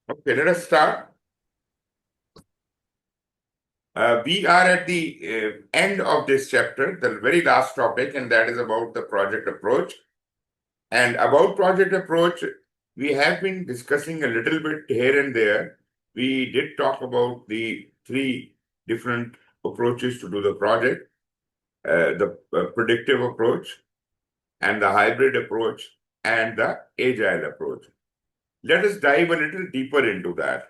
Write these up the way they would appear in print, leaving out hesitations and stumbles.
Okay, let us start. We are at the end of this chapter, the very last topic, and that is about the project approach. And about project approach, we have been discussing a little bit here and there. We did talk about the three different approaches to do the project, the predictive approach, and the hybrid approach, and the agile approach. Let us dive a little deeper into that.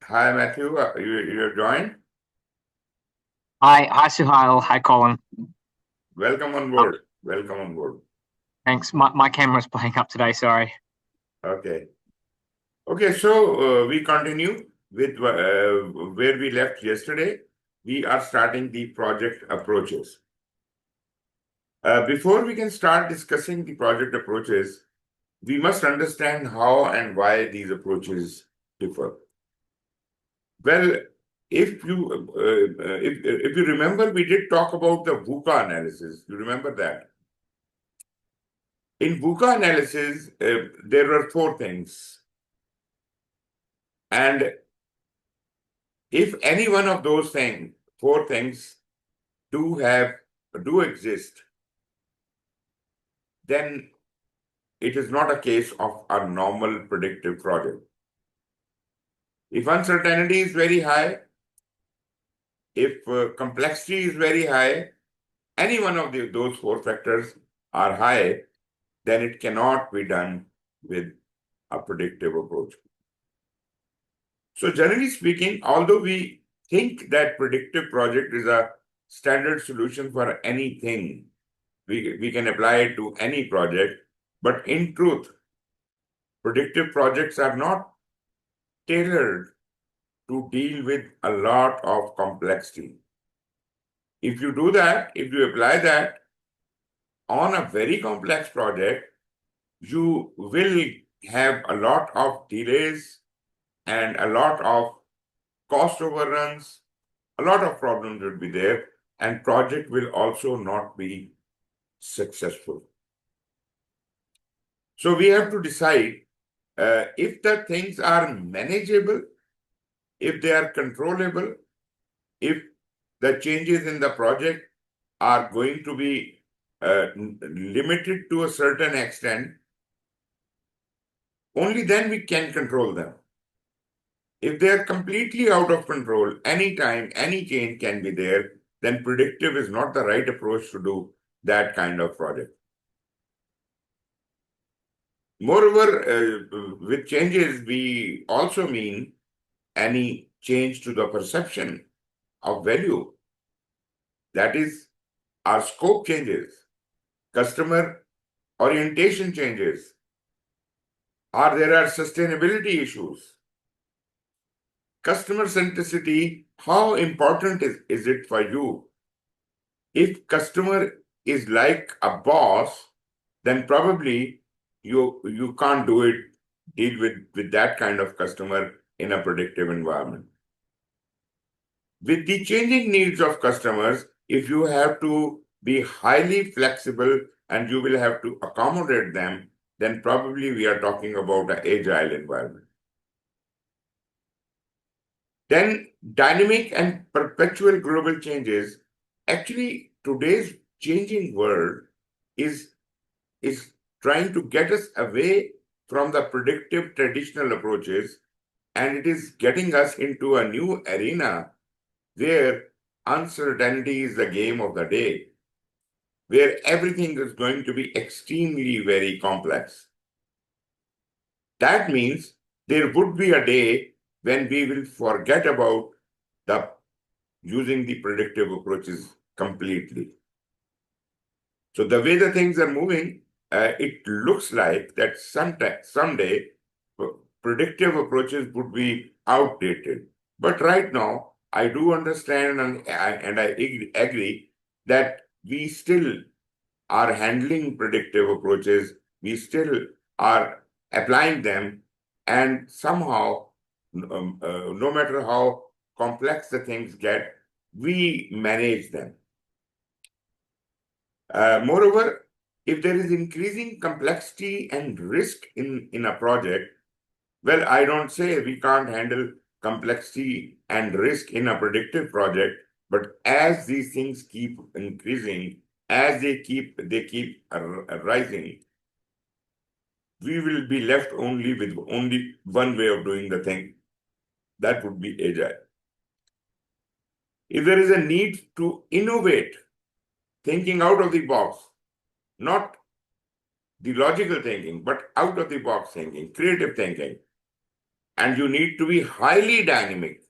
Hi, Matthew. You have joined. Hi, Suhail. Hi, Colin. Welcome on Um, board. Welcome on board. thanks. My camera's playing up today. Sorry. Okay. Okay, so we continue with where we left yesterday. We are starting the project approaches. Before we can start discussing the project approaches, we must understand how and why these approaches differ. Well, if you remember, we did talk about the VUCA analysis. You remember that? In VUCA analysis, there were four things. And if any one of those four things do exist, then it is not a case of a normal predictive project. If uncertainty is very high, if complexity is very high, any one of those four factors are high, then it cannot be done with a predictive approach. So generally speaking, although we think that predictive project is a standard solution for anything, we can apply it to any project, but in truth, predictive projects are not tailored to deal with a lot of complexity. If you do that, if you apply that on a very complex project, you will have a lot of delays and a lot of cost overruns, a lot of problems will be there, and project will also not be successful. So we have to decide if the things are manageable, if they are controllable, if the changes in the project are going to be limited to a certain extent, only then we can control them. If they are completely out of control, anytime, any change can be there, then predictive is not the right approach to do that kind of project. Moreover, with changes, we also mean any change to the perception of value. That is, our scope changes, customer orientation changes, or there are sustainability issues. Customer centricity, how important is it for you? If customer is like a boss, then probably you can't deal with that kind of customer in a predictive environment. With the changing needs of customers, if you have to be highly flexible and you will have to accommodate them, then probably we are talking about an agile environment. Then dynamic and perpetual global changes. Actually, today's changing world is, is trying to get us away from the predictive traditional approaches, and it is getting us into a new arena where uncertainty is the game of the day, where everything is going to be extremely very complex. That means there would be a day when we will forget about the using the predictive approaches completely. So the way the things are moving, it looks like that someday predictive approaches would be outdated. But right now, I do understand and I agree that we still are handling predictive approaches, we still are applying them, and somehow, no matter how complex the things get, we manage them. Moreover, if there is increasing complexity and risk in a project, well, I don't say we can't handle complexity and risk in a predictive project, but as these things keep increasing, as they keep rising, we will be left only with only one way of doing the thing. That would be agile. If there is a need to innovate, thinking out of the box, not the logical thinking, but out of the box thinking, creative thinking, and you need to be highly dynamic,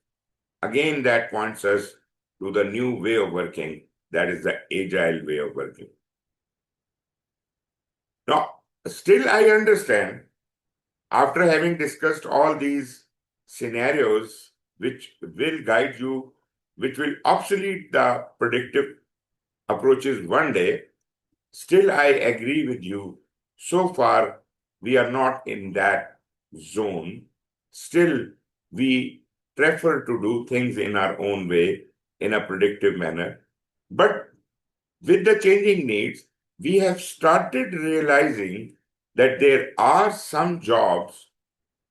again, that points us to the new way of working, that is the agile way of working. Now, still, I understand, after having discussed all these scenarios which will guide you, which will obsolete the predictive approaches one day, still I agree with you. So far, we are not in that zone. Still, we prefer to do things in our own way, in a predictive manner. But with the changing needs, we have started realizing that there are some jobs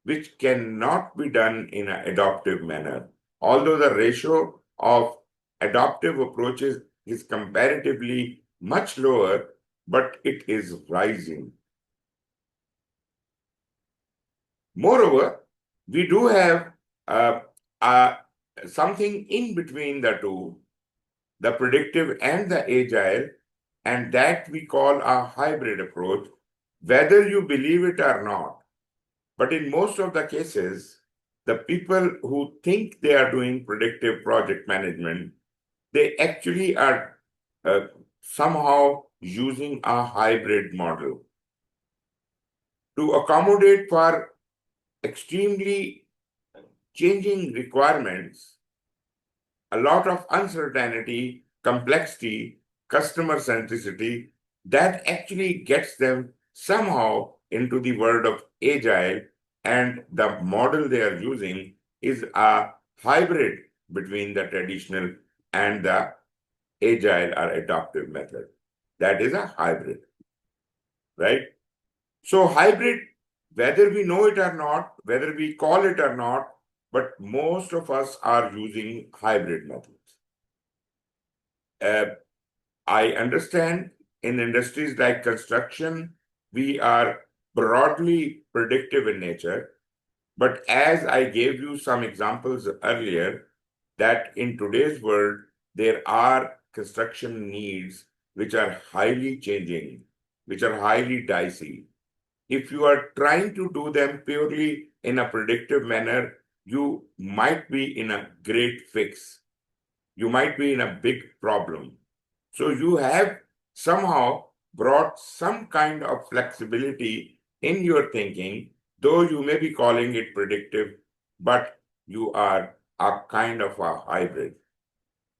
which cannot be done in an adaptive manner. Although the ratio of adaptive approaches is comparatively much lower, but it is rising. Moreover, we do have uh, uh, something in between the two, the predictive and the agile, and that we call a hybrid approach, whether you believe it or not. But in most of the cases, the people who think they are doing predictive project management, they actually are somehow using a hybrid model to accommodate for extremely changing requirements, a lot of uncertainty, complexity, customer centricity, that actually gets them somehow into the world of agile, and the model they are using is a hybrid between the traditional and the agile or adaptive method. That is a hybrid, right? So hybrid, whether we know it or not, whether we call it or not, but most of us are using hybrid methods. I understand in industries like construction, we are broadly predictive in nature. But as I gave you some examples earlier, that in today's world, there are construction needs which are highly changing, which are highly dicey. If you are trying to do them purely in a predictive manner, you might be in a great fix. You might be in a big problem. So you have somehow brought some kind of flexibility in your thinking, though you may be calling it predictive, but you are a kind of a hybrid.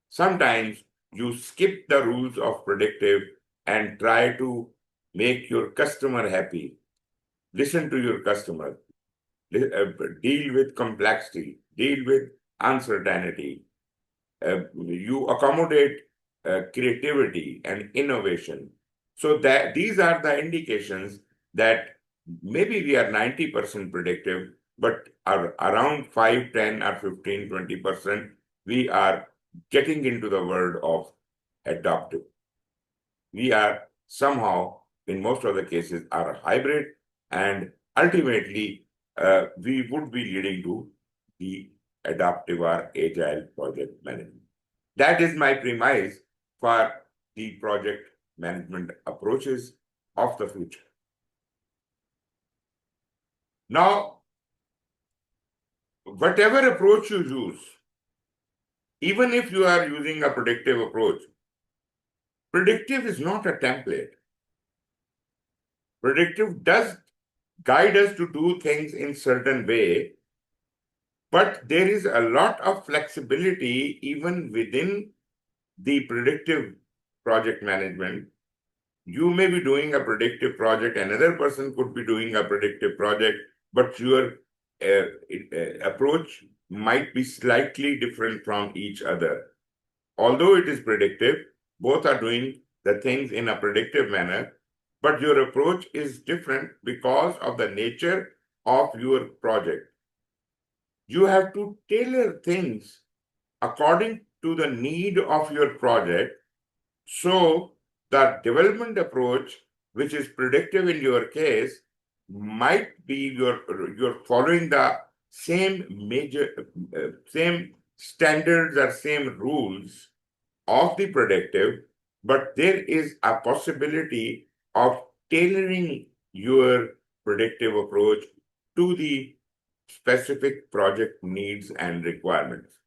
Sometimes you skip the rules of predictive and try to make your customer happy. Listen to your customer, deal with complexity, deal with uncertainty, you accommodate creativity and innovation. So that these are the indications that maybe we are 90% predictive, but are around 5, 10, or 15, 20%, we are getting into the world of adaptive. We are somehow, in most of the cases, are a hybrid, and ultimately we would be leading to the adaptive or agile project management. That is my premise for the project management approaches of the future. Now, whatever approach you use, even if you are using a predictive approach, predictive is not a template. Predictive does guide us to do things in certain way, but there is a lot of flexibility even within the predictive project management. You may be doing a predictive project, another person could be doing a predictive project, but your approach might be slightly different from each other. although it is predictive, both are doing the things in a predictive manner, but your approach is different because of the nature of your project. You have to tailor things according to the need of your project. So the development approach, which is predictive in your case, might be you're following the same standards or same rules of the predictive, but there is a possibility of tailoring your predictive approach to the specific project needs and requirements.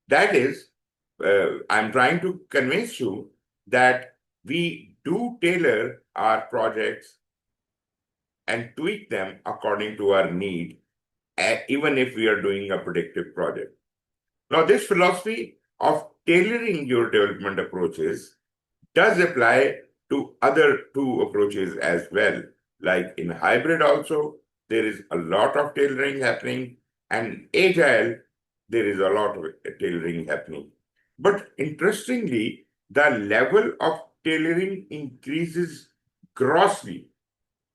That is, I'm trying to convince you that we do tailor our projects and tweak them according to our need, even if we are doing a predictive project. Now, this philosophy of tailoring your development approaches does apply to other two approaches as well. Like in hybrid also, there is a lot of tailoring happening, and agile, there is a lot of tailoring happening. But interestingly, the level of tailoring increases grossly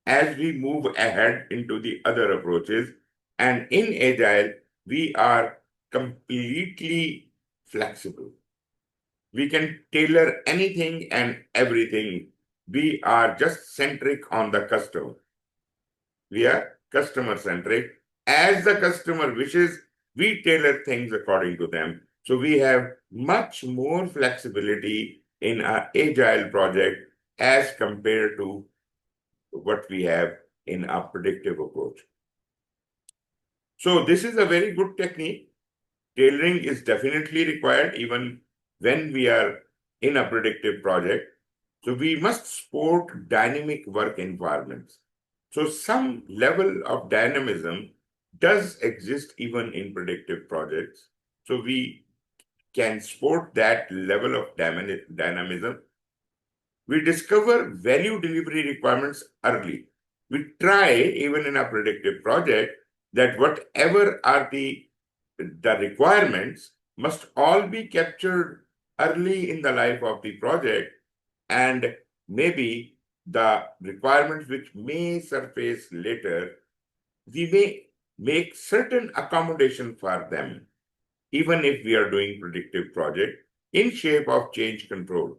as we move ahead into the other approaches. And in agile, we are completely flexible. We can tailor anything and everything. We are just centric on the customer. We are customer centric. As the customer wishes, we tailor things according to them. So we have much more flexibility in our agile project as compared to what we have in our predictive approach. So this is a very good technique. Tailoring is definitely required even when we are in a predictive project. So we must support dynamic work environments. So some level of dynamism does exist even in predictive projects. So we can support that level of dynamism. We discover value delivery requirements early. We try, even in a predictive project, that whatever are the requirements must all be captured early in the life of the project, and maybe the requirements which may surface later, we may make certain accommodation for them, even if we are doing predictive project in shape of change control.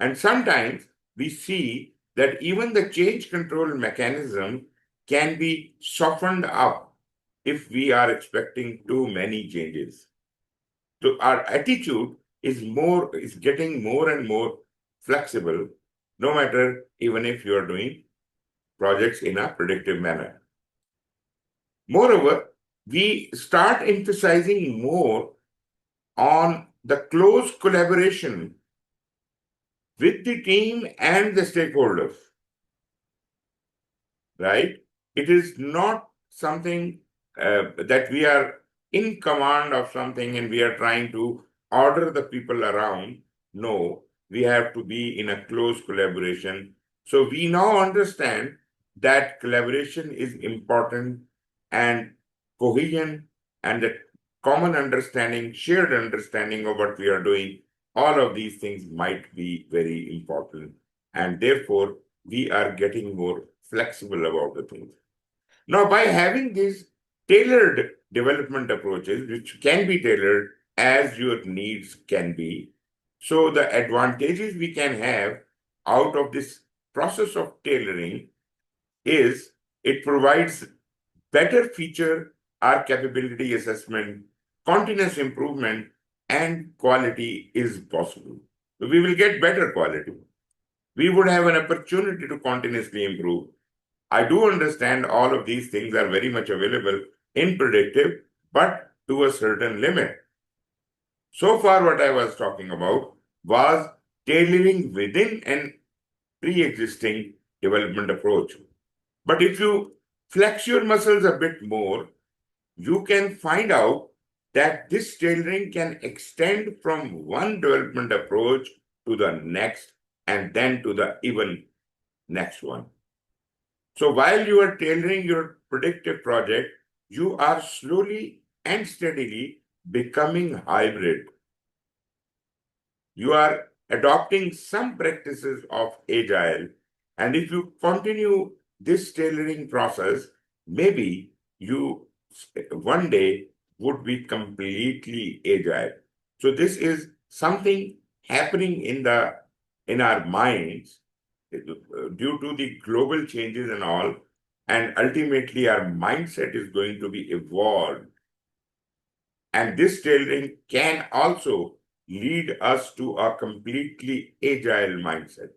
And sometimes we see that even the change control mechanism can be softened up if we are expecting too many changes. So our attitude is getting more and more flexible, no matter even if you are doing projects in a predictive manner. Moreover, we start emphasizing more on the close collaboration with the team and the stakeholders, right? It is not something that we are in command of something and we are trying to order the people around. No, we have to be in a close collaboration. So we now understand that collaboration is important, and cohesion and the common understanding, shared understanding of what we are doing, all of these things might be very important. And therefore, we are getting more flexible about the things. Now, by having these tailored development approaches, which can be tailored as your needs can be, so the advantages we can have out of this process of tailoring is it provides better feature or capability assessment, continuous improvement, and quality is possible. So we will get better quality. We would have an opportunity to continuously improve. I do understand all of these things are very much available in predictive, but to a certain limit. So far, what I was talking about was tailoring within an pre-existing development approach. But if you flex your muscles a bit more, you can find out that this tailoring can extend from one development approach to the next and then to the even next one. So while you are tailoring your predictive project, you are slowly and steadily becoming hybrid. you are adopting some practices of Agile. And if you continue this tailoring process, maybe you one day would be completely Agile. So this is something happening in our minds due to the global changes and all, and ultimately our mindset is going to be evolved. And this tailoring can also lead us to a completely agile mindset.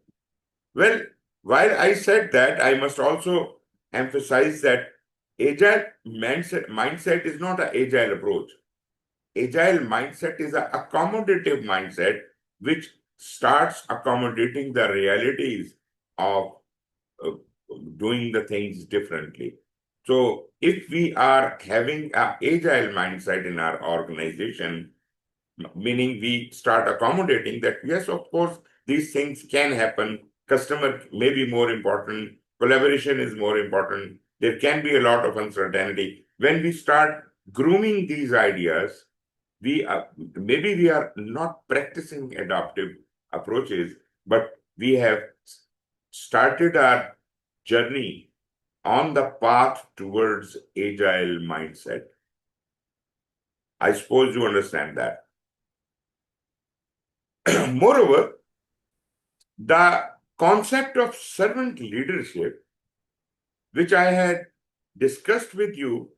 Well, while I said that, I must also emphasize that agile mindset is not an agile approach. Agile mindset is an accommodative mindset which starts accommodating the realities of uh, doing the things differently. So if we are having an agile mindset in our organization, meaning we start accommodating that, yes, of course, these things can happen. Customer may be more important, collaboration is more important. There can be a lot of uncertainty. When we start grooming these ideas, maybe we are not practicing adaptive approaches, but we have started our journey on the path towards agile mindset. I suppose you understand that. Moreover, the concept of servant leadership, which I had discussed with you,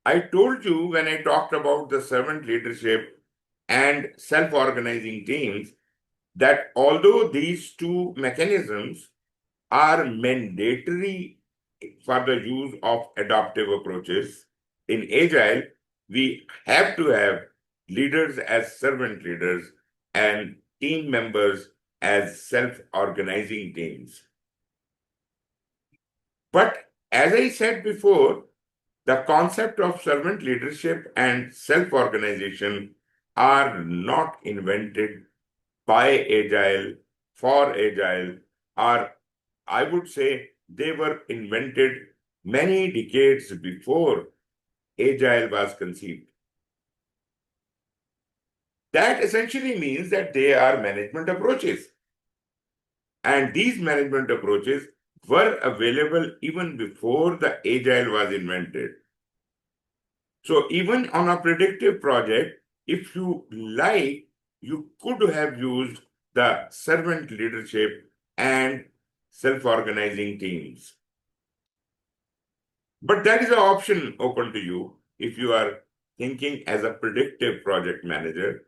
I told you when I talked about the servant leadership and self-organizing teams that although these two mechanisms are mandatory for the use of adaptive approaches, in Agile, we have to have leaders as servant leaders and team members as self-organizing teams. But as I said before, the concept of servant leadership and self-organization are not invented by Agile, for Agile, or I would say they were invented many decades before Agile was conceived. That essentially means that they are management approaches. And these management approaches were available even before the Agile was invented. So even on a predictive project, if you like, you could have used the servant leadership and self-organizing teams. But that is an option open to you if you are thinking as a predictive project manager.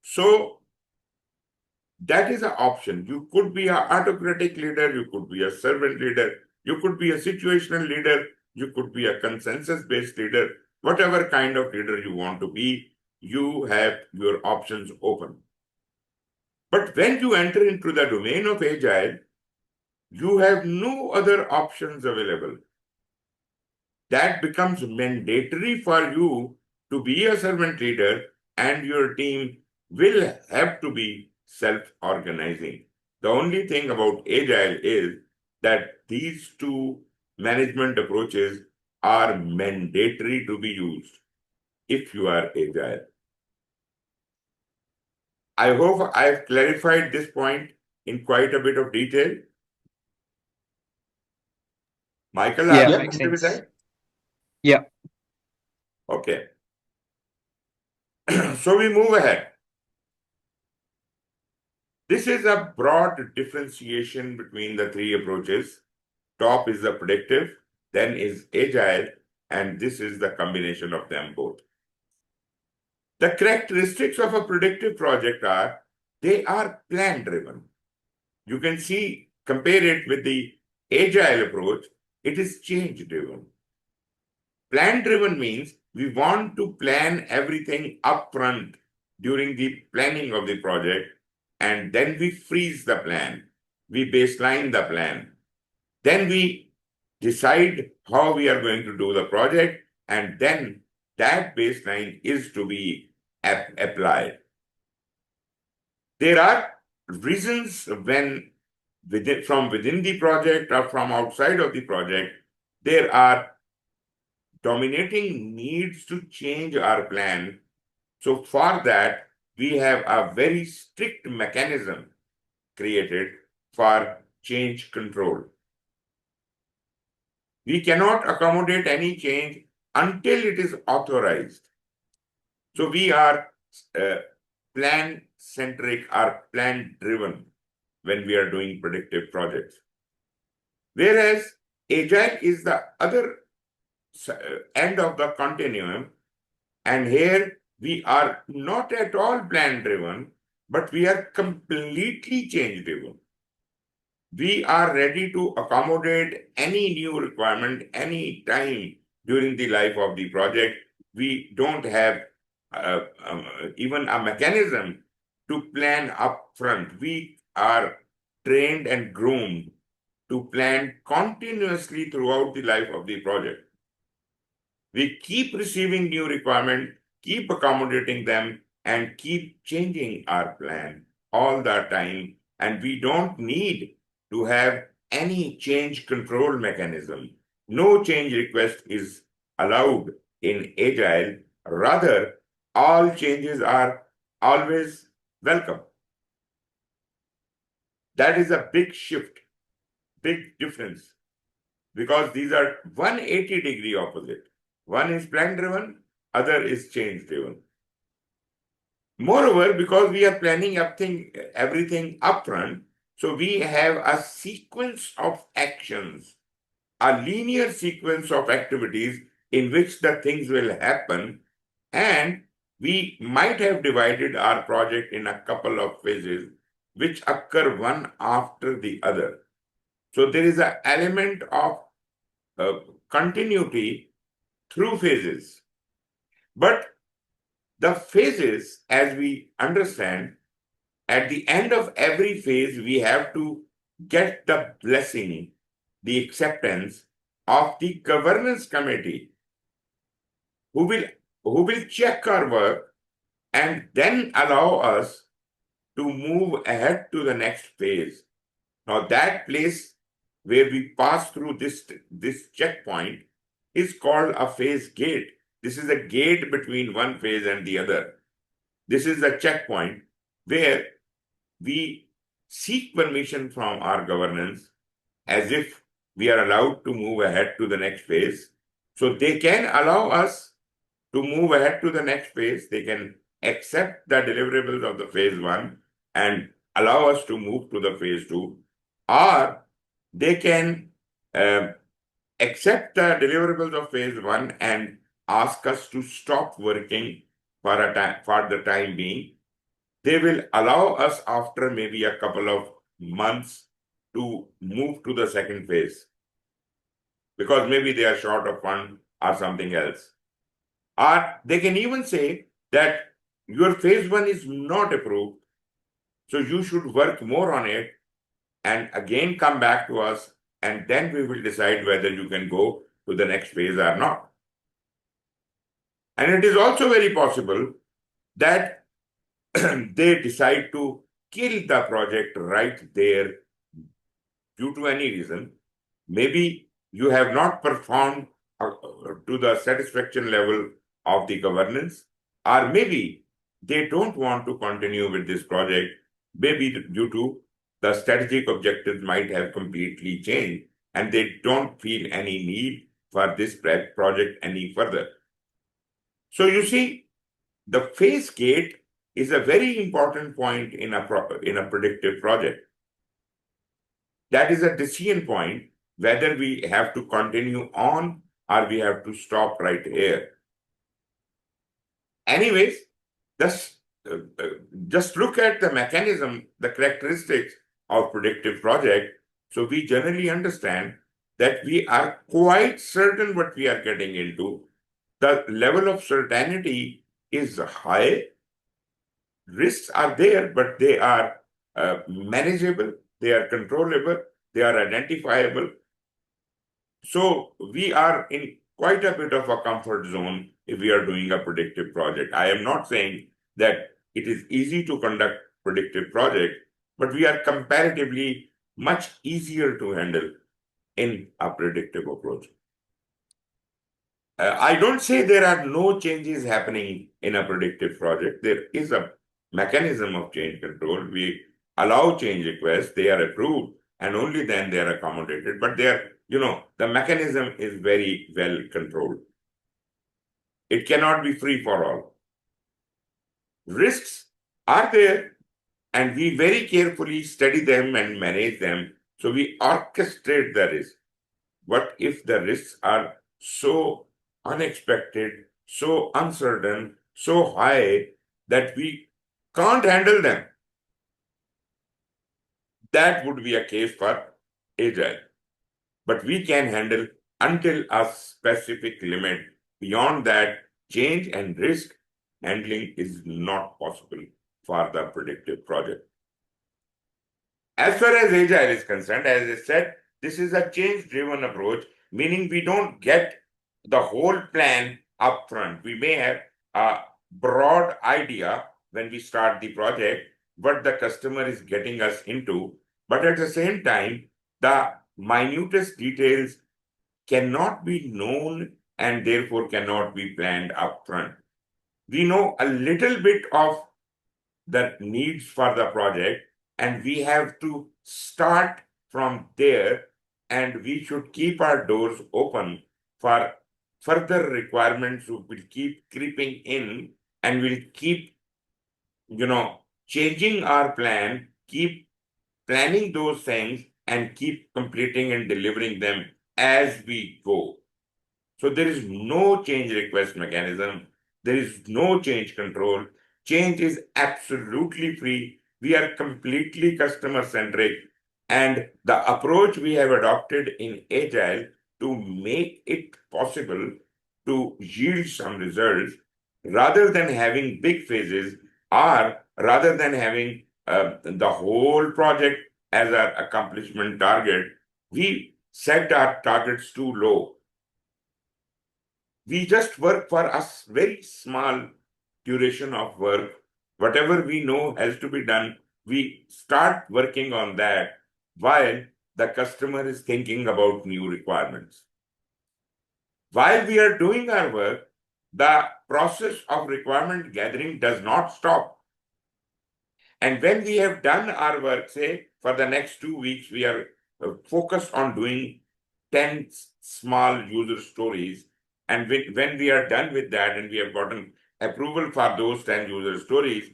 So that is an option. You could be an autocratic leader, you could be a servant leader, you could be a situational leader, you could be a consensus-based leader. Whatever kind of leader you want to be, you have your options open. But when you enter into the domain of Agile, you have no other options available. That becomes mandatory for you to be a servant leader, and your team will have to be self-organizing. The only thing about Agile is that these two management approaches are mandatory to be used if you are Agile. I hope I've clarified this point in quite a bit of detail. Michael, Yeah, are you makes happy with sense. that? Yeah. Okay. So we move ahead. This is a broad differentiation between the three approaches. Top is the predictive, then is agile, and this is the combination of them both. The characteristics of a predictive project are they are plan driven. You can see, compare it with the agile approach, it is change driven. Plan driven means we want to plan everything upfront during the planning of the project, and then we freeze the plan. We baseline the plan. Then we decide how we are going to do the project, and then that baseline is to be applied. There are reasons when from within the project or from outside of the project, there are dominating needs to change our plan. So for that, we have a very strict mechanism created for change control. We cannot accommodate any change until it is authorized. So we are plan-centric or plan-driven when we are doing predictive projects. Whereas Agile is the other end of the continuum, and here we are not at all plan-driven, but we are completely change-driven. We are ready to accommodate any new requirement any time during the life of the project. We don't have even a mechanism to plan upfront. We are trained and groomed to plan continuously throughout the life of the project. We keep receiving new requirements, keep accommodating them, and keep changing our plan all the time. And we don't need to have any change control mechanism. No change request is allowed in Agile. Rather, all changes are always welcome. That is a big shift, big difference, because these are 180-degree opposite. One is plan-driven, other is change-driven. Moreover, because we are planning everything upfront, so we have a sequence of actions, a linear sequence of activities in which the things will happen, and we might have divided our project in a couple of phases which occur one after the other. So there is an element of continuity through phases. But the phases, as we understand, at the end of every phase, we have to get the blessing, the acceptance of the governance committee, who will check our work and then allow us to move ahead to the next phase. Now, that place where we pass through this checkpoint is called a phase gate. This is a gate between one phase and the other. This is a checkpoint where we seek permission from our governance as if we are allowed to move ahead to the next phase. So they can allow us to move ahead to the next phase. They can accept the deliverables of the phase one and allow us to move to the phase two, or they can accept the deliverables of phase one and ask us to stop working for the time being. They will allow us after maybe a couple of months to move to the second phase because maybe they are short of fund or something else. Or they can even say that your phase one is not approved, so you should work more on it and again come back to us, and then we will decide whether you can go to the next phase or not. And it is also very possible that they decide to kill the project right there due to any reason. Maybe you have not performed to the satisfaction level of the governance, or maybe they don't want to continue with this project, maybe due to the strategic objectives might have completely changed and they don't feel any need for this project any further. So you see, the phase gate is a very important point in a predictive project. That is a decision point whether we have to continue on or we have to stop right here. Anyways, just look at the mechanism, the characteristics of predictive project. So we generally understand that we are quite certain what we are getting into. The level of certainty is high. Risks are there, but they are manageable, they are controllable, they are identifiable. So we are in quite a bit of a comfort zone if we are doing a predictive project. I am not saying that it is easy to conduct predictive project, but we are comparatively much easier to handle in a predictive approach. I don't say there are no changes happening in a predictive project. There is a mechanism of change control. We allow change requests, they are approved, and only then they are accommodated. But they are, the mechanism is very well controlled. It cannot be free for all. Risks are there, and we very carefully study them and manage them. So we orchestrate the risk. What if the risks are so unexpected, so uncertain, so high that we can't handle them? That would be a case for agile. But we can handle until a specific limit. Beyond that, change and risk handling is not possible for the predictive project. As far as agile is concerned, as I said, this is a change-driven approach, meaning we don't get the whole plan up front. We may have a broad idea when we start the project, what the customer is getting us into, but at the same time, the minutest details cannot be known and therefore cannot be planned up front. We know a little bit of the needs for the project, and we have to start from there, and we should keep our doors open for further requirements who will keep creeping in, and will keep changing our plan, keep planning those things, and keep completing and delivering them as we go. So there is no change request mechanism. There is no change control. Change is absolutely free. We are completely customer centric. And the approach we have adopted in Agile to make it possible to yield some results, rather than having big phases, or rather than having the whole project as our accomplishment target, we set our targets too low. We just work for a very small duration of work. Whatever we know has to be done, we start working on that while the customer is thinking about new requirements. While we are doing our work, the process of requirement gathering does not stop. And when we have done our work, say for the next 2 weeks, we are focused on doing 10 small user stories. And when we are done with that and we have gotten approval for those 10 user stories,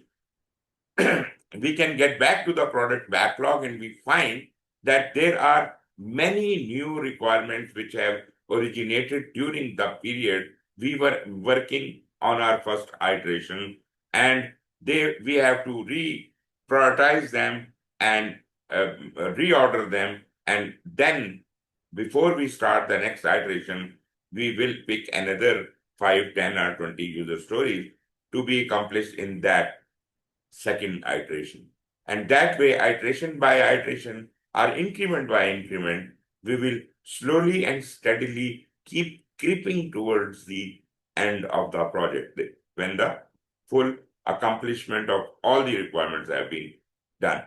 we can get back to the product backlog and we find that there are many new requirements which have originated during the period we were working on our first iteration, and we have to prioritize them and reorder them, and then before we start the next iteration, we will pick another 5, 10, or 20 user stories to be accomplished in that second iteration. And that way, iteration by iteration or increment by increment, we will slowly and steadily keep creeping towards the end of the project when the full accomplishment of all the requirements have been done.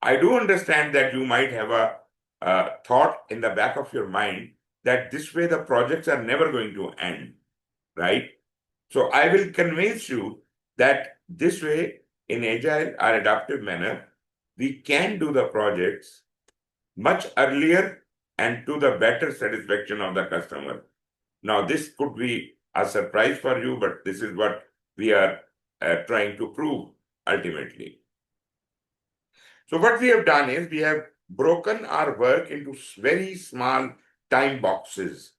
I do understand that you might have a thought in the back of your mind that this way the projects are never going to end, right? So I will convince you that this way, in agile or adaptive manner, we can do the projects much earlier and to the better satisfaction of the customer. Now, this could be a surprise for you, but this is what we are trying to prove ultimately. So what we have done is we have broken our work into very small time boxes.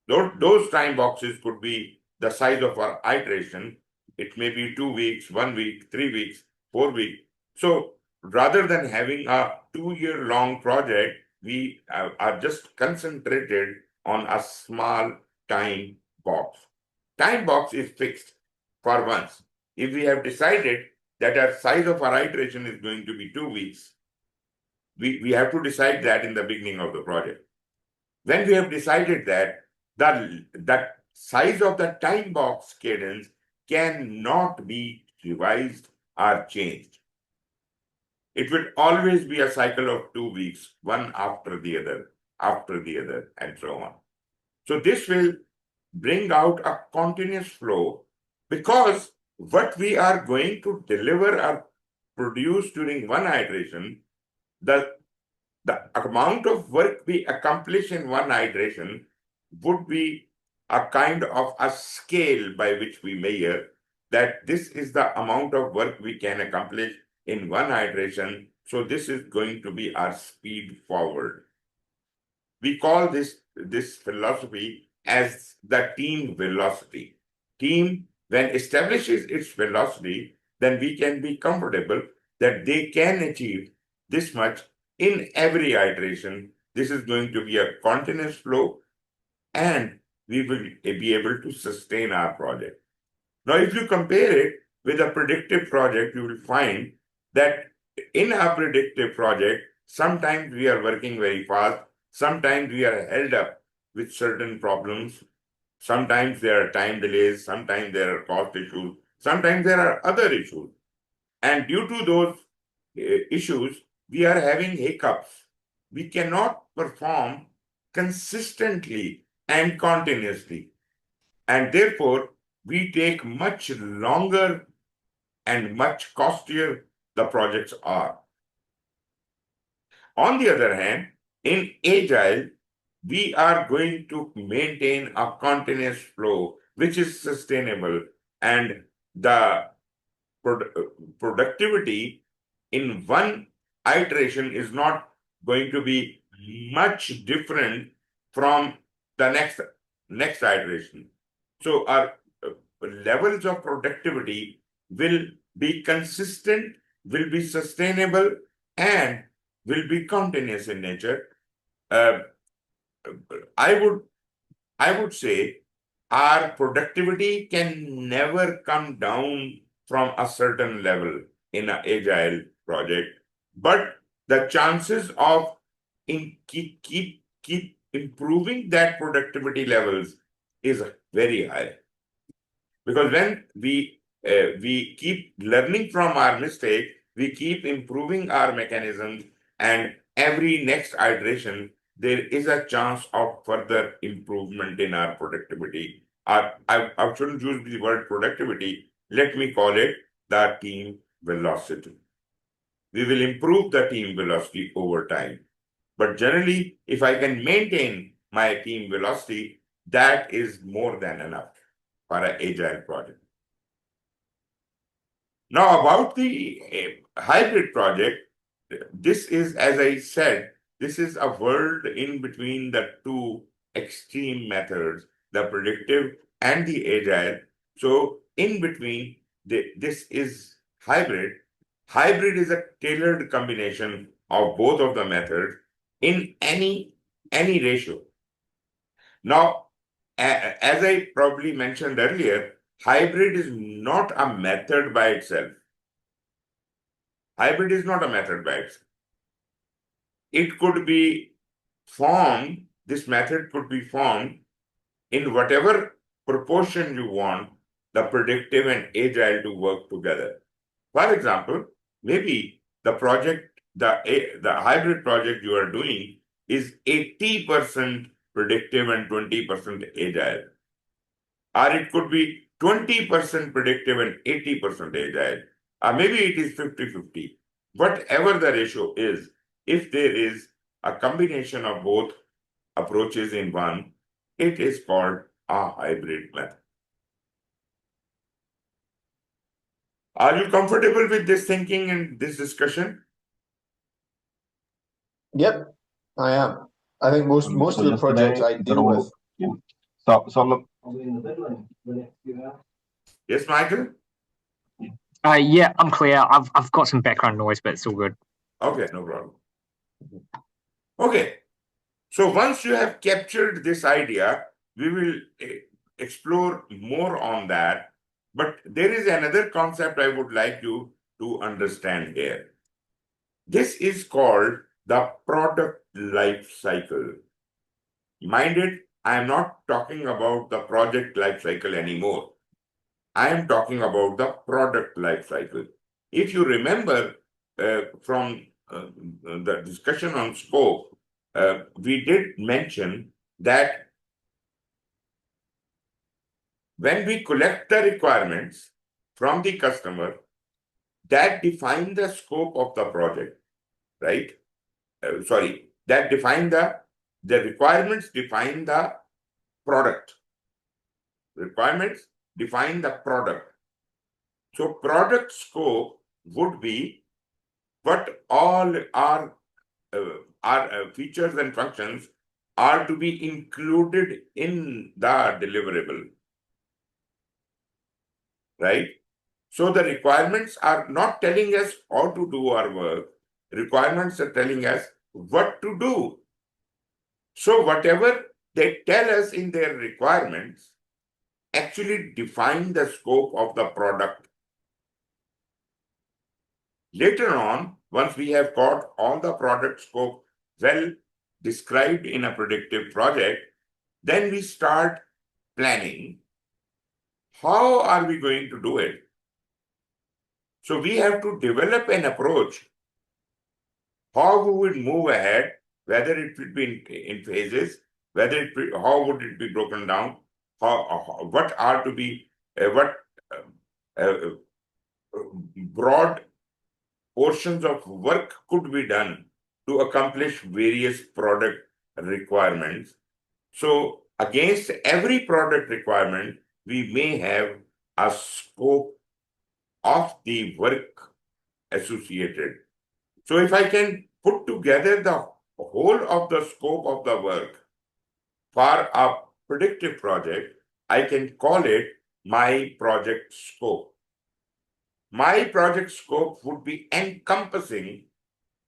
Those time boxes could be the size of our iteration. It may be 2 weeks, 1 week, 3 weeks, 4 weeks. So rather than having a 2-year-long project, we are just concentrated on a small time box. Time box is fixed for once. If we have decided that our size of our iteration is going to be 2 weeks, we have to decide that in the beginning of the project. When we have decided that, the size of the time box cadence cannot be revised or changed. It will always be a cycle of 2 weeks, one after the other, and so on. So this will bring out a continuous flow, because what we are going to deliver or produce during one iteration, the amount of work we accomplish in one iteration would be a kind of a scale by which we measure that this is the amount of work we can accomplish in one iteration. So this is going to be our speed forward. We call this philosophy as the team velocity. Team, when establishes its velocity, then we can be comfortable that they can achieve this much in every iteration. This is going to be a continuous flow, and we will be able to sustain our project. Now, if you compare it with a predictive project, you will find that in a predictive project, sometimes we are working very fast, sometimes we are held up with certain problems, sometimes there are time delays, sometimes there are cost issues, sometimes there are other issues. And due to those issues, we are having hiccups. We cannot perform consistently and continuously. And therefore, we take much longer and much costlier the projects are. On the other hand, in Agile, we are going to maintain a continuous flow which is sustainable, and the productivity in one iteration is not going to be much different from the next iteration. So our levels of productivity will be consistent, will be sustainable, and will be continuous in nature. Uh, I would say our productivity can never come down from a certain level in an agile project, but the chances of keep improving that productivity levels is very high, because when we keep learning from our mistake, we keep improving our mechanisms, and every next iteration there is a chance of further improvement in our productivity. I shouldn't use the word productivity. Let me call it the team velocity. We will improve the team velocity over time. But generally, if I can maintain my team velocity, that is more than enough for an agile project. Now, about the hybrid project, this is, as I said, this is a world in between the two extreme methods, the predictive and the agile. So, in between, this is hybrid. Hybrid is a tailored combination of both of the methods in any ratio. Now, as I probably mentioned earlier, hybrid is not a method by itself. Hybrid is not a method by itself. It could be formed, this method could be formed in whatever proportion you want the predictive and agile to work together. For example, maybe the hybrid project you are doing is 80% predictive and 20% agile. Or it could be 20% predictive and 80% agile. Or maybe it is 50-50. Whatever the ratio is, if there is a combination of both approaches in one, it is called a hybrid method. Are you comfortable with this thinking and this discussion? Yep, I am. I think most of the projects I deal with. Yes, Michael? Yeah, I'm clear. I've got some background noise, but it's all good. Okay, no problem. Okay, so once you have captured this idea, we will explore more on that. But there is another concept I would like you to understand here. This is called the product life cycle. Mind it, I am not talking about the project life cycle anymore. I am talking about the product life cycle. If you remember from the discussion on scope, we did mention that when we collect the requirements, from the customer that define the scope of the project, right? That define the requirements define the product. Requirements define the product. So product scope would be what all our features and functions are to be included in the deliverable, right? So the requirements are not telling us how to do our work. Requirements are telling us what to do. So whatever they tell us in their requirements actually define the scope of the product. Later on, once we have got all the product scope well described in a predictive project, then we start planning. How are we going to do it? So we have to develop an approach. How we would move ahead, whether it would be in phases, how would it be broken down, what are to be, what broad portions of work could be done to accomplish various product requirements. So against every product requirement, we may have a scope of the work associated. So if I can put together the whole of the scope of the work for a predictive project, I can call it my project scope. My project scope would be encompassing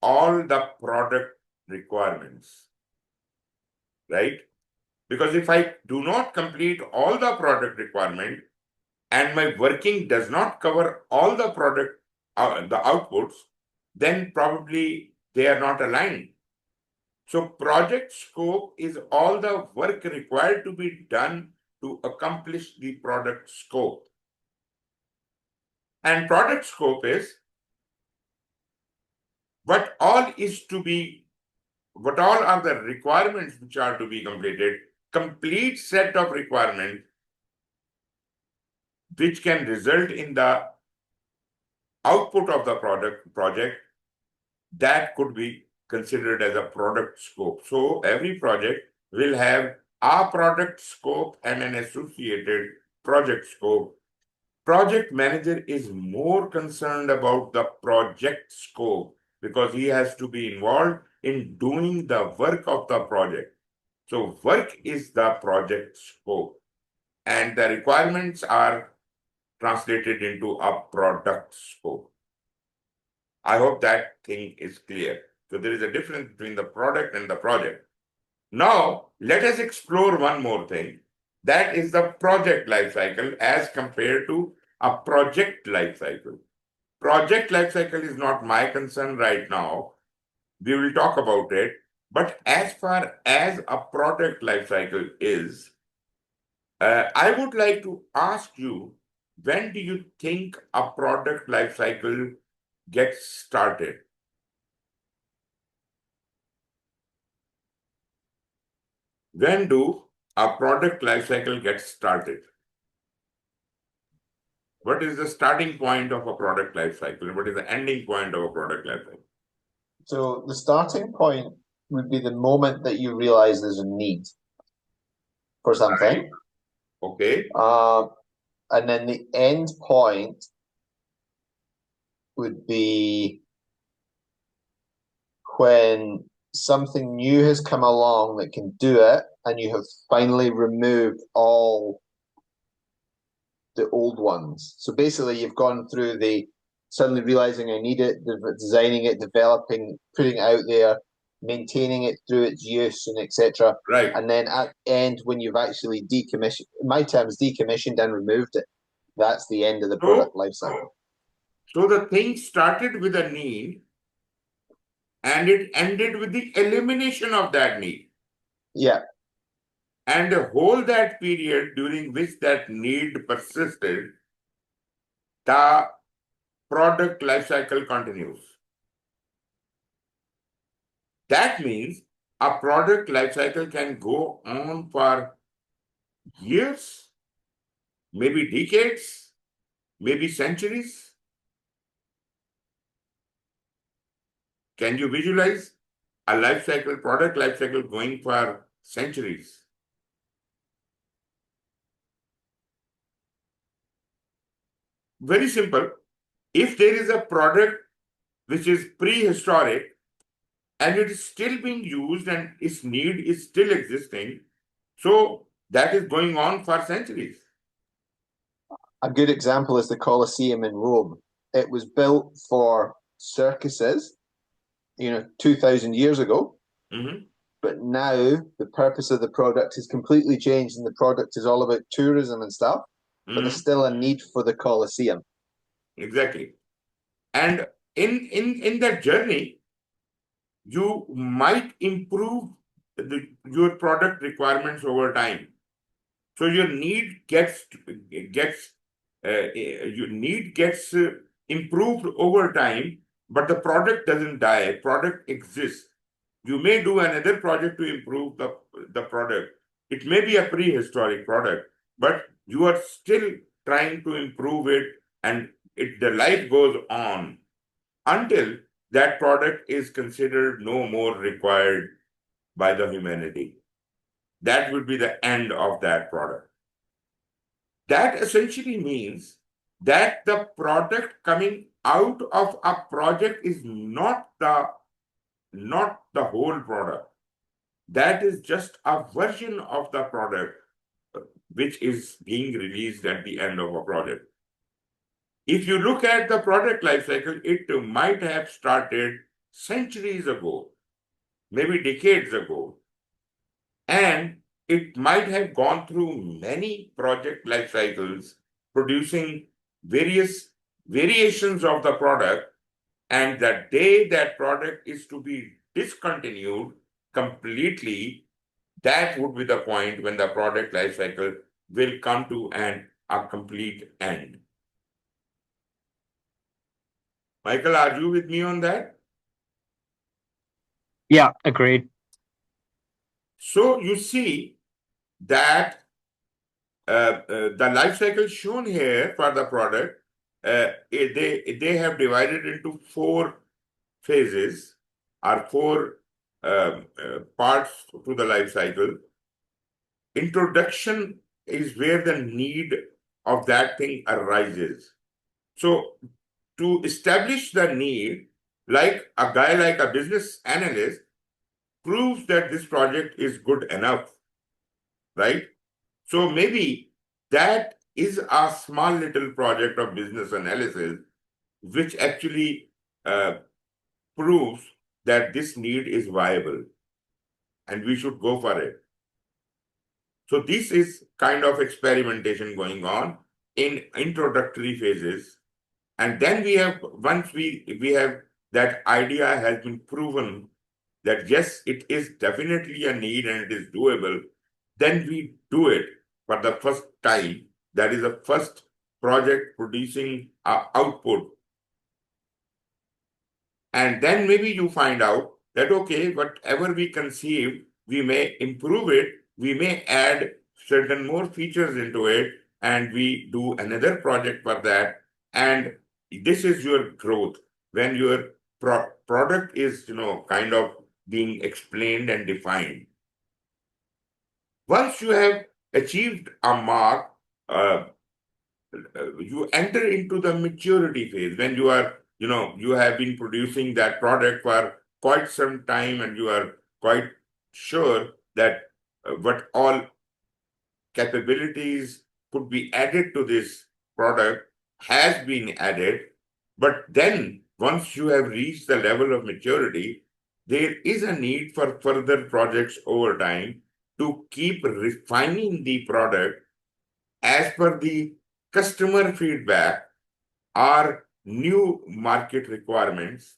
all the product requirements, right? Because if I do not complete all the product requirement and my working does not cover all the product, the outputs, then probably they are not aligned. So project scope is all the work required to be done to accomplish the product scope. And product scope is what all are the requirements which are to be completed, complete set of requirements which can result in the output of the project that could be considered as a product scope. So every project will have a product scope and an associated project scope. Project manager is more concerned about the project scope because he has to be involved in doing the work of the project. So work is the project scope and the requirements are translated into a product scope. I hope that thing is clear. So there is a difference between the product and the project. Now, let us explore one more thing. That is the project life cycle as compared to a project life cycle. Project life cycle is not my concern right now. We will talk about it. But as far as a product life cycle is, I would like to ask you, when do you think a product life cycle gets started? When do a product life cycle get started? What is the starting point of a product life cycle? What is the ending point of a product life cycle? So the starting point would be the moment that you realize there's a need for something. Okay. And then the end point would be when something new has come along that can do it, and you have finally removed all the old ones. So basically, you've gone through the suddenly realizing I need it, designing it, developing, putting it out there, maintaining it through its use, and etc. Right. And then at the end, when you've actually decommissioned, in my terms, decommissioned and removed it, that's the end of the product life cycle. So the thing started with a need and it ended with the elimination of that need. Yeah. And the whole that period during which that need persisted, the product life cycle continues. That means a product life cycle can go on for years, maybe decades, maybe centuries. Can you visualize a life cycle, product life cycle going for centuries? Very simple. If there is a product which is prehistoric and it is still being used and its need is still existing, so that is going on for centuries. A good example is the Colosseum in Rome. It was built for circuses, 2,000 years ago. Mm-hmm. But now the purpose of the product has completely changed, and the product is all about tourism and stuff. But there's still a need for the Colosseum. Exactly. And in that journey, you might improve your product requirements over time. So your need gets improved over time, but the product doesn't die. Product exists. You may do another project to improve the product. It may be a prehistoric product, but you are still trying to improve it, and the life goes on until that product is considered no more required by the humanity. That would be the end of that product. That essentially means that the product coming out of a project is not the whole product. That is just a version of the product which is being released at the end of a project. If you look at the product life cycle, it might have started centuries ago, maybe decades ago, and it might have gone through many project life cycles, producing various variations of the product, and the day that product is to be discontinued completely, that would be the point when the product life cycle will come to a complete end. Michael, are you with me on that? Yeah, agreed. So you see that the life cycle shown here for the product, they have divided into 4 phases or 4 parts to the life cycle. Introduction is where the need of that thing arises. So to establish the need, like a guy like a business analyst proves that this project is good enough, right? So maybe that is a small little project of business analysis which actually proves that this need is viable and we should go for it. So this is kind of experimentation going on in introductory phases. And then we have, once we have that idea has been proven that yes, it is definitely a need and it is doable, then we do it for the first time. That is the first project producing output. And then maybe you find out that, okay, whatever we conceive, we may improve it, we may add certain more features into it, and we do another project for that. And this is your growth. When your product is, kind of being explained and defined. Once you have achieved a mark, you enter into the maturity phase when you are, you have been producing that product for quite some time and you are quite sure that what all capabilities could be added to this product has been added. But then once you have reached the level of maturity, there is a need for further projects over time to keep refining the product as per the customer feedback or new market requirements.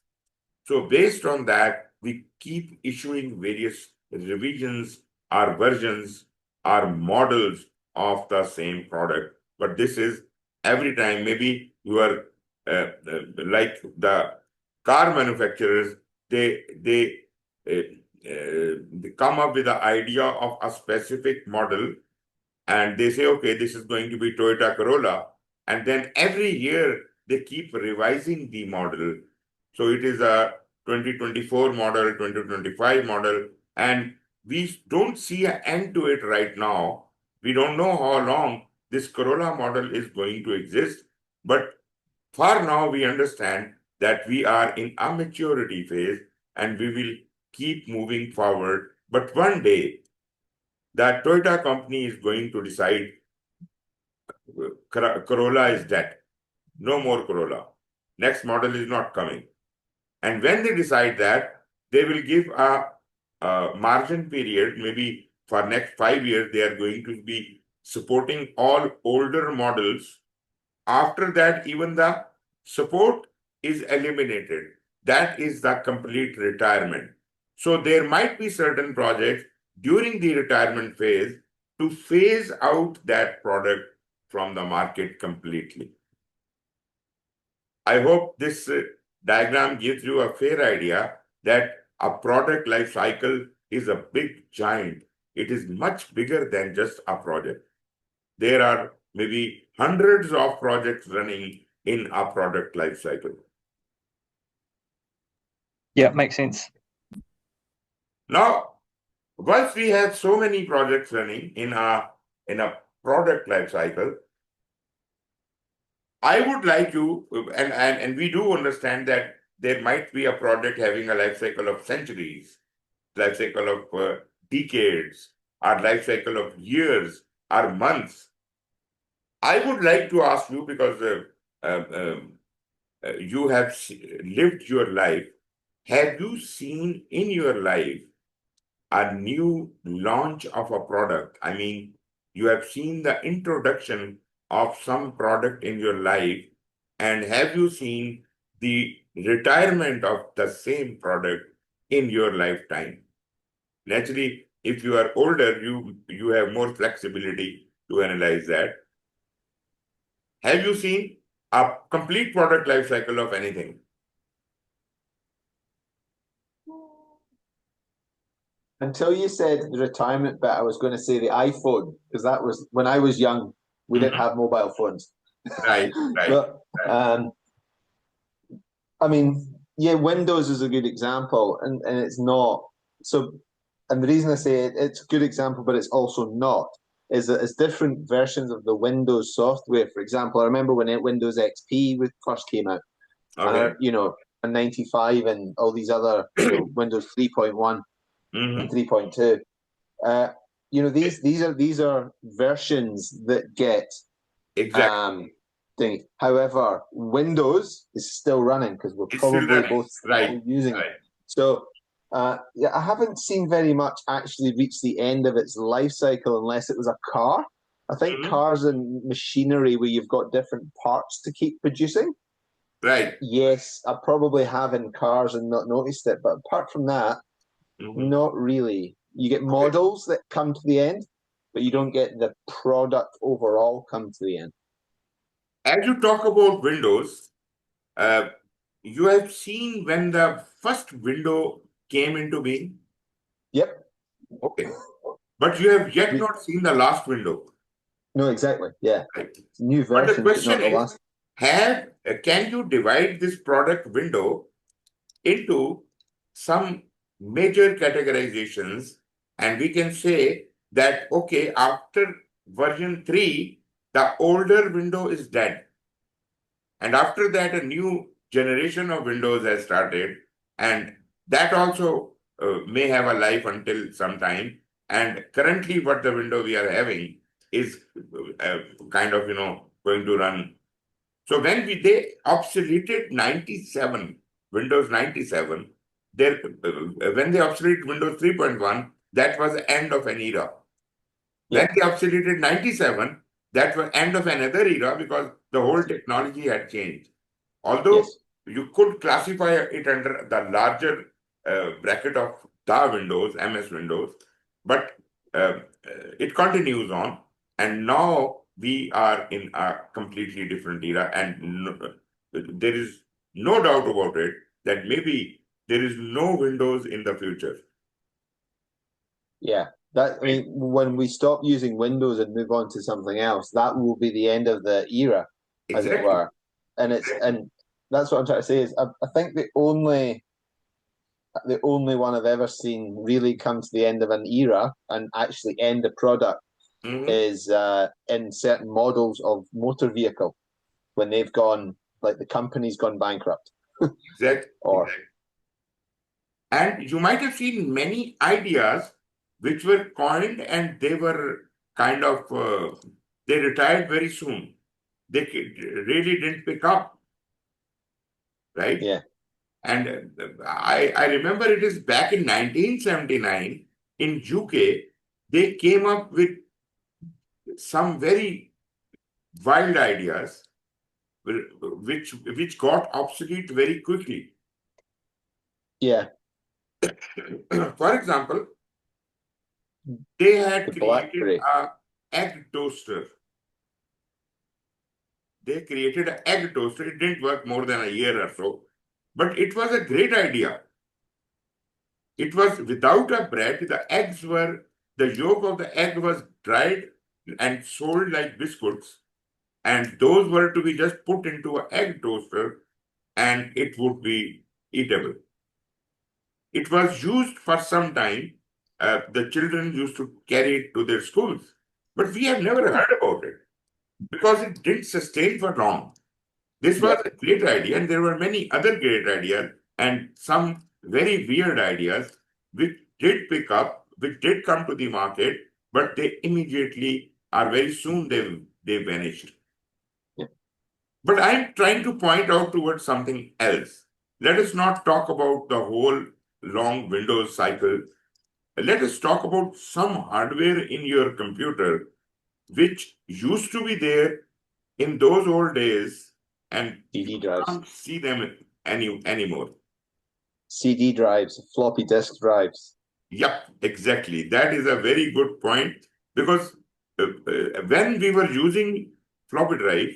So based on that, we keep issuing various revisions or versions or models of the same product. But this is every time. Maybe you are like the car manufacturers, they come up with the idea of a specific model and they say, okay, this is going to be Toyota Corolla. and then every year they keep revising the model. So it is a 2024 model, 2025 model, and we don't see an end to it right now. We don't know how long this Corolla model is going to exist, but for now we understand that we are in a maturity phase and we will keep moving forward. But one day, the Toyota company is going to decide Corolla is dead. No more Corolla. Next model is not coming. And when they decide that, they will give a margin period, maybe for next 5 years, they are going to be supporting all older models. After that, even the support is eliminated. That is the complete retirement. So there might be certain projects during the retirement phase to phase out that product from the market completely. I hope this diagram gives you a fair idea that a product life cycle is a big giant. It is much bigger than just a project. There are maybe hundreds of projects running in a product life cycle. Yeah, makes sense. Now, once we have so many projects running in a product life cycle, I would like you, and we do understand that there might be a product having a life cycle of centuries, life cycle of decades, or life cycle of years or months. I would like to ask you, because you have lived your life, have you seen in your life a new launch of a product? I mean, you have seen the introduction of some product in your life, and have you seen the retirement of the same product in your lifetime? Naturally, if you are older, you have more flexibility to analyze that. Have you seen a complete product life cycle of anything? Until you said the retirement bit, I was going to say the iPhone, because that was when I was young, we didn't have mobile phones. Right, right. But I mean, yeah, Windows is a good example, and it's not. So, and the reason I say it's a good example, but it's also not, is that it's different versions of the Windows software. For example, I remember when Windows XP first came out, Okay. and, and 95 and all these other, Windows 3.1 and 3.2. These are versions that get Exactly. thing. However, Windows is still running because we're It's still probably running. both Right. using it. So, yeah, I haven't seen very much actually reach the end of its life cycle unless it was a car. I think cars and machinery where you've got different parts to keep producing. Right. Yes, I probably have in cars and not noticed it, but apart from that, not really. You get models that come to the end, but you don't get the product overall come to the end. As you talk about Windows, you have seen when the first window came into being? Yep. Okay. But you have yet not seen the last window. No, exactly. Yeah. Right. New But the version, question but not the is, last. can you divide this product window into some major categorizations, and we can say that, okay, after version 3, the older window is dead. And after that, a new generation of Windows has started, and that also may have a life until some time. And currently, what the window we are having is kind of, going to run. So when they obsoleted 97, Windows 97, when they obsoleted Windows 3.1, that was the end of an era. When they obsoleted 97, that was end of another era because the whole technology had changed. Although you could classify it under the larger bracket of the Windows, MS Windows, but it continues on. And now we are in a completely different era, and there is no doubt about it that maybe there is no Windows in the future. Yeah. I mean, when we stop using Windows and move on to something else, that will be the end of the era. as it Exactly. were. And that's what I'm trying to say is I think the only one I've ever seen really come to the end of an era and actually end a product Mhm. is in certain models of motor vehicle when they've gone, like the company's gone bankrupt. Exactly. Or And you might have seen many ideas which were coined and they were kind of, they retired very soon. They really didn't pick up, right? yeah, And I remember it is back in 1979 in UK, they came up with some very wild ideas which got obsolete very quickly. yeah, For example, they had the created BlackBerry. a egg toaster. They created an egg toaster. It didn't work more than a year or so, but it was a great idea. It was without a bread. The yolk of the egg was dried and sold like biscuits, and those were to be just put into an egg toaster and it would be eatable. It was used for some time. The children used to carry it to their schools, but we have never heard about it because it didn't sustain for long. This was Yep. a great idea, and there were many other great ideas and some very weird ideas which did pick up, which did come to the market, but they immediately or very soon they vanished. Yep. But I'm trying to point out towards something else. Let us not talk about the whole long Windows cycle. Let us talk about some hardware in your computer which used to be there in those old days and you CD drives. can't see them anymore. CD drives, floppy disk drives. Yep, exactly. That is a very good point because when we were using floppy drive,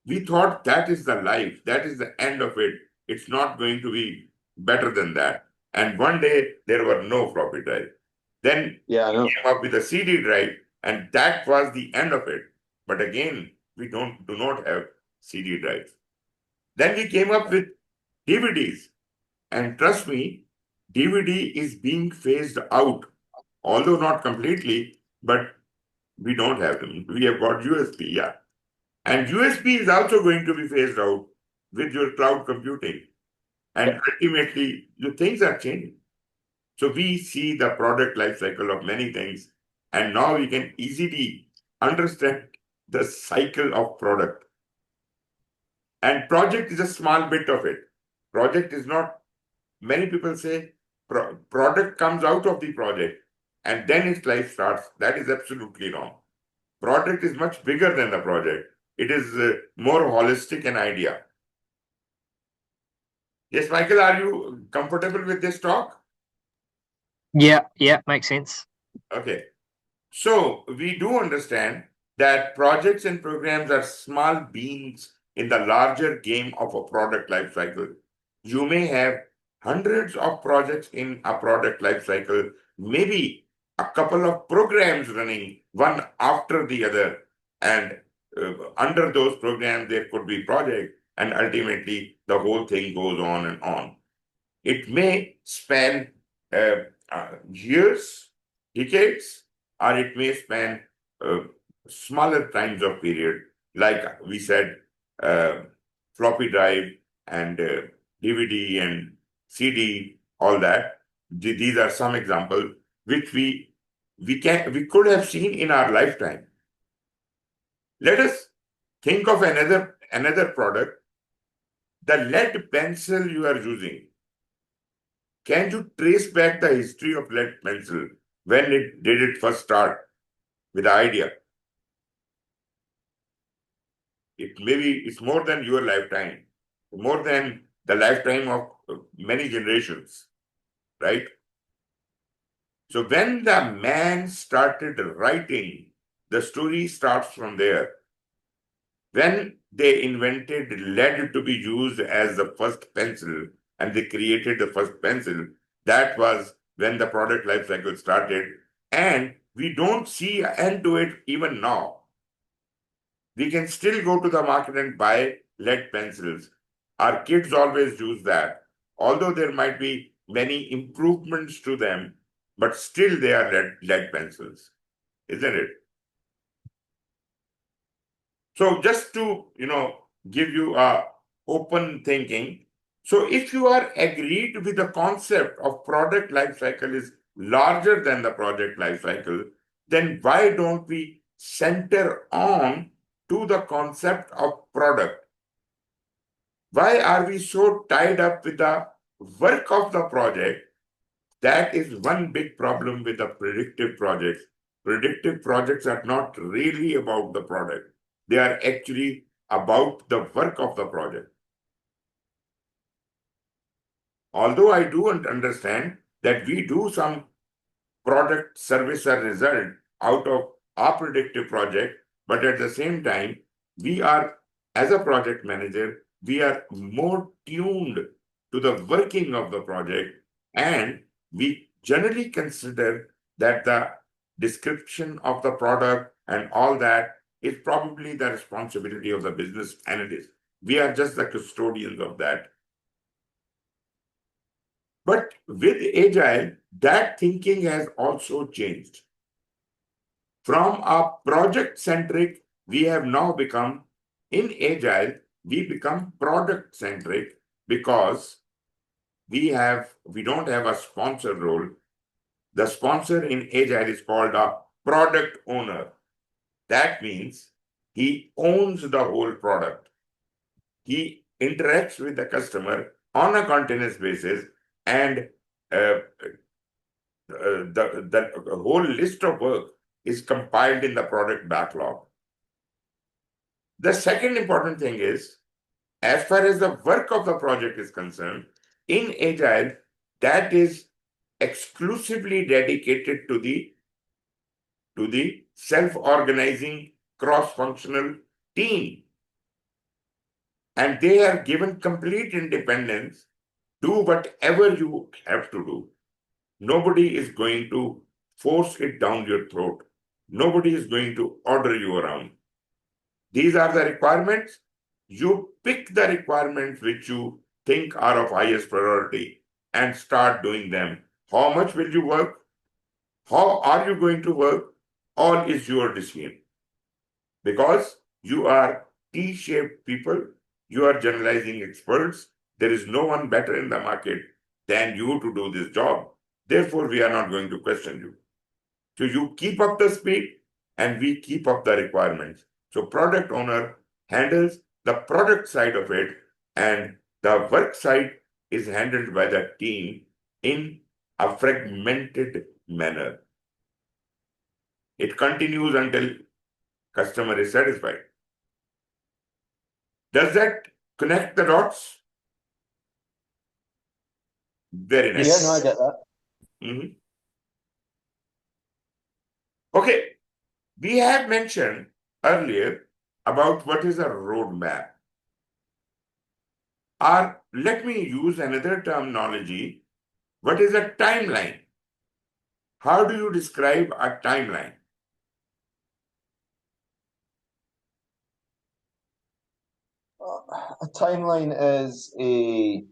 we thought that is the life, that is the end of it. It's not going to be better than that. And one day there were no floppy drive. Then Yeah, I we know. came up with a CD drive, and that was the end of it. But again, we do not have CD drives. Then we came up with DVDs. And trust me, DVD is being phased out, although not completely, but we don't have them. We have got USB, yeah. And USB is also going to be phased out with your cloud computing. And ultimately, the things are changing. So we see the product life cycle of many things, and now we can easily understand the cycle of product. And project is a small bit of it. Project is not, many people say product comes out of the project and then its life starts. That is absolutely wrong. Project is much bigger than the project. It is more holistic an idea. Yes, Michael, are you comfortable with this talk? Yeah, makes sense. Okay. So we do understand that projects and programs are small beans in the larger game of a product life cycle. You may have hundreds of projects in a product life cycle, maybe a couple of programs running one after the other. And under those programs, there could be projects, and ultimately the whole thing goes on and on. It may span years, decades, or it may span uh, smaller times of period, like we said, uh, floppy drive and DVD and CD, all that. These are some examples which we could have seen in our lifetime. Let us think of another product, the lead pencil you are using. Can you trace back the history of lead pencil when it did it first start with the idea? It's more than your lifetime, more than the lifetime of many generations, right? So when the man started writing, the story starts from there. When they invented lead to be used as the first pencil and they created the first pencil, that was when the product life cycle started. And we don't see an end to it even now. We can still go to the market and buy lead pencils. Our kids always use that. Although there might be many improvements to them, but still they are lead pencils, isn't it? So just to, give you a open thinking. So if you are agreed with the concept of product life cycle is larger than the project life cycle, then why don't we center on to the concept of product? Why are we so tied up with the work of the project? That is one big problem with the predictive projects. Predictive projects are not really about the product. They are actually about the work of the project. Although I do understand that we do some product, service, or result out of our predictive project, but at the same time, we are, as a project manager, we are more tuned to the working of the project, and we generally consider that the description of the product and all that is probably the responsibility of the business analyst. We are just the custodians of that. But with Agile, that thinking has also changed. From a project-centric, we have now become, in Agile, we become product-centric because we don't have a sponsor role. The sponsor in Agile is called a product owner. That means he owns the whole product. He interacts with the customer on a continuous basis, and the whole list of work is compiled in the product backlog. The second important thing is, as far as the work of the project is concerned, in Agile, that is exclusively dedicated to the self-organizing cross-functional team. And they are given complete independence. Do whatever you have to do. Nobody is going to force it down your throat. Nobody is going to order you around. These are the requirements. You pick the requirements which you think are of highest priority and start doing them. How much will you work? How are you going to work? All is your decision. Because you are T-shaped people, you are generalizing experts. There is no one better in the market than you to do this job. Therefore, we are not going to question you. So you keep up the speed and we keep up the requirements. So product owner handles the product side of it, and the work side is handled by the team in a fragmented manner. It continues until customer is satisfied. Does that connect the dots? Very nice. Yeah, no, I get that. Mm-hmm. Okay, we have mentioned earlier about what is a roadmap. Or let me use another terminology. What is a timeline? How do you describe a timeline? A timeline is a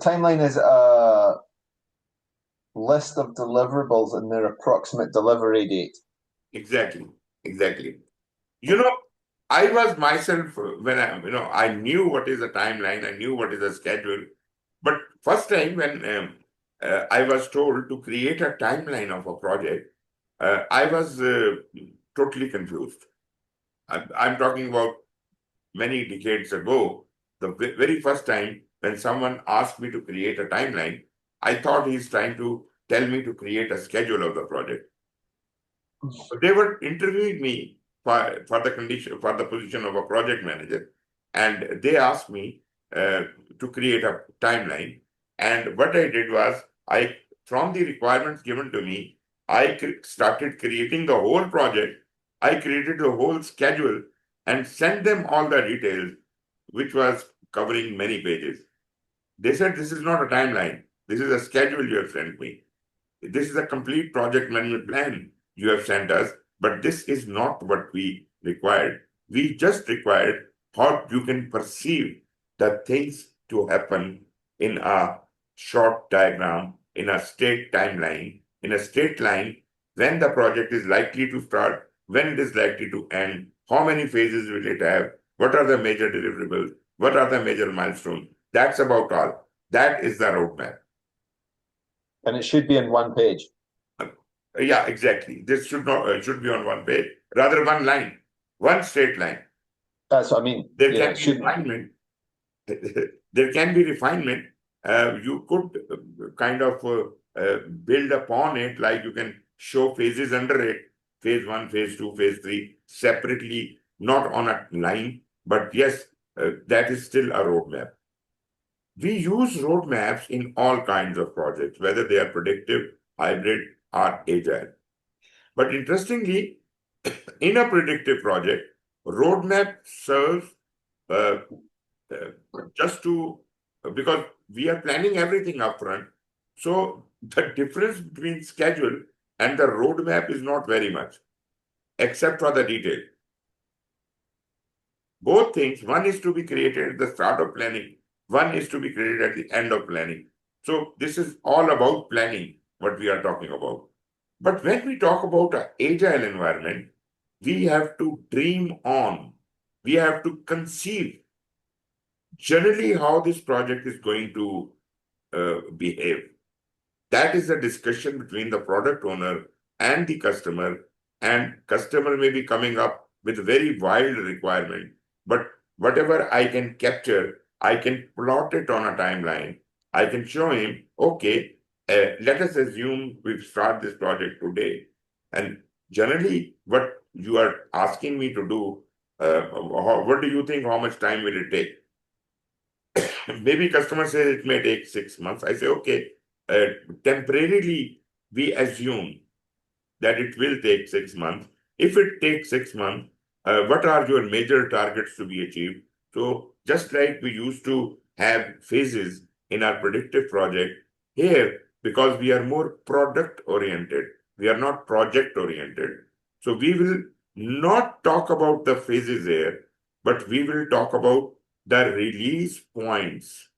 timeline is a list of deliverables and their approximate delivery date. Exactly. I was myself, when I knew what is a timeline, I knew what is a schedule. But first time when I was told to create a timeline of a project, I was totally confused. I'm talking about many decades ago. The very first time when someone asked me to create a timeline, I thought he's trying to tell me to create a schedule of the project. So they were interviewing me for the position of a project manager, and they asked me to create a timeline. And what I did was, from the requirements given to me, I started creating the whole project. I created the whole schedule and sent them all the details, which was covering many pages. They said, "This is not a timeline. This is a schedule you have sent me." this is a complete project management plan you have sent us, but this is not what we required. We just required how you can perceive the things to happen in a short diagram, in a state timeline, in a straight line, when the project is likely to start, when it is likely to end, how many phases will it have, what are the major deliverables, what are the major milestones. That's about all. That is the roadmap. And it should be in one page. Yeah, exactly. This should not should be on one page, rather one line, one straight line. That's what I mean. There Yeah, can it be shouldn't. refinement. There can be refinement. You could kind of build upon it, like you can show phases under it, phase 1, phase 2, phase 3, separately, not on a line, but yes, that is still a roadmap. We use roadmaps in all kinds of projects, whether they are predictive, hybrid, or agile. But interestingly, in a predictive project, roadmap serves uh, just to, because we are planning everything upfront. So the difference between schedule and the roadmap is not very much, except for the detail. Both things, one is to be created at the start of planning, one is to be created at the end of planning. So this is all about planning, what we are talking about. But when we talk about an agile environment, we have to dream on, we have to conceive generally how this project is going to behave. That is the discussion between the product owner and the customer, and customer may be coming up with very wild requirement, but whatever I can capture, I can plot it on a timeline. I can show him, okay, let us assume we start this project today. And generally, what you are asking me to do, what do you think, how much time will it take? Maybe customer says it may take 6 months. I say, okay, temporarily we assume that it will take 6 months. If it takes 6 months, what are your major targets to be achieved? So just like we used to have phases in our predictive project, here, because we are more product oriented, we are not project oriented. So we will not talk about the phases here, but we will talk about the release points.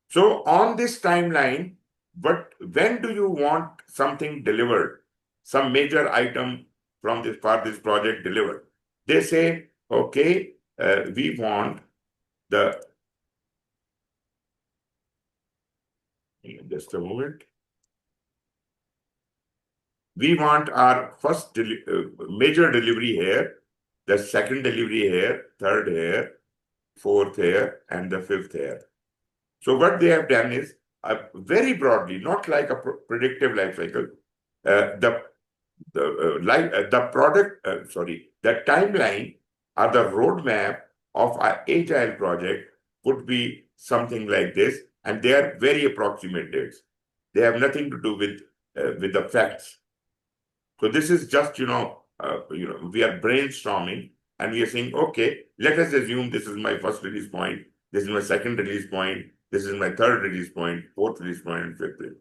So on this timeline, when do you want something delivered? Some major item from this project delivered. They say, okay, we want the, just a moment. We want our first major delivery here, the second delivery here, third here, fourth here, and the fifth here. So what they have done is very broadly, not like a predictive life cycle, the timeline or the roadmap of our agile project would be something like this, and they are very approximate dates. They have nothing to do with the facts. So this is just we are brainstorming and we are saying, okay, let us assume this is my first release point, this is my second release point, this is my third release point, fourth release point, and fifth release.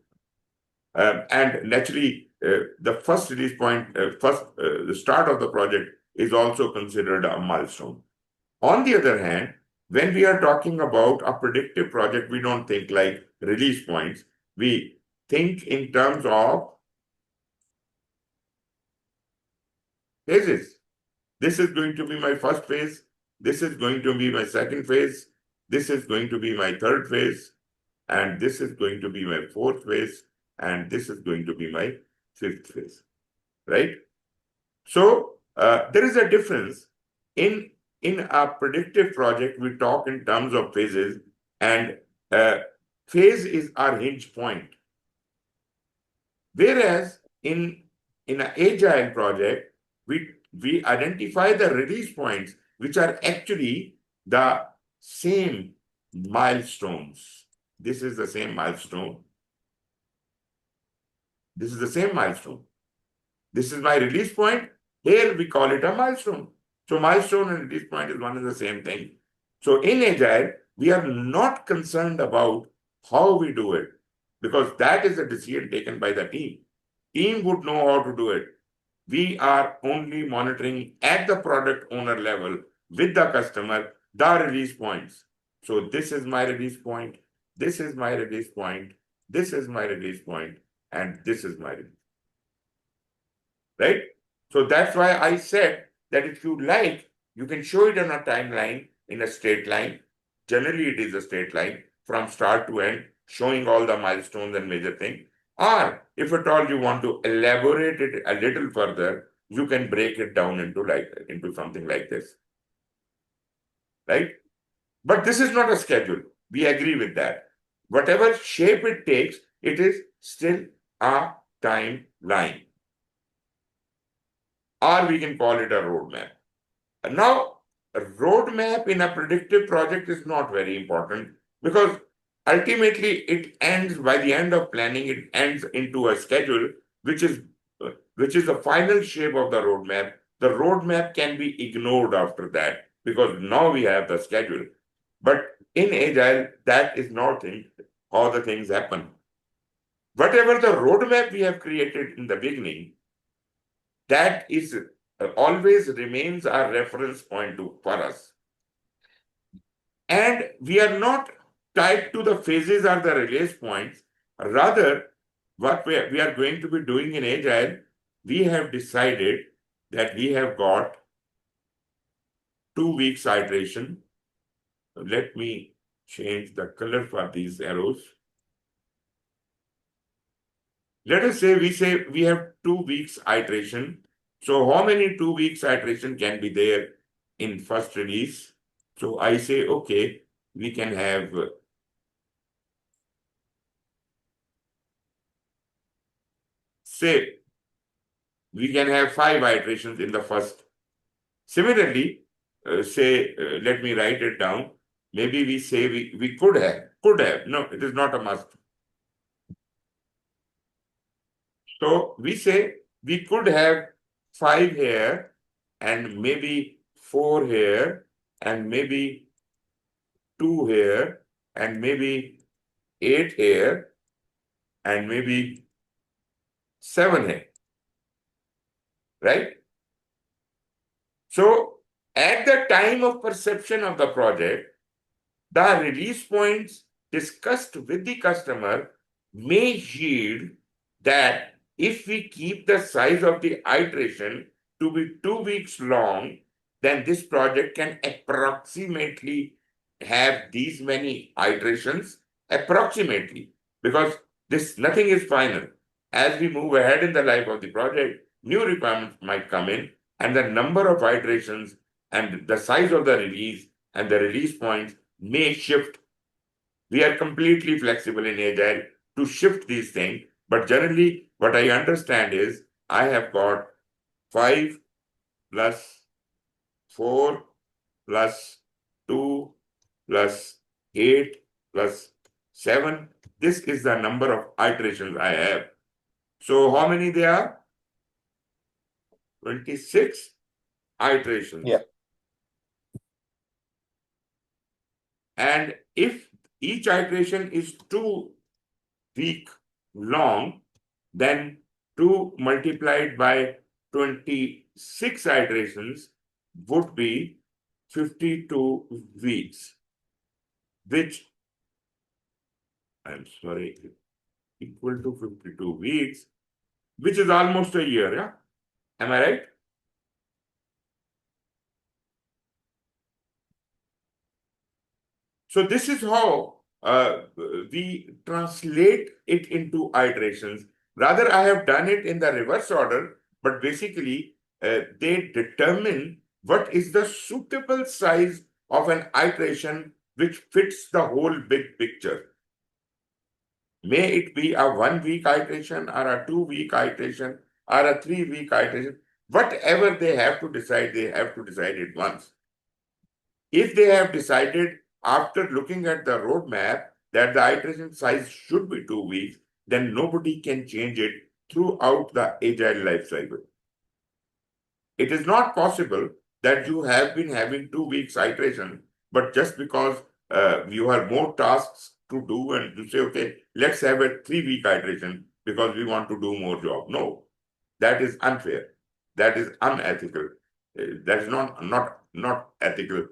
And naturally, the first release point, the start of the project is also considered a milestone. On the other hand, when we are talking about a predictive project, we don't think like release points. We think in terms of phases. This is going to be my first phase. This is going to be my second phase. This is going to be my third phase. And this is going to be my fourth phase. And this is going to be my fifth phase. Right? So there is a difference. In a predictive project, we talk in terms of phases, and phase is our hinge point. Whereas in an agile project, we identify the release points, which are actually the same milestones. This is the same milestone. This is the same milestone. This is my release point. Here we call it a milestone. So milestone and release point is one and the same thing. So in agile, we are not concerned about how we do it. because that is a decision taken by the team. Team would know how to do it. We are only monitoring at the product owner level with the customer the release points. So this is my release point, this is my release point, this is my release point, and this is my release. Right? So that's why I said that if you like, you can show it on a timeline in a straight line. Generally, it is a straight line from start to end, showing all the milestones and major things. Or if at all you want to elaborate it a little further, you can break it down into something like this. Right? But this is not a schedule. We agree with that. Whatever shape it takes, it is still a timeline. Or we can call it a roadmap. Now, a roadmap in a predictive project is not very important because ultimately it ends by the end of planning, it ends into a schedule, which is the final shape of the roadmap. The roadmap can be ignored after that because now we have the schedule. But in Agile, that is not how the things happen. Whatever the roadmap we have created in the beginning, that is always remains our reference point for us. And we are not tied to the phases or the release points. Rather, what we are going to be doing in Agile, we have decided that we have got 2 weeks iteration. Let me change the color for these arrows. Let us say we have 2 weeks iteration. So how many 2 weeks iteration can be there in first release? So I say, okay, we can have say we can have 5 iterations in the first. Similarly, let me write it down. Maybe we say we could have. No, it is not a must. So we say we could have 5 here and maybe 4 here and maybe 2 here and maybe 8 here and maybe 7 here. Right? So at the time of perception of the project, the release points discussed with the customer may yield that if we keep the size of the iteration to be 2 weeks long, then this project can approximately have these many iterations, approximately, because nothing is final. As we move ahead in the life of the project, new requirements might come in, and the number of iterations and the size of the release and the release points may shift. We are completely flexible in Agile to shift these things, but generally what I understand is I have got 5 plus 4 plus 2 plus 8 plus 7. This is the number of iterations I have. So how many there are? 26 iterations. Yeah. And if each iteration is 2 weeks long, then 2 multiplied by 26 iterations would be 52 weeks, which, I'm sorry, equal to 52 weeks, which is almost a year, yeah? Am I right? So this is how we translate it into iterations. Rather, I have done it in the reverse order, but basically they determine what is the suitable size of an iteration which fits the whole big picture. May it be a 1 week iteration or a 2 week iteration or a 3 week iteration. Whatever they have to decide it once. If they have decided after looking at the roadmap that the iteration size should be 2 weeks, then nobody can change it throughout the agile life cycle. It is not possible that you have been having 2 weeks iteration, but just because you have more tasks to do and to say, okay, let's have a 3-week iteration because we want to do more job. No, that is unfair. That is unethical. That is not ethical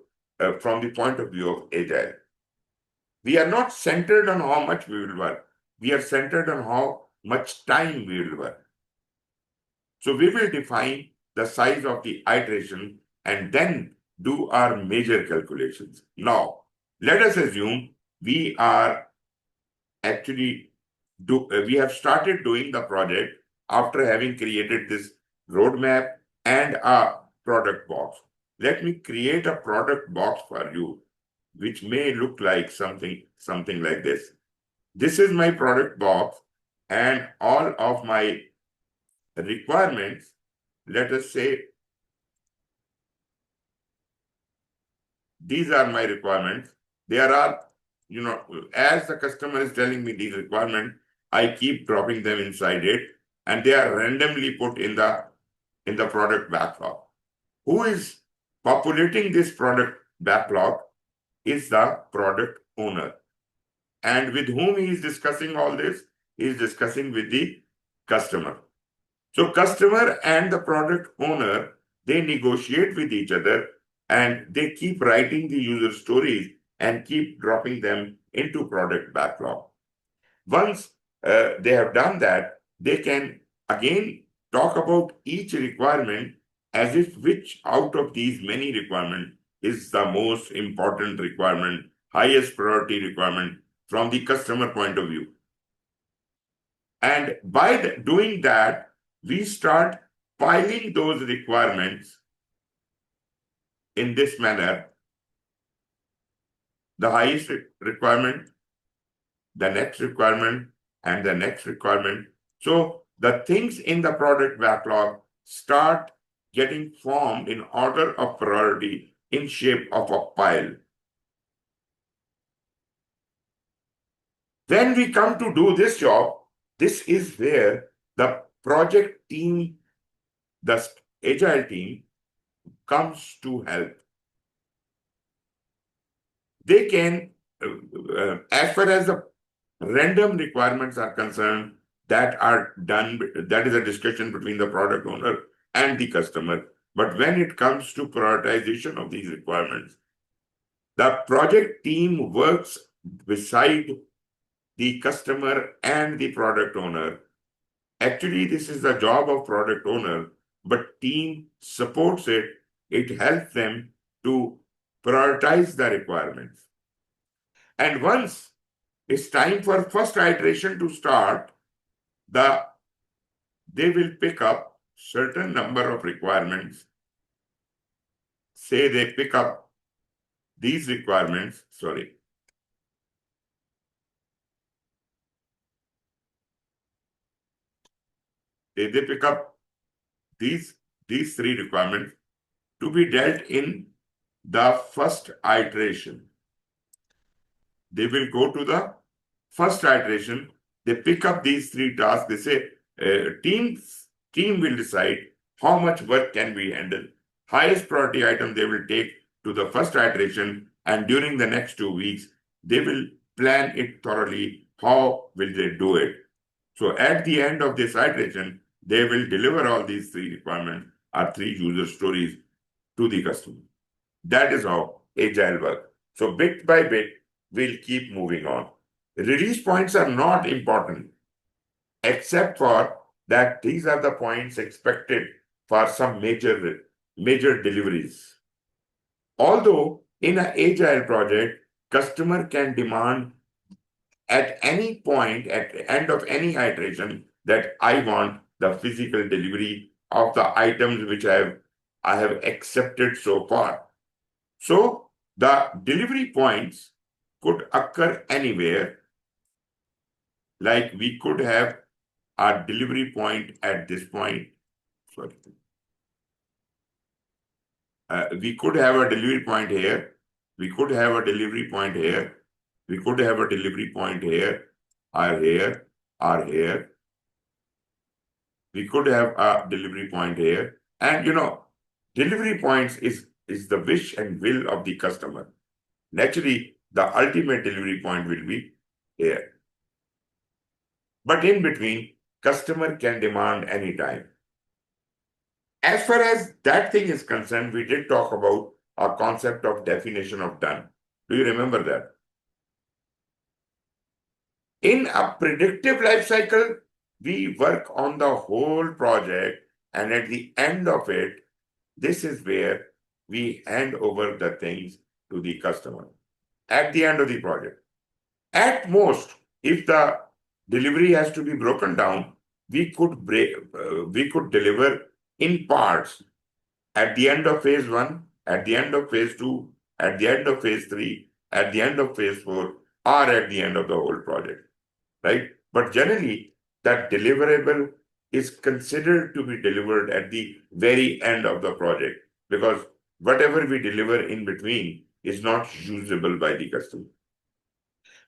from the point of view of agile. We are not centered on how much we will work. We are centered on how much time we will work. So we will define the size of the iteration and then do our major calculations. Now, let us assume we are actually we have started doing the project after having created this roadmap and a product box. Let me create a product box for you, which may look like something like this. This is my product box, and all of my requirements, let us say, these are my requirements. There are, as the customer is telling me these requirements, I keep dropping them inside it, and they are randomly put in the product backlog. Who is populating this product backlog is the product owner. And with whom he is discussing all this? He is discussing with the customer. So customer and the product owner, they negotiate with each other and they keep writing the user stories and keep dropping them into product backlog. Once they have done that, they can again talk about each requirement as if which out of these many requirements is the most important requirement, highest priority requirement from the customer point of view. And by doing that, we start piling those requirements in this manner. The highest requirement, the next requirement, and the next requirement. So the things in the product backlog start getting formed in order of priority in shape of a pile. When we come to do this job, this is where the project team, the agile team, comes to help. They can, as far as the random requirements are concerned, that are done, that is a discussion between the product owner and the customer. But when it comes to prioritization of these requirements, the project team works beside the customer and the product owner. Actually, this is the job of product owner, but team supports it. It helps them to prioritize the requirements. And once it's time for first iteration to start, they will pick up certain number of requirements. Say they pick up these requirements, They pick up these 3 requirements to be dealt in the first iteration. They will go to the first iteration. They pick up these 3 tasks. They say, team will decide how much work can be handled. Highest priority item they will take to the first iteration, and during the next 2 weeks, they will plan it thoroughly. How will they do it? So at the end of this iteration, they will deliver all these 3 requirements or 3 user stories to the customer. That is how agile work. So bit by bit, we'll keep moving on. Release points are not important, except for that these are the points expected for some major deliveries. Although in an agile project, customer can demand at any point, at the end of any iteration, that I want the physical delivery of the items which I have accepted so far. So the delivery points could occur anywhere. Like we could have a delivery point at this point. We could have a delivery point here. We could have a delivery point here. We could have a delivery point here, or here, or here. We could have a delivery point here. And delivery points is the wish and will of the customer. Naturally, the ultimate delivery point will be here. But in between, customer can demand anytime. As far as that thing is concerned, we did talk about our concept of definition of done. Do you remember that? In a predictive life cycle, we work on the whole project, and at the end of it, this is where we hand over the things to the customer. At the end of the project. At most, if the delivery has to be broken down, we could deliver in parts at the end of phase 1, at the end of phase 2, at the end of phase 3, at the end of phase 4, or at the end of the whole project, right? But generally, that deliverable is considered to be delivered at the very end of the project, because whatever we deliver in between is not usable by the customer.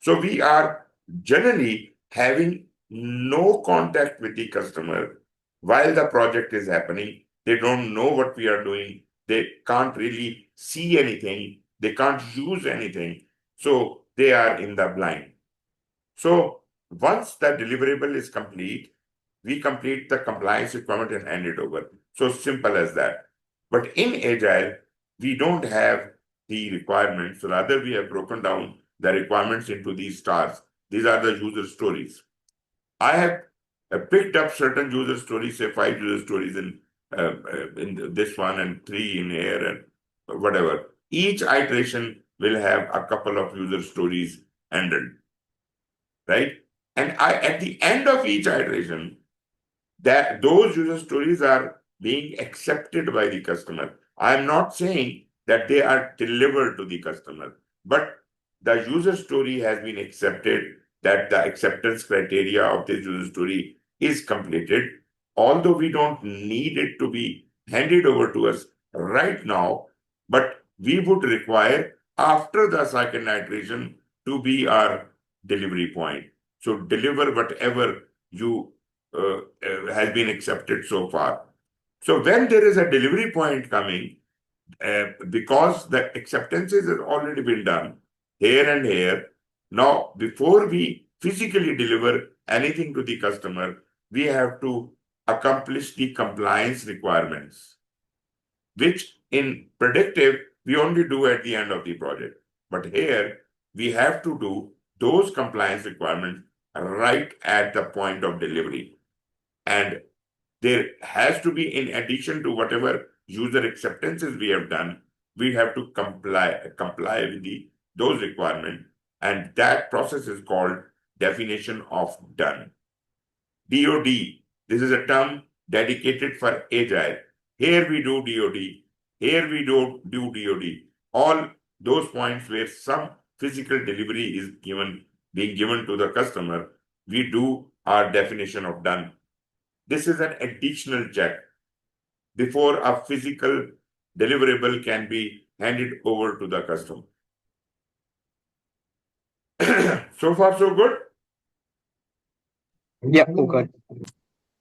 So we are generally having no contact with the customer while the project is happening. They don't know what we are doing. They can't really see anything. They can't use anything. So they are in the blind. So once the deliverable is complete, we complete the compliance requirement and hand it over. So simple as that. But in Agile, we don't have the requirements. Rather, we have broken down the requirements into these stars. These are the user stories. I have picked up certain user stories, say 5 user stories in this one and 3 in here and whatever. Each iteration will have a couple of user stories handled, right? And at the end of each iteration, that those user stories are being accepted by the customer. I am not saying that they are delivered to the customer, but the user story has been accepted, that the acceptance criteria of this user story is completed, although we don't need it to be handed over to us right now, but we would require after the second iteration to be our delivery point. So deliver whatever you has been accepted so far. So when there is a delivery point coming, because the acceptances has already been done here and here, now before we physically deliver anything to the customer, we have to accomplish the compliance requirements, which in predictive we only do at the end of the project. But here we have to do those compliance requirements right at the point of delivery. And there has to be, in addition to whatever user acceptances we have done, we have to comply with those requirements. And that process is called definition of done. DOD, this is a term dedicated for Agile. Here we do DOD, here we do DOD. All those points where some physical delivery is being given to the customer, we do our definition of done. This is an additional check before a physical deliverable can be handed over to the customer. So far, so good? Yeah, all good.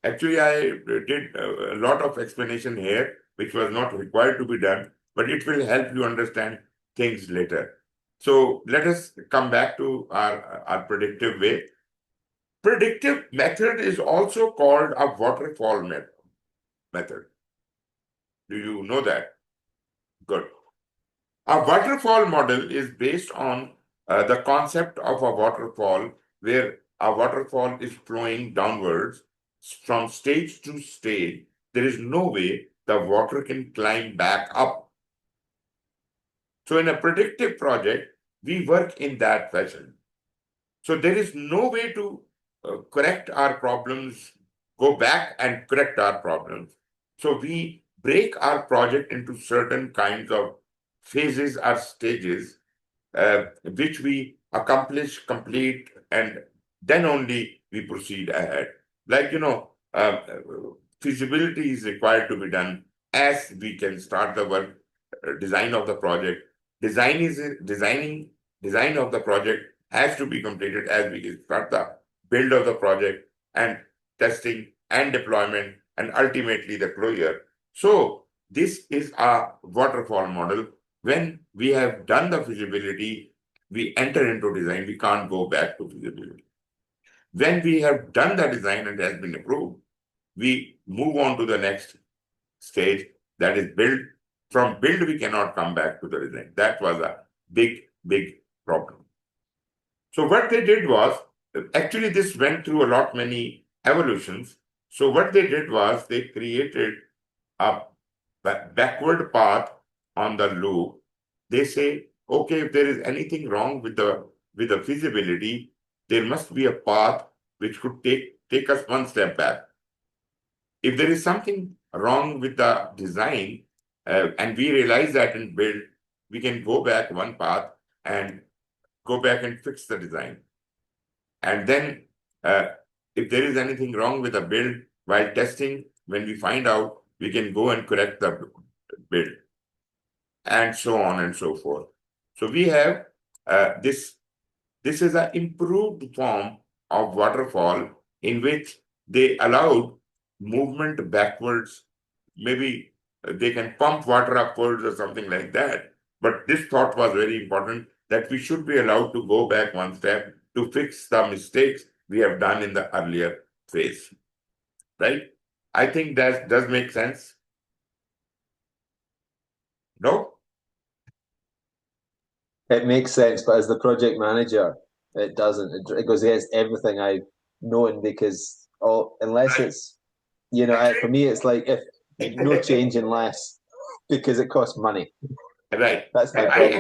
Actually, I did a lot of explanation here, which was not required to be done, but it will help you understand things later. So let us come back to our predictive way. Predictive method is also called a waterfall method. Do you know that? Good. A waterfall model is based on the concept of a waterfall, where a waterfall is flowing downwards from stage to stage. There is no way the water can climb back up. So in a predictive project, we work in that fashion. So there is no way to correct our problems, go back and correct our problems. So we break our project into certain kinds of phases or stages, which we accomplish, complete, and then only we proceed ahead. Like, feasibility is required to be done as we can start the work, design of the project. Design of the project has to be completed as we can start the build of the project, and testing and deployment, and ultimately the closure. So this is a waterfall model. When we have done the feasibility, we enter into design, we can't go back to feasibility. When we have done the design and it has been approved, we move on to the next stage, that is build. From build, we cannot come back to the design. That was a big, big problem. So what they did was, actually this went through many evolutions. So what they did was they created a backward path on the loop. They say, okay, if there is anything wrong with the feasibility, there must be a path which could take us one step back. If there is something wrong with the design, and we realize that in build, we can go back one path and go back and fix the design. And then if there is anything wrong with the build while testing, when we find out, we can go and correct the build, and so on and so forth. So we have this is an improved form of waterfall in which they allowed movement backwards. Maybe they can pump water upwards or something like that. But this thought was very important, that we should be allowed to go back one step to fix the mistakes we have done in the earlier phase. Right? I think that does make sense. No? It makes sense, but as the project manager, it doesn't. It goes against everything I've known because unless it's, for me, it's like if no change unless because it costs money. Right. That's my I problem.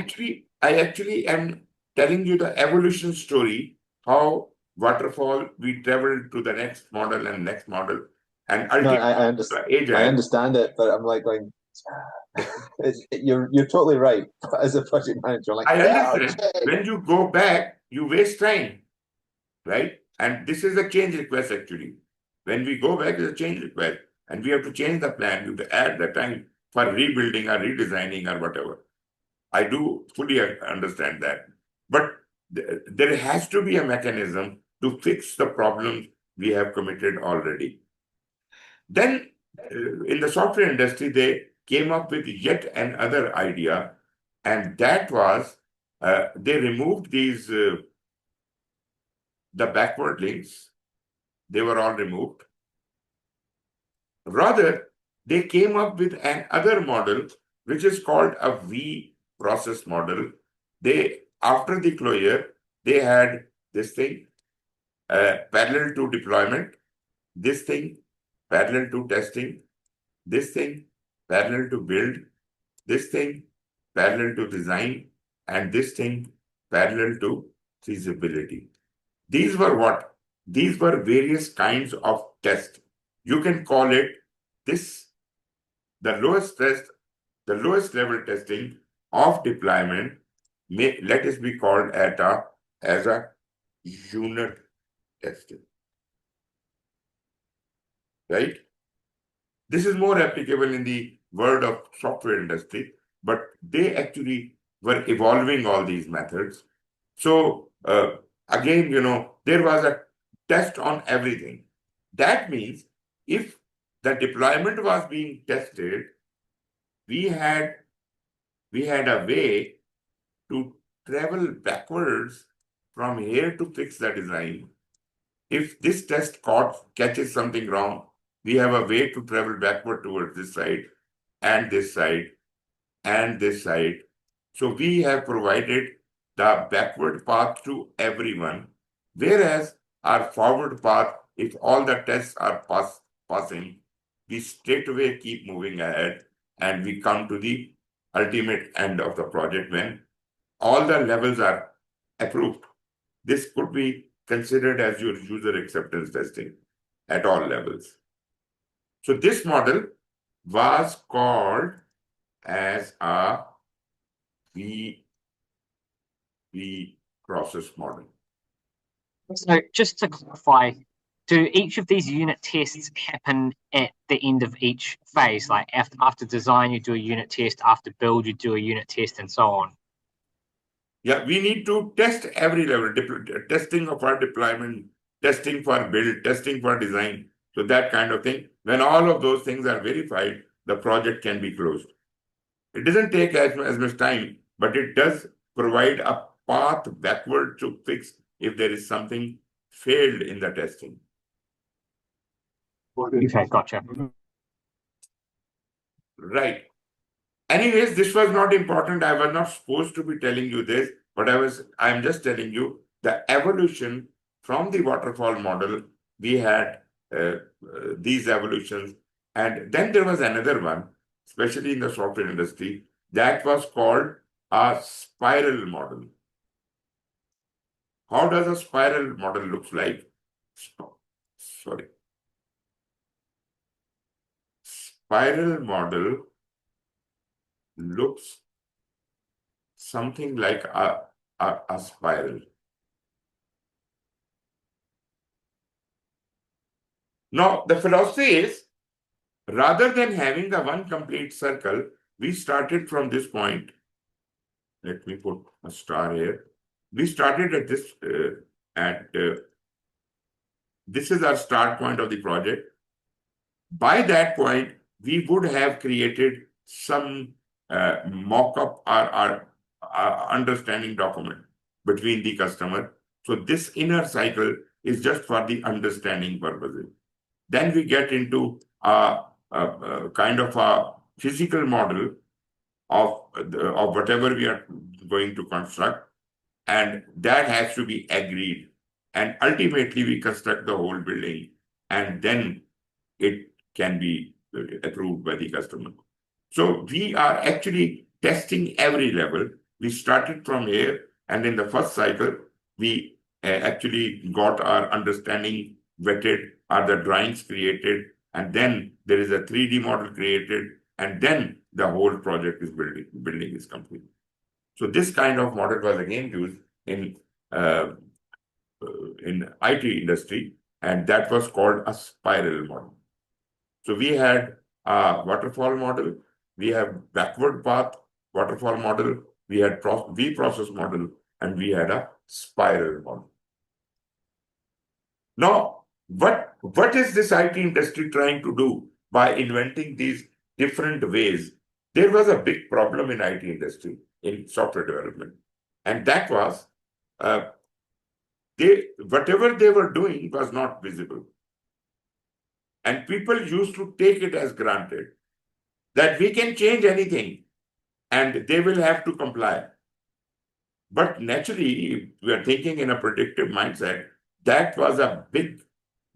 actually am telling you the evolution story, how waterfall, we traveled to the next model and next model, and No, ultimately I understand. agile. I understand it, but I'm like going. You're totally right. But as a project manager, I'm like, I yeah, understand. okay. When you go back, you waste time, right? And this is a change request actually. When we go back, it's a change request, and we have to change the plan. We have to add the time for rebuilding or redesigning or whatever. I do fully understand that. But there has to be a mechanism to fix the problems we have committed already. Then, in the software industry, they came up with yet another idea, and that was they removed the backward links. They were all removed. Rather, they came up with another model, which is called a V process model. After the closure, they had this thing parallel to deployment, this thing parallel to testing, this thing parallel to build, this thing parallel to design, and this thing parallel to feasibility. These were what? These were various kinds of tests. You can call it this, the lowest level testing of deployment let us be called as a unit testing. Right? This is more applicable in the world of software industry, but they actually were evolving all these methods. So again, there was a test on everything. That means if the deployment was being tested, we had a way to travel backwards from here to fix the design. If this test catches something wrong, we have a way to travel backward towards this side and this side and this side. So we have provided the backward path to everyone, whereas our forward path, if all the tests are passing, we straight away keep moving ahead and we come to the ultimate end of the project when all the levels are approved. This could be considered as your user acceptance testing at all levels. So this model was called as a V process model. So just to clarify, do each of these unit tests happen at the end of each phase? Like after design, you do a unit test, after build, you do a unit test, and so on? Yeah, we need to test every level, testing of our deployment, testing for build, testing for design. So that kind of thing. When all of those things are verified, the project can be closed. It doesn't take as much time, but it does provide a path backward to fix if there is something failed in the testing. Okay, gotcha. Right. Anyways, this was not important. I was not supposed to be telling you this, but I'm just telling you the evolution from the waterfall model. We had these evolutions. And then there was another one, especially in the software industry, that was called a spiral model. How does a spiral model look like? Sorry. Spiral model looks something like a spiral. Now, the philosophy is, rather than having the one complete circle, we started from this point. Let me put a star here. We started at this, this is our start point of the project. By that point, we would have created some mock-up or understanding document between the customer. So this inner cycle is just for the understanding purposes. Then we get into a kind of a physical model of whatever we are going to construct, and that has to be agreed. And ultimately, we construct the whole building, and then it can be approved by the customer. So we are actually testing every level. We started from here, and in the first cycle, we actually got our understanding vetted, are the drawings created, and then there is a 3D model created, and then the whole project is building is complete. So this kind of model was again used in IT industry, and that was called a spiral model. So we had a waterfall model, we have backward path waterfall model, we had V process model, and we had a spiral model. Now, what is this IT industry trying to do by inventing these different ways? There was a big problem in IT industry, in software development, and that was whatever they were doing was not visible. And people used to take it as granted that we can change anything and they will have to comply. But naturally, we are thinking in a predictive mindset, that was a big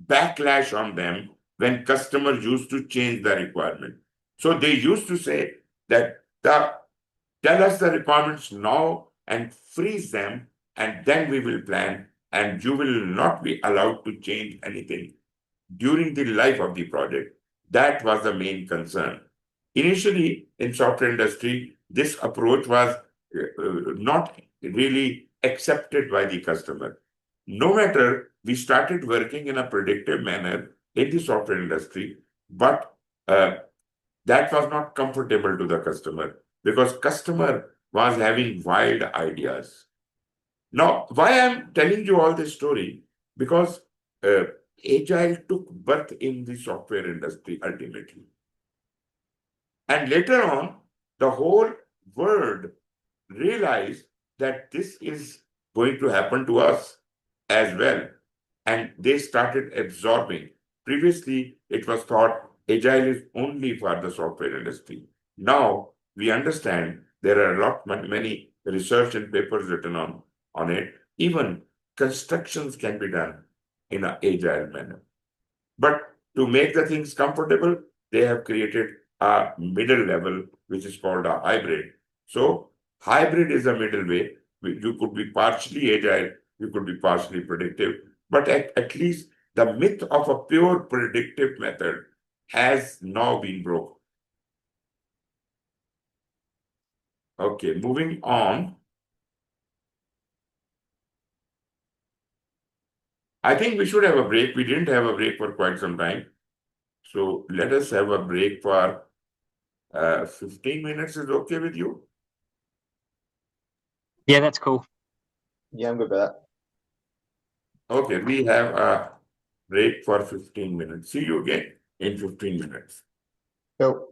backlash on them when customers used to change the requirement. So they used to say that tell us the requirements now and freeze them, and then we will plan, and you will not be allowed to change anything during the life of the project. That was the main concern. Initially, in software industry, this approach was not really accepted by the customer. No matter, we started working in a predictive manner in the software industry, but that was not comfortable to the customer because customer was having wild ideas. Now, why I'm telling you all this story? Because Agile took birth in the software industry ultimately. And later on, the whole world realized that this is going to happen to us as well. And they started absorbing. Previously, it was thought Agile is only for the software industry. Now, we understand there are many research and papers written on it. Even constructions can be done in an Agile manner. But to make the things comfortable, they have created a middle level, which is called a hybrid. So hybrid is a middle way. You could be partially agile, you could be partially predictive, but at least the myth of a pure predictive method has now been broken. Okay, moving on. I think we should have a break. We didn't have a break for quite some time. So let us have a break for 15 minutes. Is okay with you? Yeah, that's cool. Yeah, I'm good with that. Okay, we have a break for 15 minutes. See you again in 15 minutes. Cool.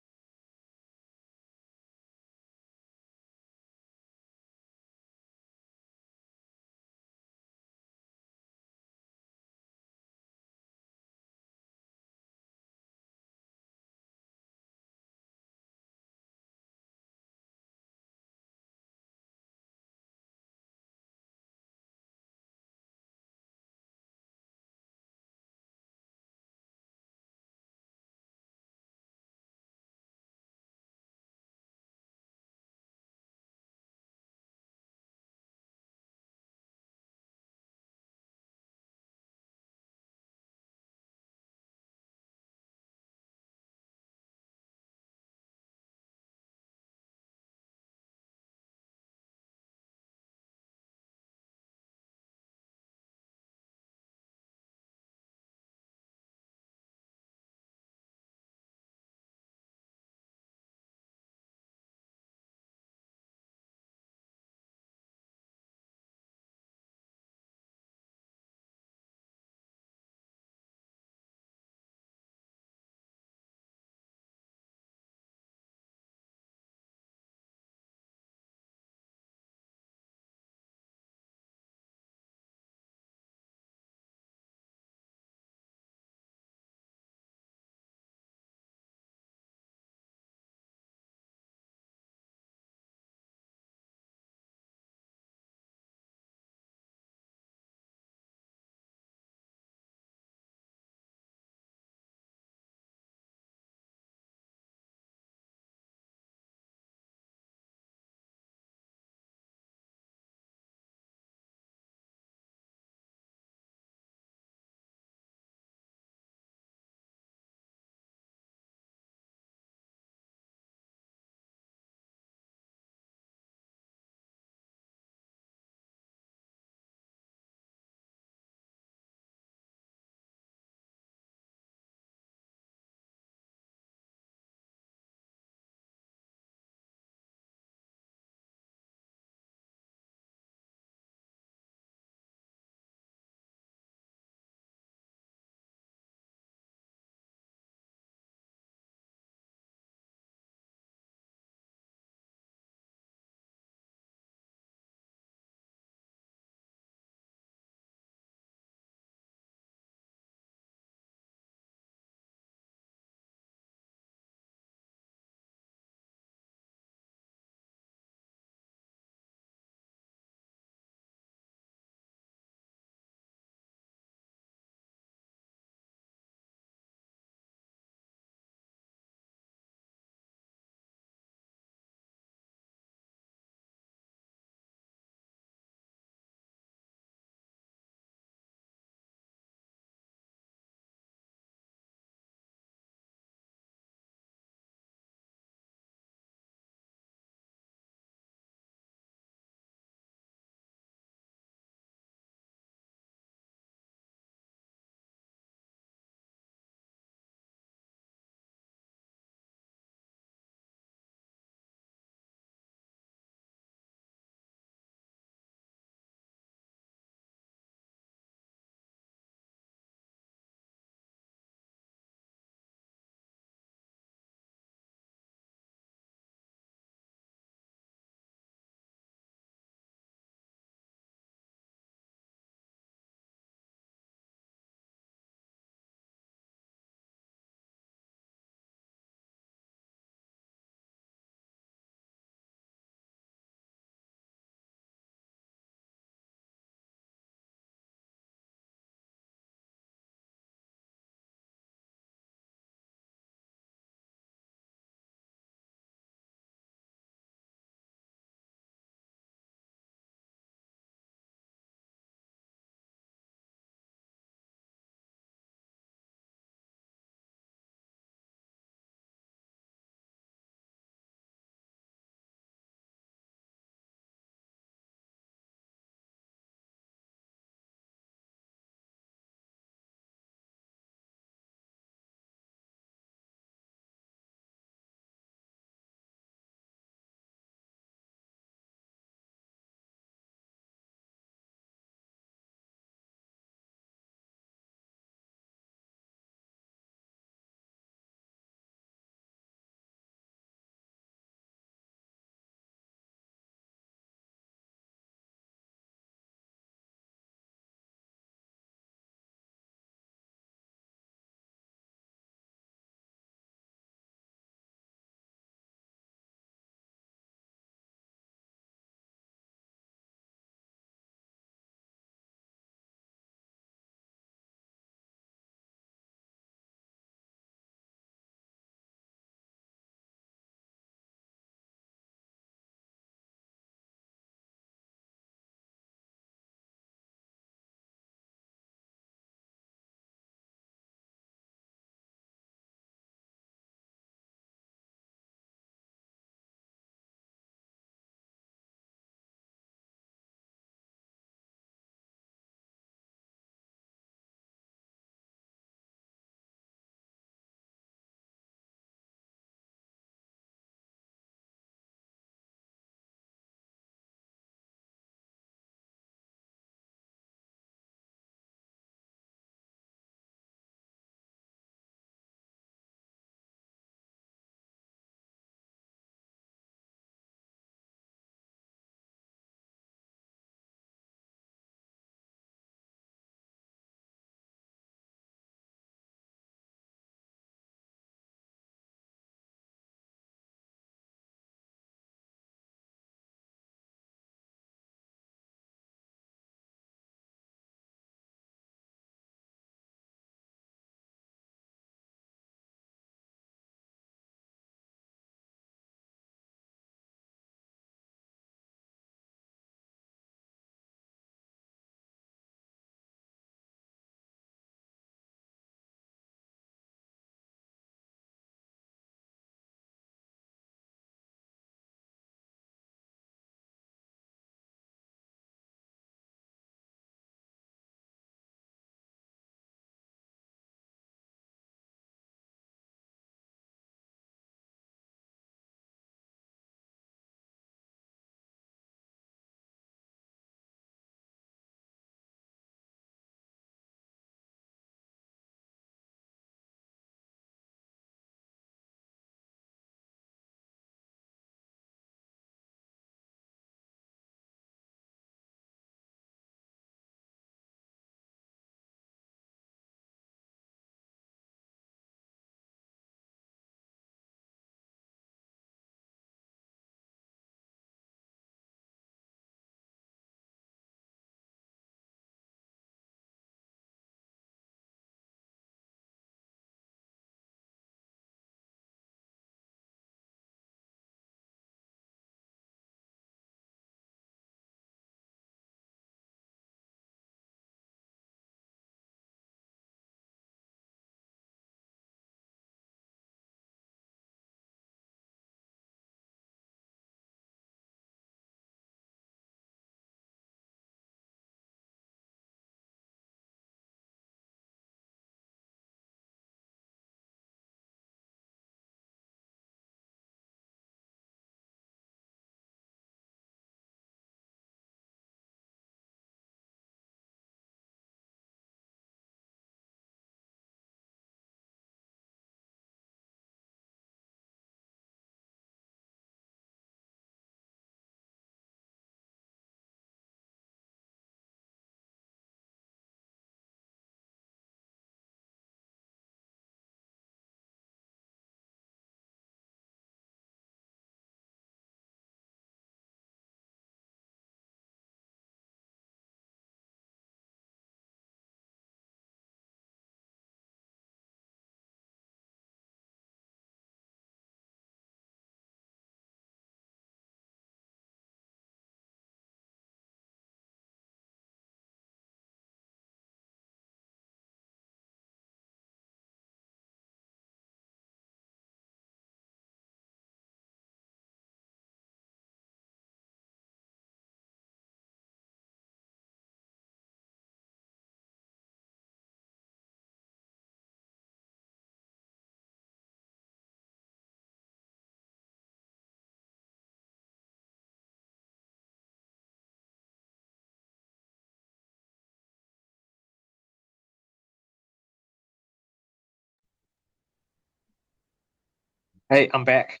Hey, I'm back.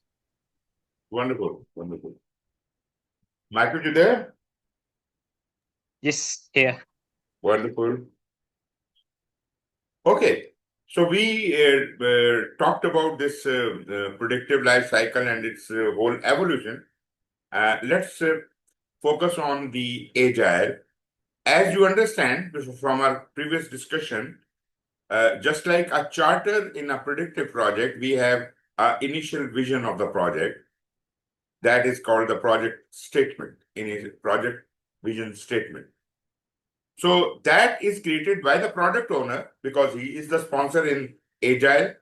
Wonderful, wonderful. Michael, you there? Yes, here. Wonderful. Okay, so we talked about this predictive life cycle and its whole evolution. Let's focus on the agile. As you understand from our previous discussion, just like a charter in a predictive project, we have an initial vision of the project. That is called the project statement, in project vision statement. So that is created by the product owner because he is the sponsor in Agile,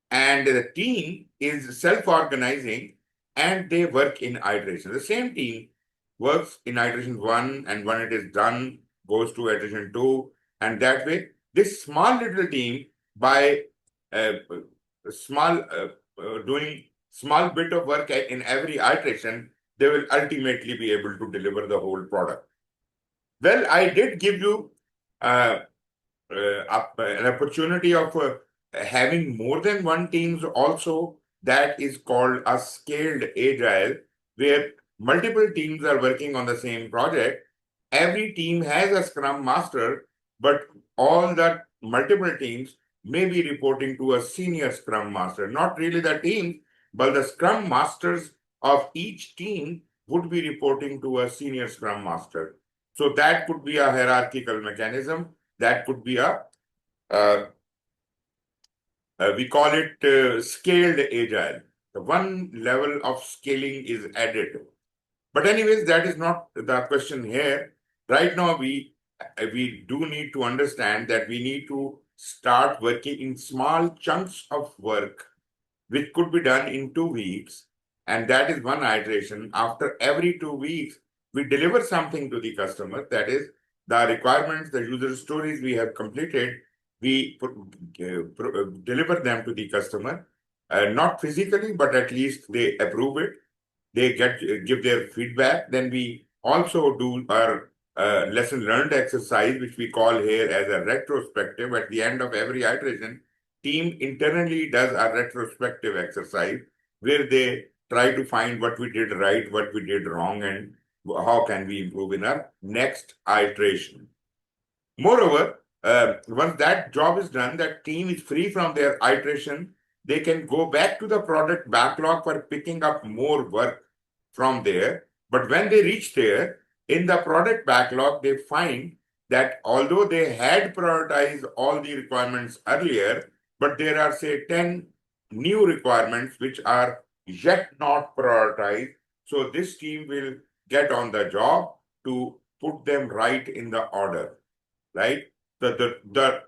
and the team is self-organizing and they work in iteration. The same team works in iteration 1, and when it is done, goes to iteration 2, and that way, this small little team, by uh, doing small bit of work in every iteration, they will ultimately be able to deliver the whole product. Well, I did give you uh, an opportunity of having more than one teams also. That is called a scaled agile, where multiple teams are working on the same project. Every team has a scrum master, but all the multiple teams may be reporting to a senior scrum master. Not really the team, but the scrum masters of each team would be reporting to a senior scrum master. So that could be a hierarchical mechanism. That could be a uh, we call it scaled agile. The one level of scaling is added. But anyways, that is not the question here. Right now, we do need to understand that we need to start working in small chunks of work, which could be done in 2 weeks. And that is one iteration. After every 2 weeks, we deliver something to the customer. That is the requirements, the user stories we have completed. We deliver them to the customer, not physically, but at least they approve it. They give their feedback. Then we also do our lesson learned exercise, which we call here as a retrospective. At the end of every iteration, team internally does a retrospective exercise where they try to find what we did right, what we did wrong, and how can we improve in our next iteration. Moreover, once that job is done, that team is free from their iteration. They can go back to the product backlog for picking up more work from there. But when they reach there, in the product backlog, they find that although they had prioritized all the requirements earlier, but there are, say, 10 new requirements which are yet not prioritized. So this team will get on the job to put them right in the order, right? The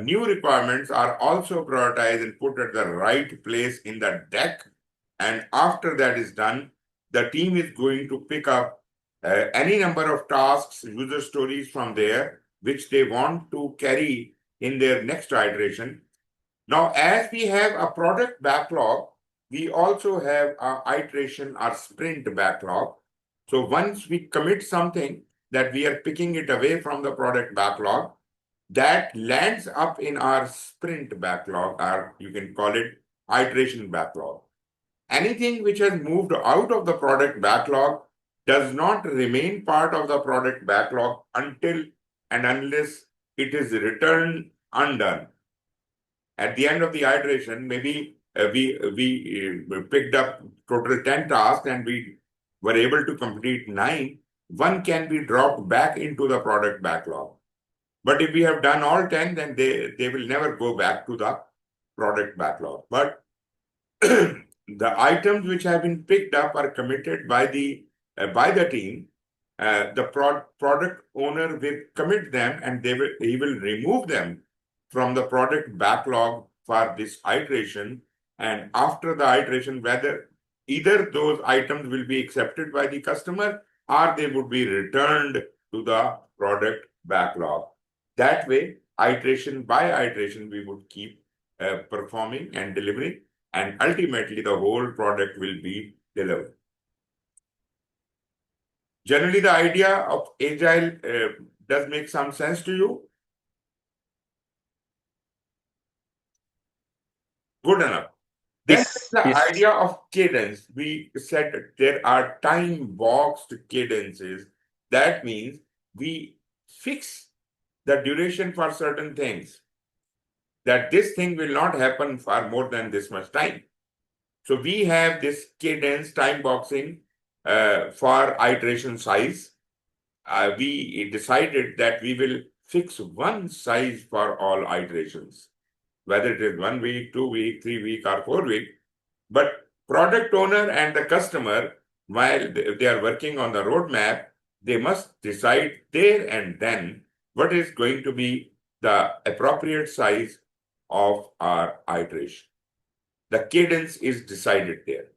new requirements are also prioritized and put at the right place in the deck. And after that is done, the team is going to pick up any number of tasks, user stories from there, which they want to carry in their next iteration. Now, as we have a product backlog, we also have our iteration, our sprint backlog. So once we commit something that we are picking it away from the product backlog, that lands up in our sprint backlog, or you can call it iteration backlog. Anything which has moved out of the product backlog does not remain part of the product backlog until and unless it is returned undone. At the end of the iteration, maybe we picked up total 10 tasks and we were able to complete 9. One can be dropped back into the product backlog. But if we have done all 10, then they will never go back to the product backlog. But the items which have been picked up are committed by the team. The product owner will commit them, and he will remove them from the product backlog for this iteration. And after the iteration, whether either those items will be accepted by the customer or they would be returned to the product backlog. That way, iteration by iteration, we would keep performing and delivering, and ultimately the whole product will be delivered. Generally, the idea of agile does make some sense to you. Good enough. Then Yes, the yes. idea of cadence, we said there are time boxed cadences. That means we fix the duration for certain things, that this thing will not happen for more than this much time. So we have this cadence time boxing for iteration size. We decided that we will fix one size for all iterations, whether it is 1 week, 2 week, 3 week, or 4 week. But product owner and the customer, while they are working on the roadmap, they must decide there and then what is going to be the appropriate size of our iteration. The cadence is decided there.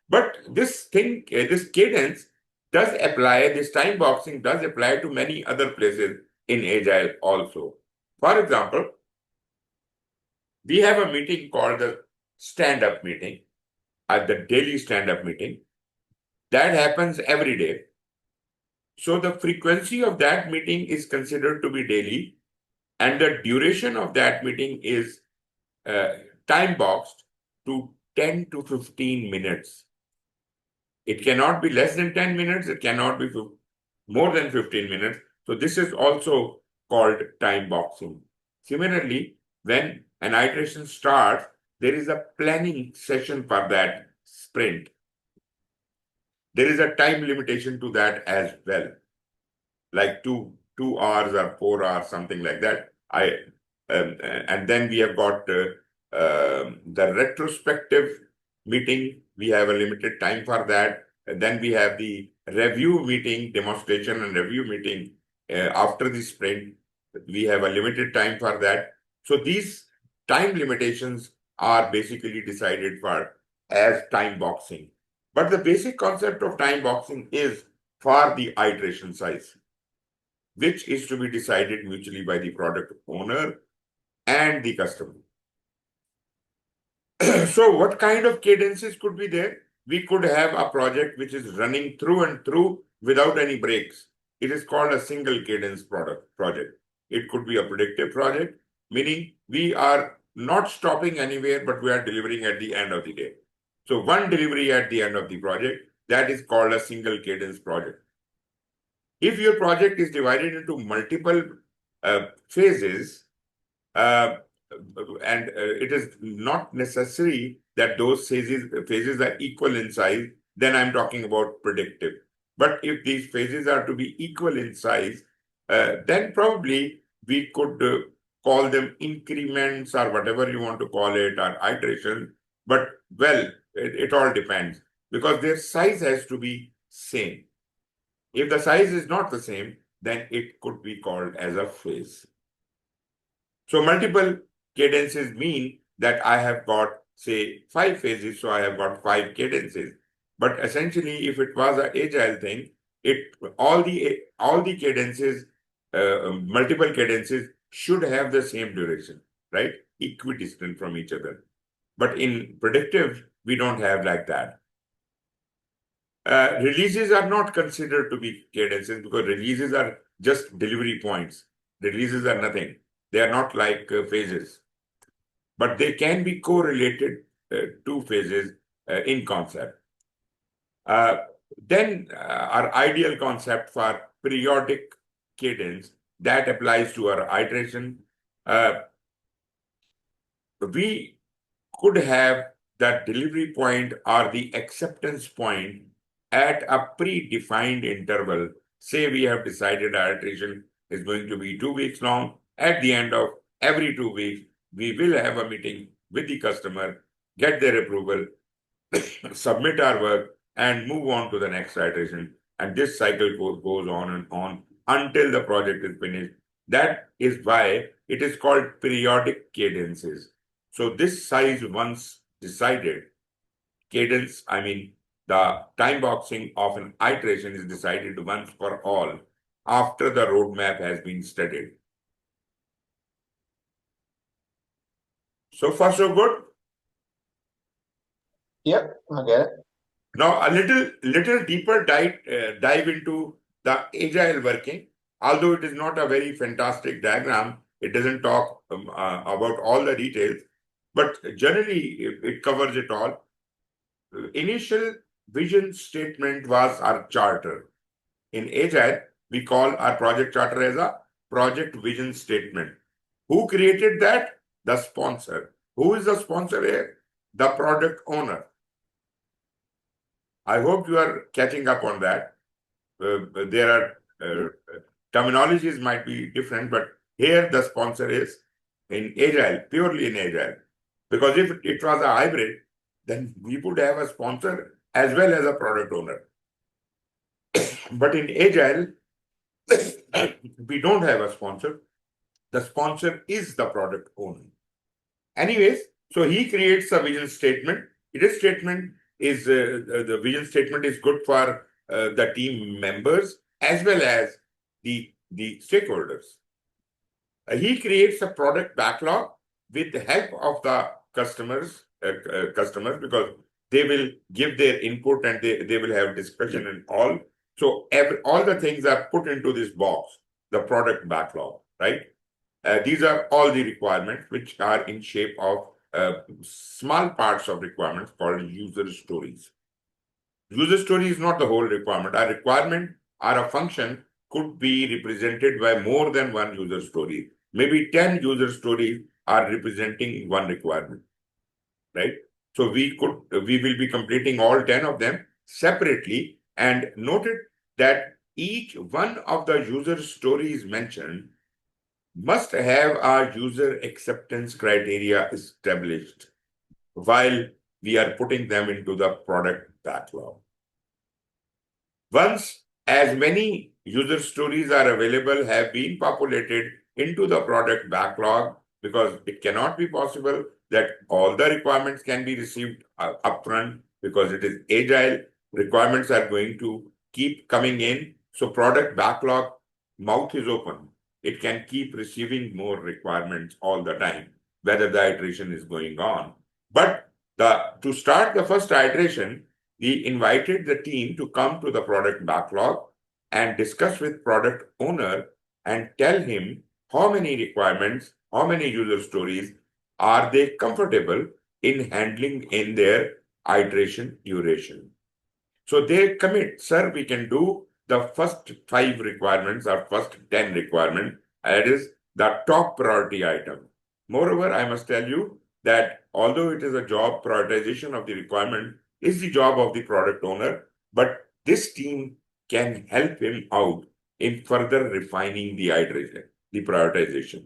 But this thing, this cadence does apply, this time boxing does apply to many other places in Agile also. For example, we have a meeting called the stand-up meeting, the daily stand-up meeting. That happens every day. So the frequency of that meeting is considered to be daily, and the duration of that meeting is time boxed to 10 to 15 minutes. It cannot be less than 10 minutes, it cannot be more than 15 minutes. So this is also called time boxing. Similarly, when an iteration starts, there is a planning session for that sprint. There is a time limitation to that as well, like two hours or 4 hours, something like that. And then we have got the retrospective meeting. We have a limited time for that. And then we have the review meeting, demonstration and review meeting after the sprint. We have a limited time for that. So these time limitations are basically decided for as time boxing. But the basic concept of time boxing is for the iteration size, which is to be decided mutually by the product owner and the customer. So what kind of cadences could be there? We could have a project which is running through and through without any breaks. It is called a single cadence project. It could be a predictive project, meaning we are not stopping anywhere, but we are delivering at the end of the day. So one delivery at the end of the project, that is called a single cadence project. If your project is divided into multiple phases, and it is not necessary that those phases are equal in size, then I'm talking about predictive. But if these phases are to be equal in size, then probably we could call them increments or whatever you want to call it, or iteration. But well, it all depends, because their size has to be same. If the size is not the same, then it could be called as a phase. So multiple cadences mean that I have got, say, 5 phases, so I have got 5 cadences. But essentially, if it was an agile thing, all the cadences, multiple cadences should have the same duration, right? Equidistant from each other. But in predictive, we don't have like that. Releases are not considered to be cadences because releases are just delivery points. Releases are nothing. They are not like phases, but they can be correlated to phases in concept. Then our ideal concept for periodic cadence that applies to our iteration. We could have that delivery point or the acceptance point at a predefined interval. Say we have decided our iteration is going to be 2 weeks long. At the end of every 2 weeks, we will have a meeting with the customer, get their approval, submit our work, and move on to the next iteration. And this cycle goes on and on until the project is finished. That is why it is called periodic cadences. So this size once decided, cadence, I mean, the time boxing of an iteration is decided once for all after the roadmap has been studied. So far, so good. Yep, I get it. Now, a little deeper dive into the agile working. Although it is not a very fantastic diagram, it doesn't talk about all the details. but generally it covers it all. Initial vision statement was our charter. In Agile, we call our project charter as a project vision statement. Who created that? The sponsor. Who is the sponsor here? The product owner. I hope you are catching up on that. There are terminologies might be different, but here the sponsor is in Agile, purely in Agile. Because if it was a hybrid, then we would have a sponsor as well as a product owner. But in Agile, we don't have a sponsor. The sponsor is the product owner. Anyways, so he creates a vision statement. His statement is the vision statement is good for the team members as well as the stakeholders. He creates a product backlog with the help of the customers because they will give their input and they will have discussion and all. So all the things are put into this box, the product backlog, right? These are all the requirements which are in shape of small parts of requirements called user stories. User story is not the whole requirement. A requirement or a function could be represented by more than one user story. Maybe 10 user stories are representing one requirement, right? So we will be completing all 10 of them separately, and noted that each one of the user stories mentioned must have a user acceptance criteria established while we are putting them into the product backlog. Once as many user stories are available, have been populated into the product backlog, because it cannot be possible that all the requirements can be received upfront, because it is agile. Requirements are going to keep coming in. So product backlog mouth is open. It can keep receiving more requirements all the time, whether the iteration is going on. But to start the first iteration, we invited the team to come to the product backlog and discuss with product owner and tell him how many requirements, how many user stories are they comfortable in handling in their iteration duration. So they commit, sir, we can do the first 5 requirements or first 10 requirements. That is the top priority item. Moreover, I must tell you that although it is a job, prioritization of the requirement is the job of the product owner, but this team can help him out in further refining the iteration, the prioritization.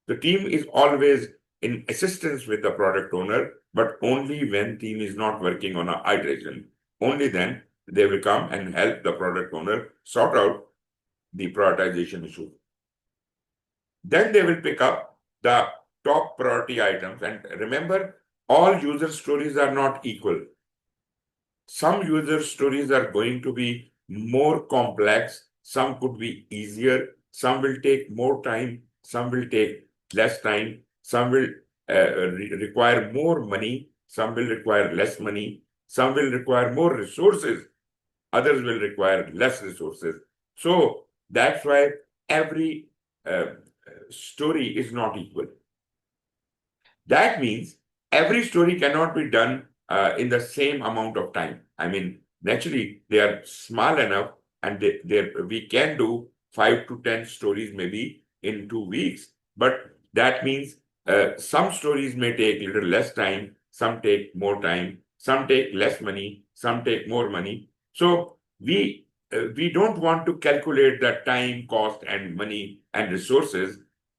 The team is always in assistance with the product owner, but only when team is not working on an iteration. Only then they will come and help the product owner sort out the prioritization issue. Then they will pick up the top priority items. And remember, all user stories are not equal. Some user stories are going to be more complex. Some could be easier. Some will take more time. Some will take less time. Some will require more money. Some will require less money. Some will require more resources. Others will require less resources. So that's why every story is not equal. That means every story cannot be done in the same amount of time. I mean, naturally, they are small enough, and we can do 5 to 10 stories maybe in 2 weeks. But that means some stories may take a little less time, some take more time, some take less money, some take more money. So we don't want to calculate the time, cost, and money and resources.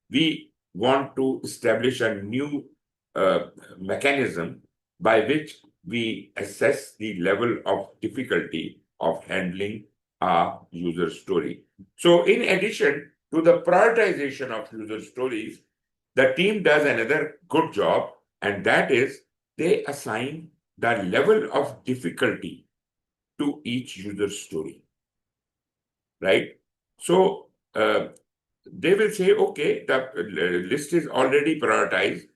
We want to establish a new mechanism by which we assess the level of difficulty of handling a user story. So in addition to the prioritization of user stories, the team does another good job, and that is they assign the level of difficulty to each user story, right? So they will say, okay, the list is already prioritized.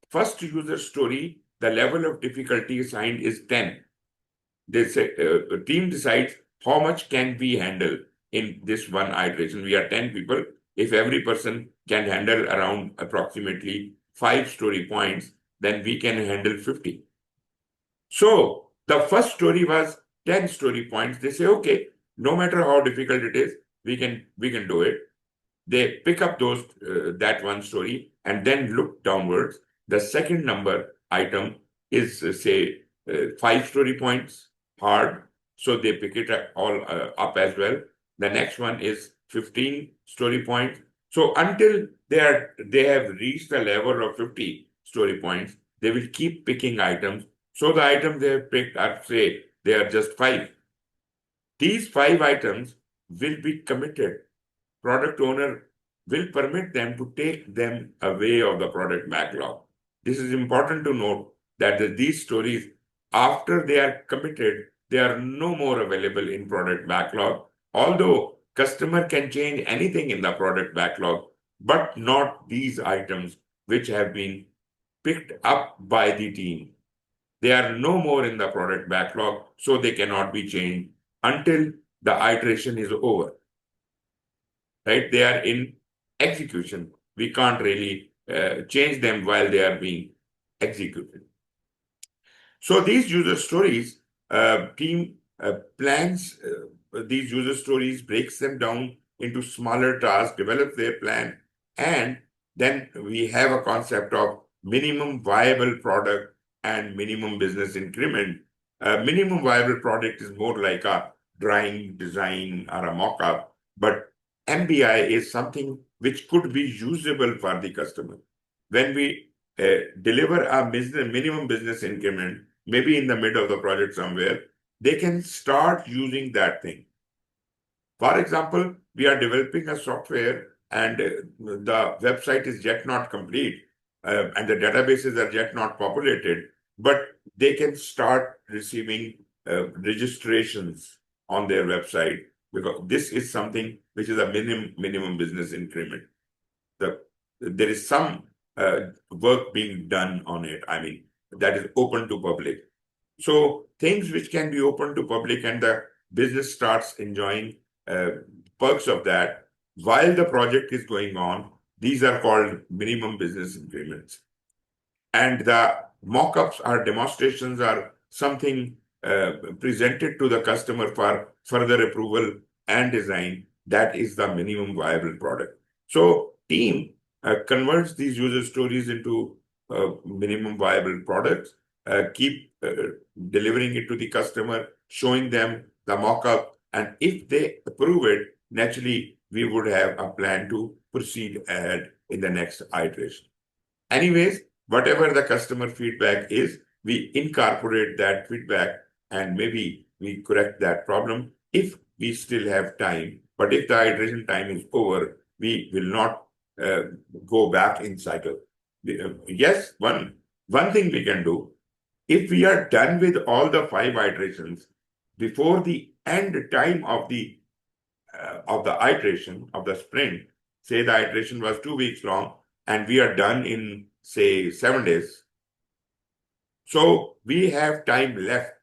First user story, the level of difficulty assigned is 10. They say the team decides how much can we handle in this one iteration. We are 10 people. If every person can handle around approximately 5 story points, then we can handle 50. So the first story was 10 story points. They say, okay, no matter how difficult it is, we can do it. They pick up those that one story and then look downwards. The second number item is say 5 story points hard, so they pick it all up as well. The next one is 15 story points. So until they have reached the level of 50 story points, they will keep picking items. So the items they have picked are, say, they are just 5. These 5 items will be committed. Product owner will permit them to take them away of the product backlog. This is important to note that these stories, after they are committed, they are no more available in product backlog. Although customer can change anything in the product backlog, but not these items which have been picked up by the team. They are no more in the product backlog, so they cannot be changed until the iteration is over. Right? They are in execution. We can't really change them while they are being executed. So these user stories, team plans these user stories, breaks them down into smaller tasks, develops their plan, and then we have a concept of minimum viable product and minimum business increment. Minimum viable product is more like a drawing, design, or a mock-up, but MBI is something which could be usable for the customer. When we deliver a minimum business increment, maybe in the middle of the project somewhere, they can start using that thing. For example, we are developing a software and the website is yet not complete and the databases are yet not populated, but they can start receiving registrations on their website because this is something which is a minimum business increment. There is some work being done on it. I mean, that is open to public. So things which can be open to public and the business starts enjoying perks of that while the project is going on, these are called minimum business increments. And the mock-ups or demonstrations are something presented to the customer for further approval and design. That is the minimum viable product. So team converts these user stories into minimum viable products, keep delivering it to the customer, showing them the mock-up, and if they approve it, naturally, we would have a plan to proceed ahead in the next iteration. Anyways, whatever the customer feedback is, we incorporate that feedback and maybe we correct that problem if we still have time. But if the iteration time is over, we will not go back in cycle. Yes, one thing we can do, if we are done with all the 5 iterations before the end time of the iteration of the sprint, say the iteration was 2 weeks long and we are done in say 7 days. So we have time left.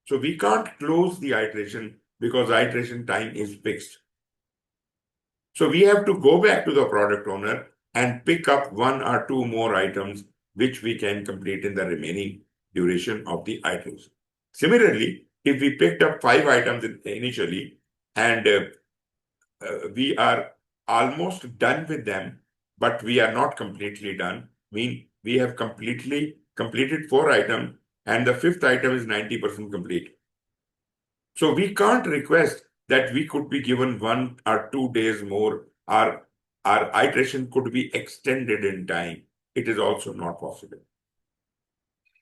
So we can't close the iteration because iteration time is fixed. So we have to go back to the product owner and pick up 1 or 2 more items which we can complete in the remaining duration of the iteration. Similarly, if we picked up 5 items initially and we are almost done with them, but we are not completely done, we have completely completed 4 items and the 5th item is 90% complete. So we can't request that we could be given 1 or 2 days more, or our iteration could be extended in time. It is also not possible.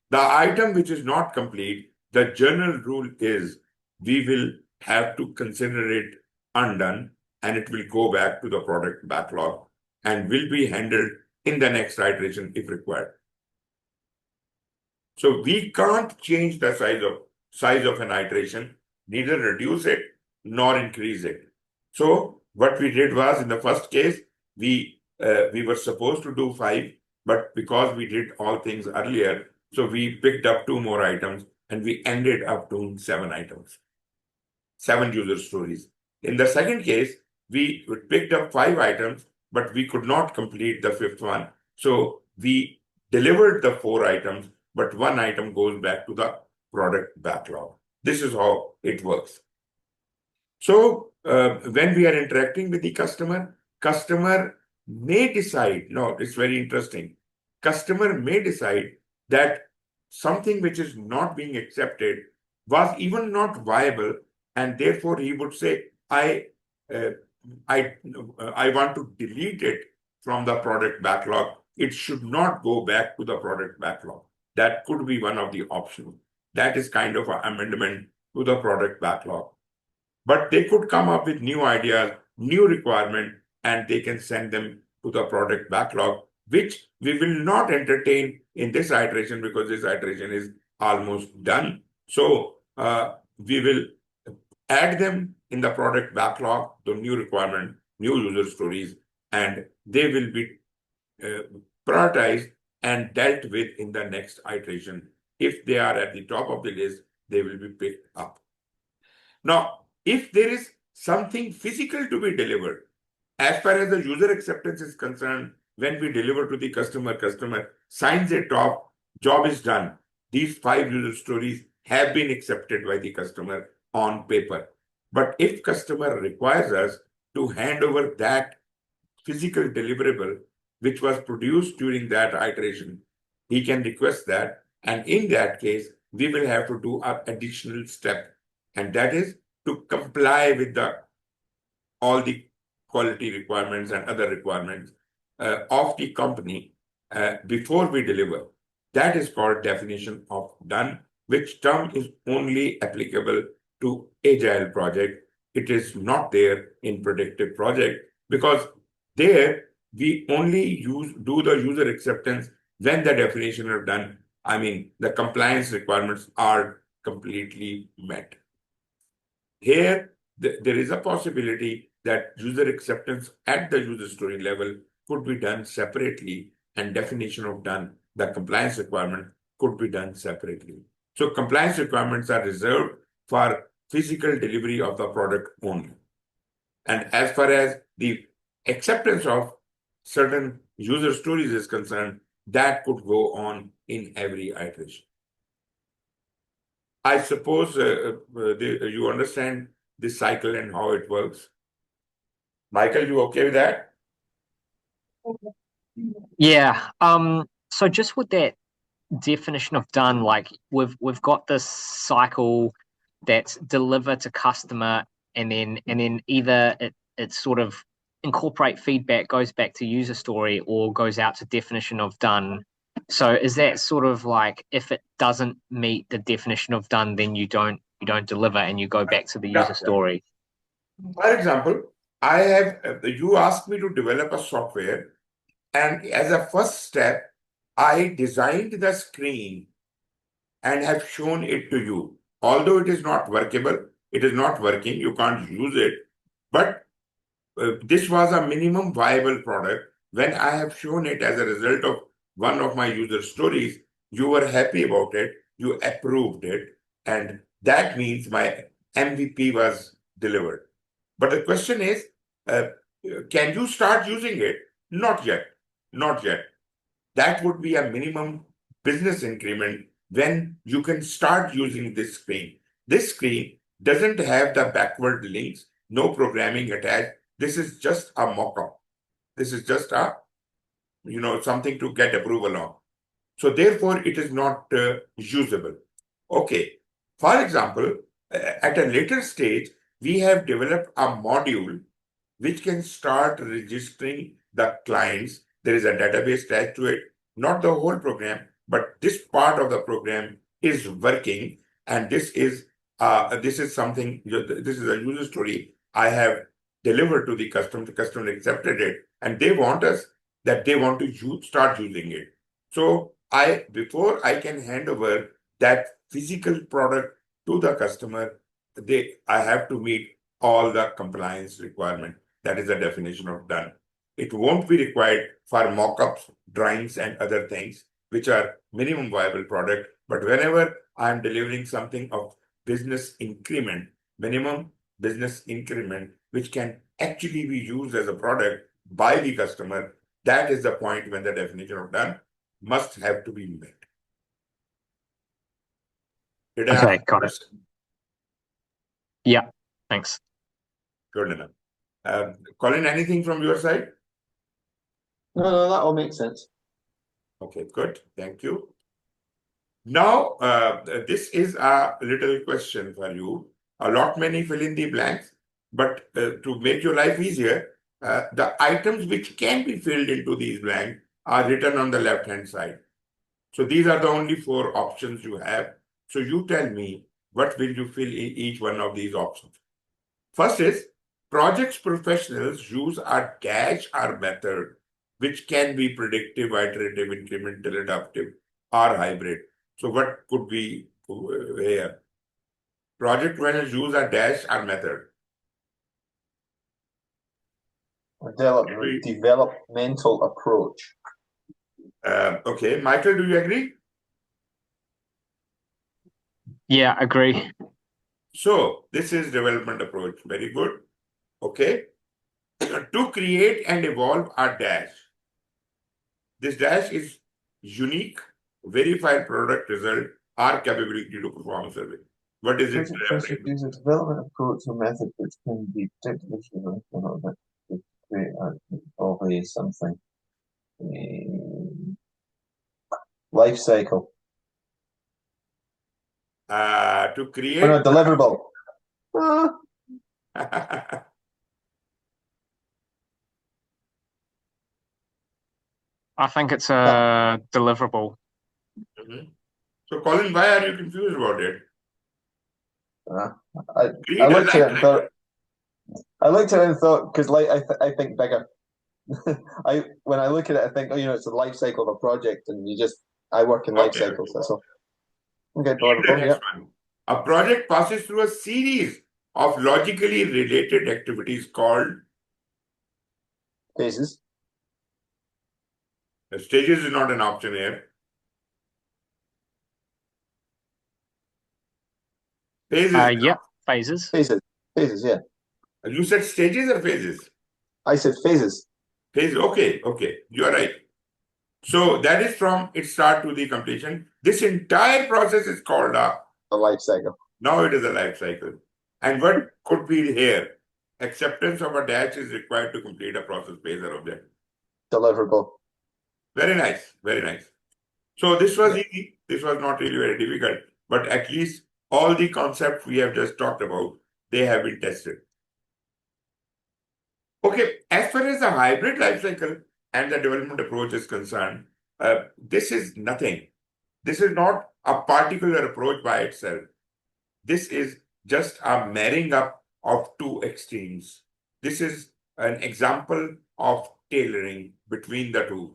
The item which is not complete, the general rule is we will have to consider it undone and it will go back to the product backlog and will be handled in the next iteration if required. So we can't change the size of an iteration, neither reduce it nor increase it. So what we did was, in the first case, we were supposed to do 5, but because we did all things earlier, so we picked up 2 more items and we ended up doing 7 items, 7 user stories. In the second case, we picked up 5 items, but we could not complete the 5th one. So we delivered the 4 items, but 1 item goes back to the product backlog. This is how it works. So when we are interacting with the customer may decide, no, it's very interesting. Customer may decide that something which is not being accepted was even not viable, and therefore he would say, uh, I want to delete it from the product backlog. It should not go back to the product backlog. That could be one of the options. That is kind of an amendment to the product backlog. But they could come up with new ideas, new requirement, and they can send them to the product backlog, which we will not entertain in this iteration because this iteration is almost done. So we will add them in the product backlog, the new requirement, new user stories, and they will be prioritized and dealt with in the next iteration. If they are at the top of the list, they will be picked up. Now, if there is something physical to be delivered, as far as the user acceptance is concerned, when we deliver to the customer signs it off, job is done. These 5 user stories have been accepted by the customer on paper. But if customer requires us to hand over that physical deliverable which was produced during that iteration, he can request that. And in that case, we will have to do an additional step. And that is to comply with all the quality requirements and other requirements of the company before we deliver. That is called definition of done, which term is only applicable to agile project. It is not there in predictive project because there we only do the user acceptance when the definition of done, I mean, the compliance requirements are completely met. Here, there is a possibility that user acceptance at the user story level could be done separately, and definition of done, the compliance requirement, could be done separately. So compliance requirements are reserved for physical delivery of the product only. And as far as the acceptance of certain user stories is concerned, that could go on in every iteration. I suppose you understand this cycle and how it works. Michael, you okay with that? Yeah. So just with that definition of done, like we've got this cycle that's deliver to customer, and then either it sort of incorporate feedback, goes back to user story, or goes out to definition of done. So is that sort of like if it doesn't meet the definition of done, then you don't deliver and you go back to the user story? For example, I have you asked me to develop a software, and as a first step, I designed the screen and have shown it to you. Although it is not workable, it is not working, you can't use it, but this was a minimum viable product. When I have shown it as a result of one of my user stories, you were happy about it, you approved it, and that means my MVP was delivered. But the question is, can you start using it? Not yet. Not yet. That would be a minimum business increment when you can start using this screen. This screen doesn't have the backward links, no programming attached. This is just a mock-up. This is just a, something to get approval on. So therefore, it is not usable. Okay. For example, at a later stage, we have developed a module which can start registering the clients. There is a database attached to it, not the whole program, but this part of the program is working. And this is something, this is a user story I have delivered to the customer. The customer accepted it, and they want to start using it. So before I can hand over that physical product to the customer, I have to meet all the compliance requirement. That is the definition of done. It won't be required for mock-ups, drawings, and other things, which are minimum viable product. But whenever I'm delivering something of business increment, minimum business increment, which can actually be used as a product by the customer, that is the point when the definition of done must have to be met. Did I Okay, answer got your it. question? Yeah, thanks. Good enough. Colin, anything from your side? No, that all makes sense. Okay, good. Thank you. Now, this is a little question for you. A lot many fill in the blanks, but to make your life easier, the items which can be filled into these blanks are written on the left-hand side. So these are the only 4 options you have. So you tell me, what will you fill in each one of these options? First is, projects professionals use a dash R method, which can be predictive, iterative, incremental, adaptive, or hybrid. So what could be here? Project managers use a dash R method. Developmental approach. Okay, Michael, do you agree? Yeah, agree. So this is development approach. Very good. Okay. To create and evolve a dash. This dash is unique, verified product result, or capability to perform survey. What is it? Project use a development approach or method which can be predicted to create probably something. Life cycle. To Oh, create. no, deliverable. I think it's a deliverable. So, Colin, why are you confused about it? I looked at it and thought. I looked at it and thought, because I think bigger. When I look at it, I think, it's the life cycle of a project, and I work in life cycles. That's all. Okay, deliverable. Yeah. A project passes through a series of logically related activities called Phases. stages. Is not an option here. Phases. Yeah, phases. Phases. Yeah. You said stages or phases? I said phases. Phases. Okay. You are right. So that is from its start to the completion. This entire process is called a life cycle. Now it is a life cycle. And what could be here? Acceptance of a dash is required to complete a process phase or object. Deliverable. Very nice. Very nice. So this was easy. This was not really very difficult. But at least all the concepts we have just talked about, they have been tested. Okay, as far as the hybrid life cycle and the development approach is concerned, this is nothing. This is not a particular approach by itself. This is just a marrying up of 2 extremes. This is an example of tailoring between the 2.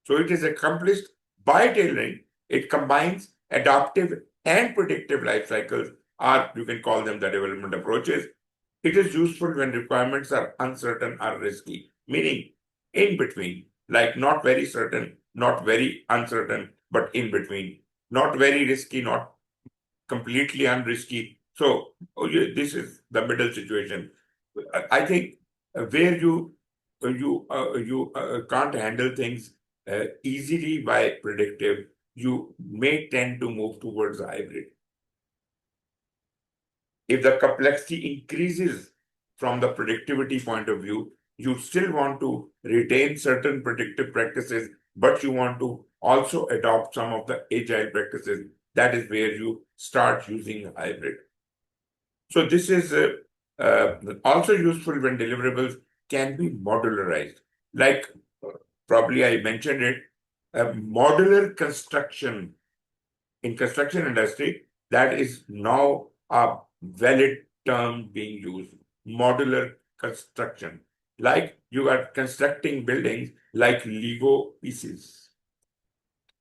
So it is accomplished by tailoring. It combines adaptive and predictive life cycles, or you can call them the development approaches. It is useful when requirements are uncertain or risky, meaning in between, like not very certain, not very uncertain, but in between. Not very risky, not completely unrisky. So this is the middle situation. I think where you can't handle things easily by predictive, you may tend to move towards a hybrid. If the complexity increases from the predictivity point of view, you still want to retain certain predictive practices, but you want to also adopt some of the agile practices. That is where you start using hybrid. So this is also useful when deliverables can be modularized. Like probably I mentioned it, modular construction in construction industry, that is now a valid term being used. Modular construction. Like you are constructing buildings like Lego pieces.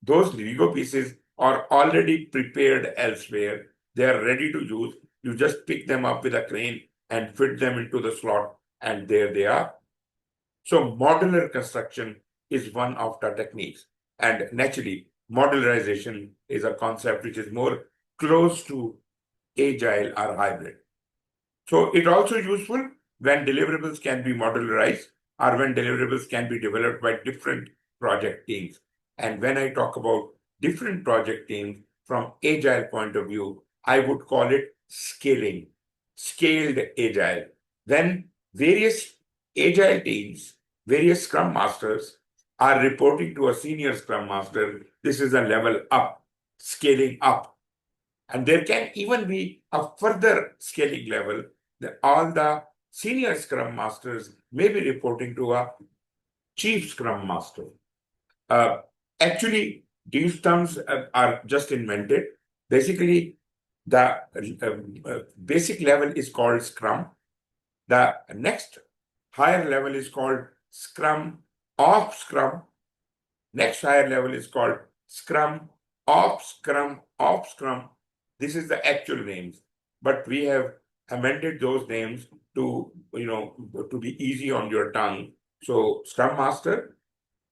Those Lego pieces are already prepared elsewhere. They are ready to use. You just pick them up with a crane and fit them into the slot, and there they are. So modular construction is one of the techniques. And naturally, modularization is a concept which is more close to agile or hybrid. So it also useful when deliverables can be modularized or when deliverables can be developed by different project teams. And when I talk about different project teams from agile point of view, I would call it scaling, scaled agile. When various agile teams, various scrum masters are reporting to a senior scrum master, this is a level up, scaling up. And there can even be a further scaling level that all the senior scrum masters may be reporting to a chief scrum master. Uh, Actually, these terms are just invented. Basically, the basic level is called Scrum. The next higher level is called Scrum of Scrum. Next higher level is called Scrum of Scrum of Scrum. This is the actual names, but we have amended those names to to be easy on your tongue. So Scrum Master,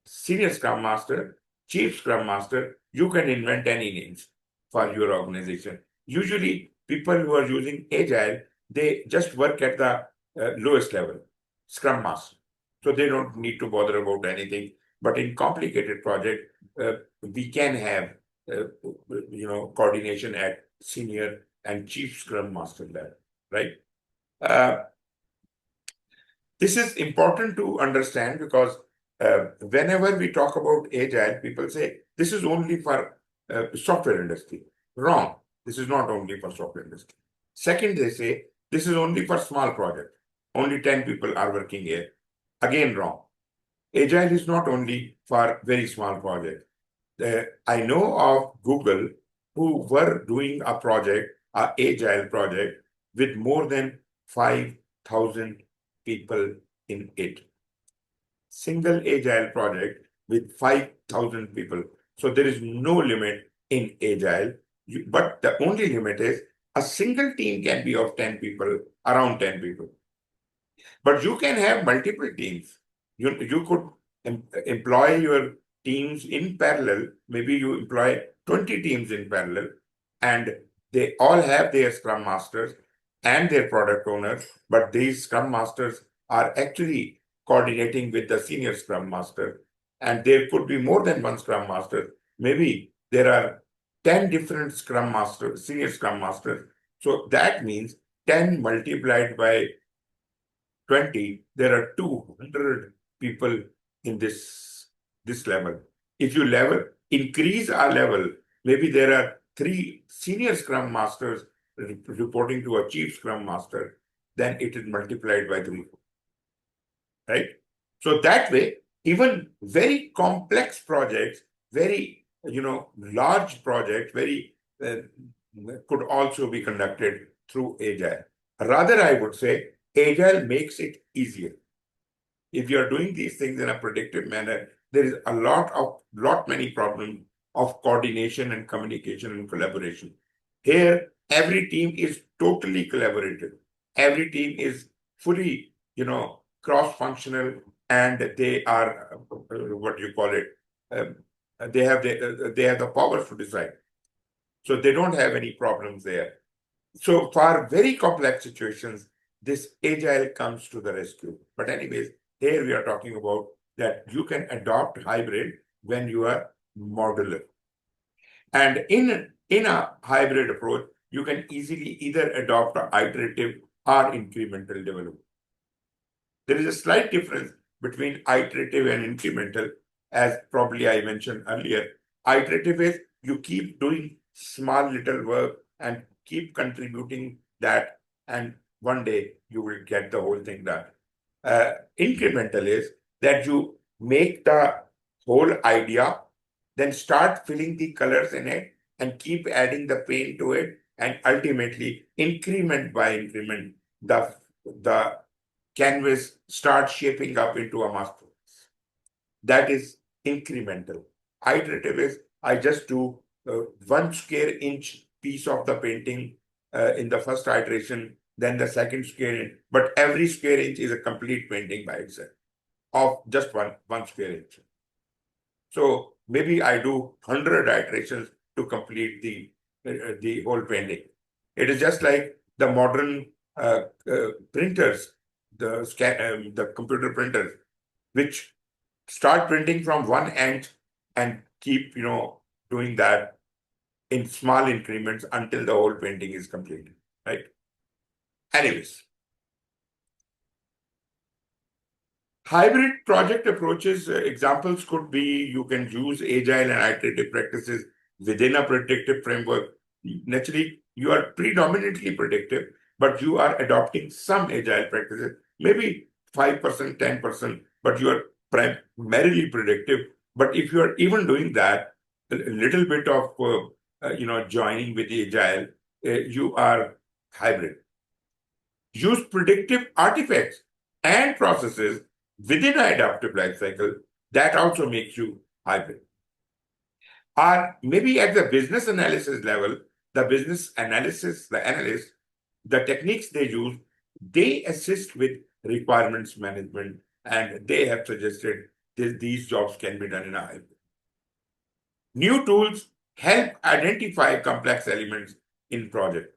Senior Scrum Master, Chief Scrum Master, you can invent any names for your organization. Usually, people who are using Agile, they just work at the lowest level, Scrum Master. So they don't need to bother about anything. But in complicated project, we can have coordination at Senior and Chief Scrum Master level, right? Uh, this is important to understand because whenever we talk about agile, people say this is only for software industry. Wrong. This is not only for software industry. Second, they say this is only for small projects. Only 10 people are working here. Again, wrong. Agile is not only for very small projects. I know of Google who were doing a project, a agile project, with more than 5,000 people in it. Single agile project with 5,000 people. So there is no limit in agile, but the only limit is a single team can be of 10 people, around 10 people. But you can have multiple teams. You could employ your teams in parallel. Maybe you employ 20 teams in parallel, and they all have their scrum masters and their product owners, but these scrum masters are actually coordinating with the senior scrum master. And there could be more than one scrum master. Maybe there are 10 different scrum masters, senior scrum masters. So that means 10 multiplied by 20, there are 200 people in this level. If you increase our level, maybe there are 3 senior scrum masters reporting to a chief scrum master, then it is multiplied by 3. Right? So that way, even very complex projects, very large projects, could also be conducted through Agile. Rather, I would say Agile makes it easier. If you are doing these things in a predictive manner, there is a lot many problems of coordination and communication and collaboration. Here, every team is totally collaborative. Every team is fully, cross-functional, and they are what you call it. They have the power to decide, so they don't have any problems there. So for very complex situations, this agile comes to the rescue. But anyways, here we are talking about that you can adopt hybrid when you are modular. And in a hybrid approach, you can easily either adopt an iterative or incremental development. There is a slight difference between iterative and incremental, as probably I mentioned earlier. Iterative is you keep doing small little work and keep contributing that, and one day you will get the whole thing done. Incremental is that you make the whole idea, then start filling the colors in it and keep adding the paint to it, and ultimately increment by increment, the canvas starts shaping up into a masterpiece. That is incremental. Iterative is I just do 1 square inch piece of the painting in the first iteration, then the second square inch, but every square inch is a complete painting by itself of just one square inch. So maybe I do 100 iterations to complete the whole painting. It is just like the modern printers, the computer printers, which start printing from one end and keep, doing that in small increments until the whole painting is completed, right? Anyways, hybrid project approaches, examples could be you can use agile and iterative practices within a predictive framework. Naturally, you are predominantly predictive, but you are adopting some agile practices, maybe 5%, 10%, but you are primarily predictive. But if you are even doing that, a little bit of joining with the agile, you are hybrid. Use predictive artifacts and processes within an adaptive life cycle. That also makes you hybrid. Or maybe at the business analysis level, the analyst, the techniques they use, they assist with requirements management, and they have suggested these jobs can be done in a hybrid. New tools help identify complex elements in project.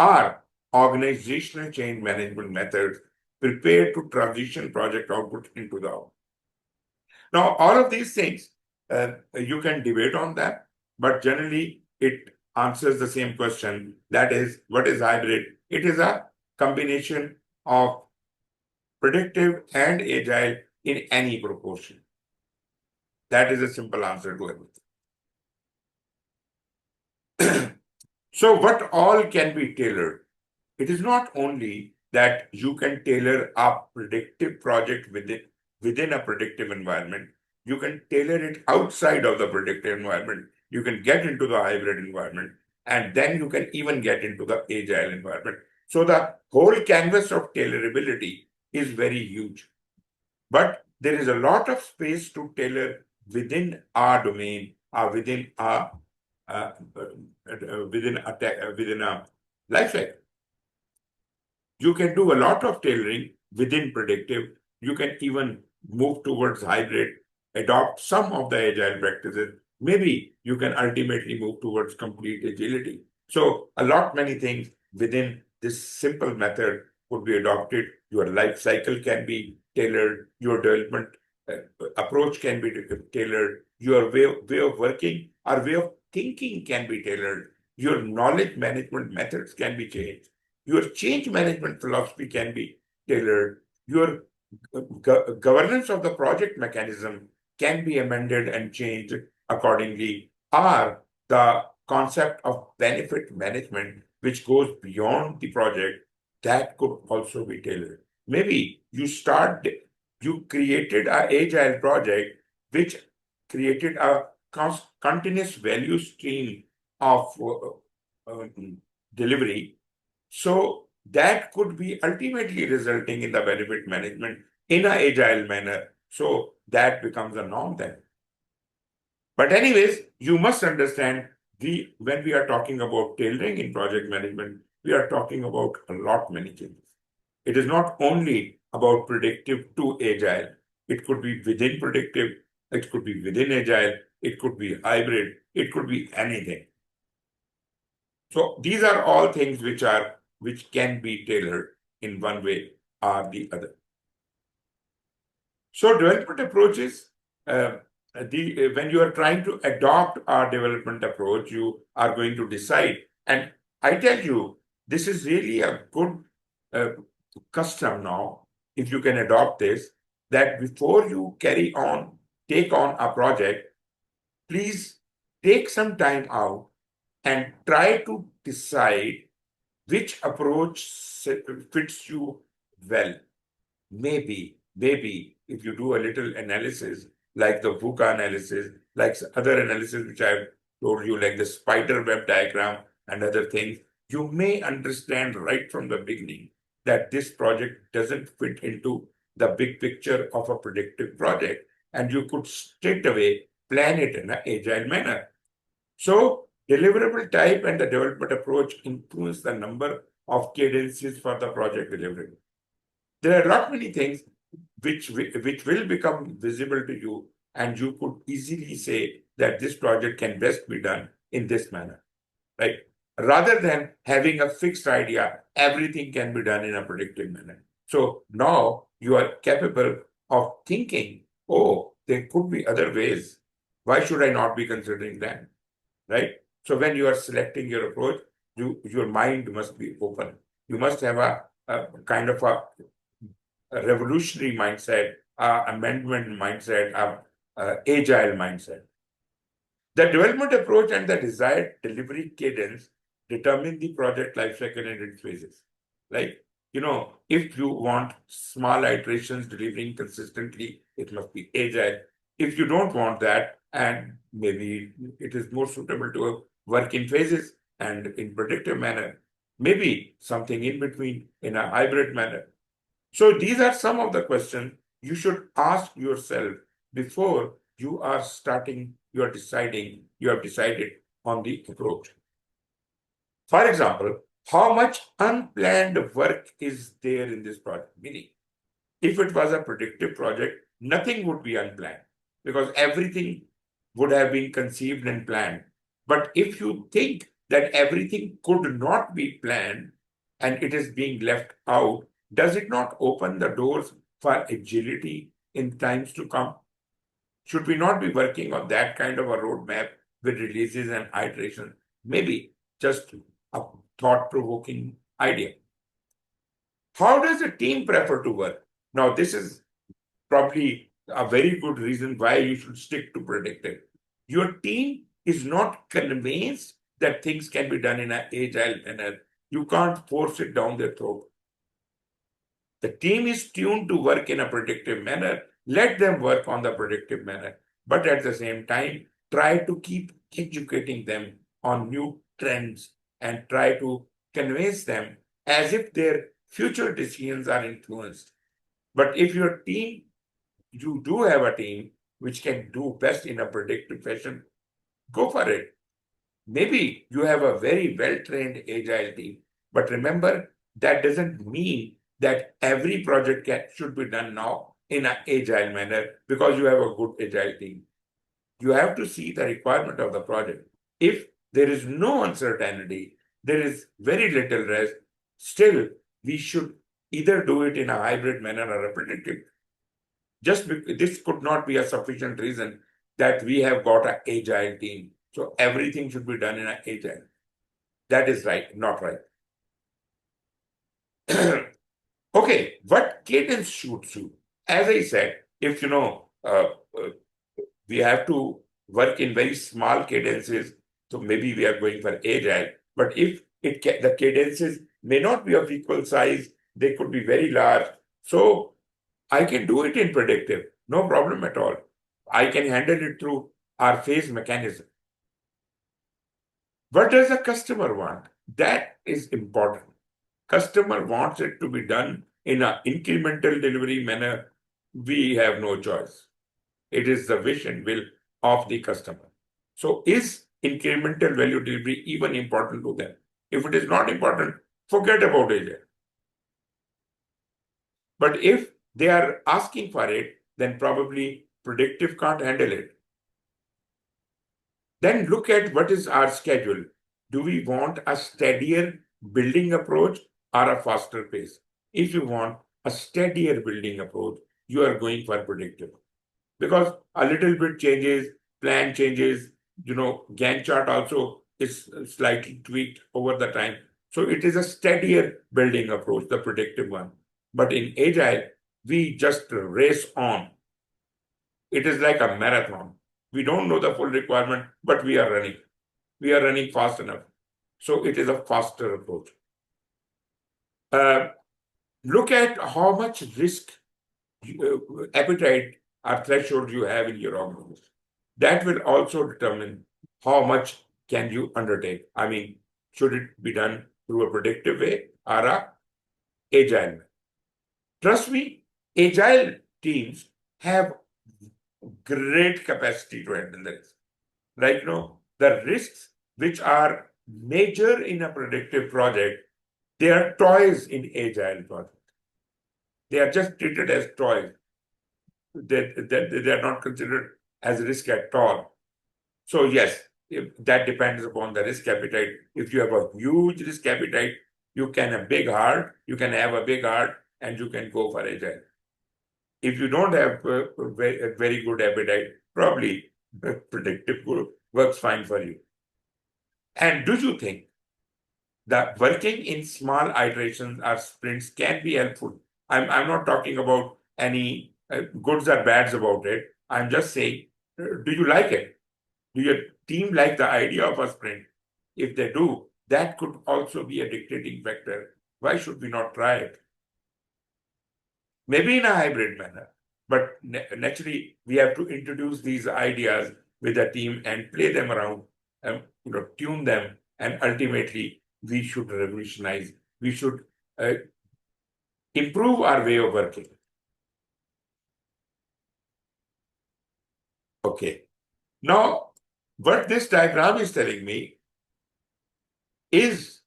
Are organizational change management methods prepared to transition project output into the output? Now, all of these things, you can debate on that, but generally it answers the same question. That is, what is hybrid? It is a combination of predictive and agile in any proportion. That is a simple answer to everything. So what all can be tailored? It is not only that you can tailor a predictive project within a predictive environment, you can tailor it outside of the predictive environment. You can get into the hybrid environment, and then you can even get into the agile environment. So the whole canvas of tailorability is very huge. But there is a lot of space to tailor within our domain or within a life cycle. You can do a lot of tailoring within predictive. You can even move towards hybrid, adopt some of the agile practices. Maybe you can ultimately move towards complete agility. So many things within this simple method could be adopted. Your life cycle can be tailored. Your development approach can be tailored. Your way of working or way of thinking can be tailored. Your knowledge management methods can be changed. Your change management philosophy can be tailored. Your governance of the project mechanism can be amended and changed accordingly. Or the concept of benefit management, which goes beyond the project, that could also be tailored. Maybe you created an agile project which created a continuous value stream of delivery. So that could be ultimately resulting in the benefit management in an agile manner. So that becomes a norm then. But anyways, you must understand, when we are talking about tailoring in project management, we are talking about many changes. It is not only about predictive to agile. It could be within predictive, it could be within agile, it could be hybrid, it could be anything. So these are all things which can be tailored in one way or the other. So development approaches, when you are trying to adopt our development approach, you are going to decide. And I tell you, this is really a good custom now, if you can adopt this, that before you take on a project, please take some time out and try to decide which approach fits you well. Maybe if you do a little analysis, like the VUCA analysis, like other analysis which I've told you, like the spider web diagram and other things, you may understand right from the beginning that this project doesn't fit into the big picture of a predictive project, and you could straight away plan it in an agile manner. So deliverable type and the development approach influence the number of cadences for the project delivery. There are many things which will become visible to you, and you could easily say that this project can best be done in this manner, right? Rather than having a fixed idea, everything can be done in a predictive manner. So now you are capable of thinking, oh, there could be other ways. Why should I not be considering that? Right? So when you are selecting your approach, your mind must be open. You must have a kind of a revolutionary mindset, amendment mindset, agile mindset. The development approach and the desired delivery cadence determine the project lifecycle and its phases. Like, if you want small iterations delivering consistently, it must be agile. If you don't want that, and maybe it is more suitable to work in phases and in predictive manner, maybe something in between in a hybrid manner. So these are some of the questions you should ask yourself before you are starting, you have decided on the approach. For example, how much unplanned work is there in this project? Meaning, if it was a predictive project, nothing would be unplanned because everything would have been conceived and planned. But if you think that everything could not be planned and it is being left out, does it not open the doors for agility in times to come? Should we not be working on that kind of a roadmap with releases and iterations? Maybe just a thought-provoking idea. How does a team prefer to work? Now, this is probably a very good reason why you should stick to predictive. Your team is not convinced that things can be done in an agile manner. You can't force it down their throat. The team is tuned to work in a predictive manner. Let them work on the predictive manner. But at the same time, try to keep educating them on new trends and try to convince them as if their future decisions are influenced. But if your team, you do have a team which can do best in a predictive fashion, go for it. Maybe you have a very well-trained agile team, but remember, that doesn't mean that every project should be done now in an agile manner because you have a good agile team. You have to see the requirement of the project. If there is no uncertainty, there is very little risk, still we should either do it in a hybrid manner or a predictive. This could not be a sufficient reason that we have got an agile team. So everything should be done in an agile. That is right, not right. Okay, what cadence suits you? As I said, if we have to work in very small cadences, so maybe we are going for agile. But if the cadences may not be of equal size, they could be very large. So I can do it in predictive, no problem at all. I can handle it through our phase mechanism. What does the customer want? That is important. Customer wants it to be done in an incremental delivery manner. We have no choice. It is the wish and will of the customer. So is incremental value delivery even important to them? If it is not important, forget about it. But if they are asking for it, then probably predictive can't handle it. Then look at what is our schedule. Do we want a steadier building approach or a faster pace? If you want a steadier building approach, you are going for predictive. Because a little bit changes, plan changes, Gantt chart also is slightly tweaked over the time. So it is a steadier building approach, the predictive one. But in Agile, we just race on. It is like a marathon. We don't know the full requirement, but we are running. We are running fast enough. So it is a faster approach. Look at how much risk appetite or threshold you have in your organization. That will also determine how much can you undertake. I mean, should it be done through a predictive way or a agile way? Trust me, agile teams have great capacity to handle this. Right now, the risks which are major in a predictive project, they are toys in agile project. They are just treated as toys. They are not considered as risk at all. So yes, that depends upon the risk appetite. If you have a huge risk appetite, you can have a big heart, and you can go for agile. If you don't have a very good appetite, probably predictive works fine for you. And do you think that working in small iterations or sprints can be helpful? I'm not talking about any goods or bads about it. I'm just saying, do you like it? Do your team like the idea of a sprint? If they do, that could also be a dictating factor. Why should we not try it? Maybe in a hybrid manner, but naturally we have to introduce these ideas with the team and play them around, tune them, and ultimately we should revolutionize. We should improve our way of working. Okay. Now, what this diagram is telling me is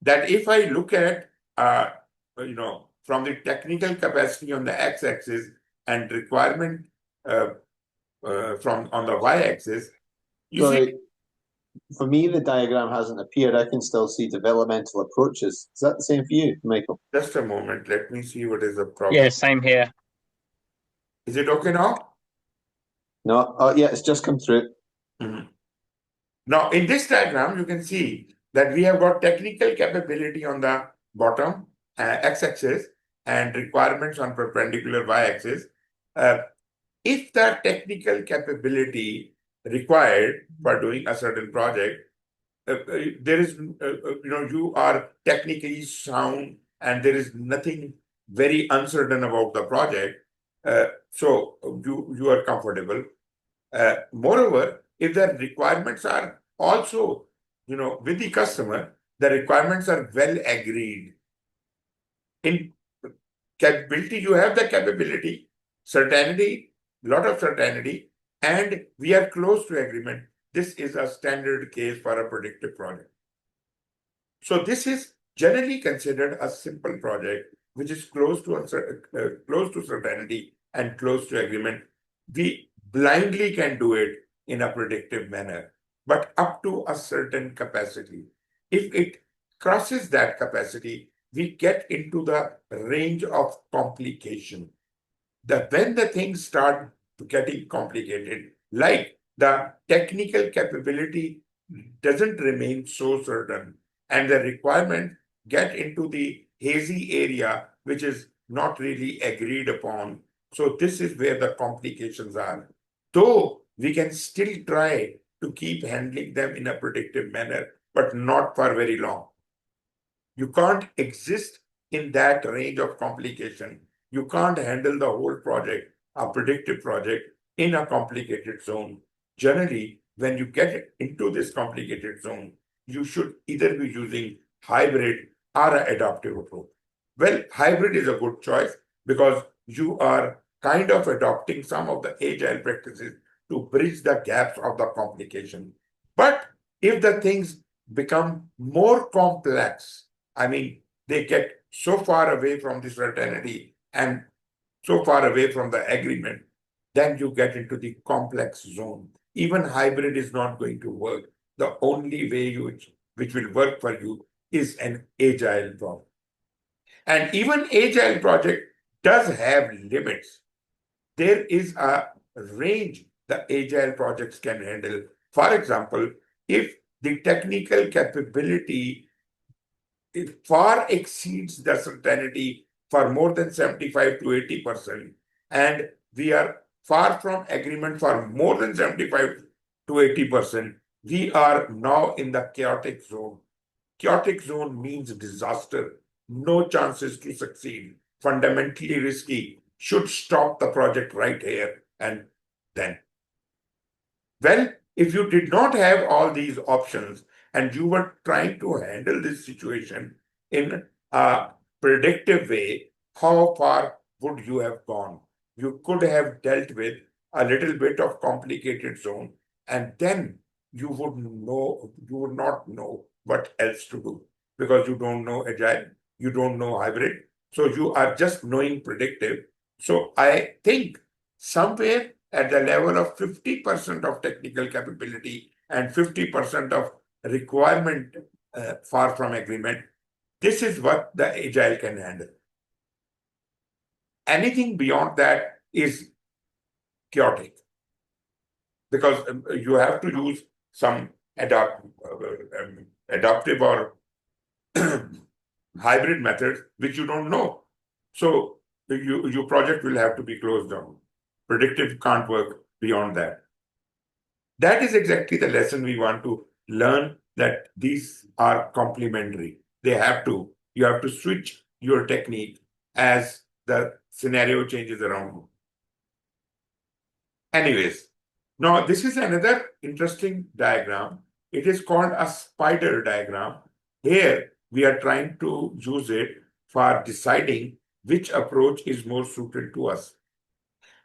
that if I look at, from the technical capacity on the x-axis and requirement from on the y-axis, you see. For me, the diagram hasn't appeared. I can still see developmental approaches. Is that the same for you, Michael? Just a moment. Let me see what is the problem. Yeah, same here. Is it okay now? No. Oh, yeah, it's just come through. Mm-hmm. Now, in this diagram, you can see that we have got technical capability on the bottom x-axis and requirements on perpendicular y-axis. If the technical capability required for doing a certain project, there is, you are technically sound and there is nothing very uncertain about the project. So you are comfortable. Moreover, if the requirements are also, with the customer, the requirements are well agreed. In capability, you have the capability, certainty, lot of certainty, and we are close to agreement. This is a standard case for a predictive project. So this is generally considered a simple project, which is close to certainty and close to agreement. We blindly can do it in a predictive manner, but up to a certain capacity. If it crosses that capacity, we get into the range of complication. When the things start getting complicated, like the technical capability doesn't remain so certain, and the requirement get into the hazy area, which is not really agreed upon. So this is where the complications are. Though we can still try to keep handling them in a predictive manner, but not for very long. You can't exist in that range of complication. You can't handle the whole project, a predictive project, in a complicated zone. Generally, when you get into this complicated zone, you should either be using hybrid or an adaptive approach. Well, hybrid is a good choice because you are kind of adopting some of the agile practices to bridge the gaps of the complication. But if the things become more complex, I mean, they get so far away from the certainty and so far away from the agreement, then you get into the complex zone. Even hybrid is not going to work. The only way which will work for you is an agile project. And even agile project does have limits. There is a range the agile projects can handle. For example, if the technical capability far exceeds the certainty for more than 75 to 80%, and we are far from agreement for more than 75 to 80%, we are now in the chaotic zone. Chaotic zone means disaster, no chances to succeed, fundamentally risky, should stop the project right here and then. Well, if you did not have all these options and you were trying to handle this situation in a predictive way, how far would you have gone? You could have dealt with a little bit of complicated zone, and then you would not know what else to do because you don't know agile, you don't know hybrid, so you are just knowing predictive. So I think somewhere at the level of 50% of technical capability and 50% of requirement far from agreement, this is what the agile can handle. Anything beyond that is chaotic. because you have to use some adaptive or hybrid methods which you don't know. So your project will have to be closed down. Predictive can't work beyond that. That is exactly the lesson we want to learn, that these are complementary. You have to switch your technique as the scenario changes around you. Anyways, now this is another interesting diagram. It is called a spider diagram. Here we are trying to use it for deciding which approach is more suited to us.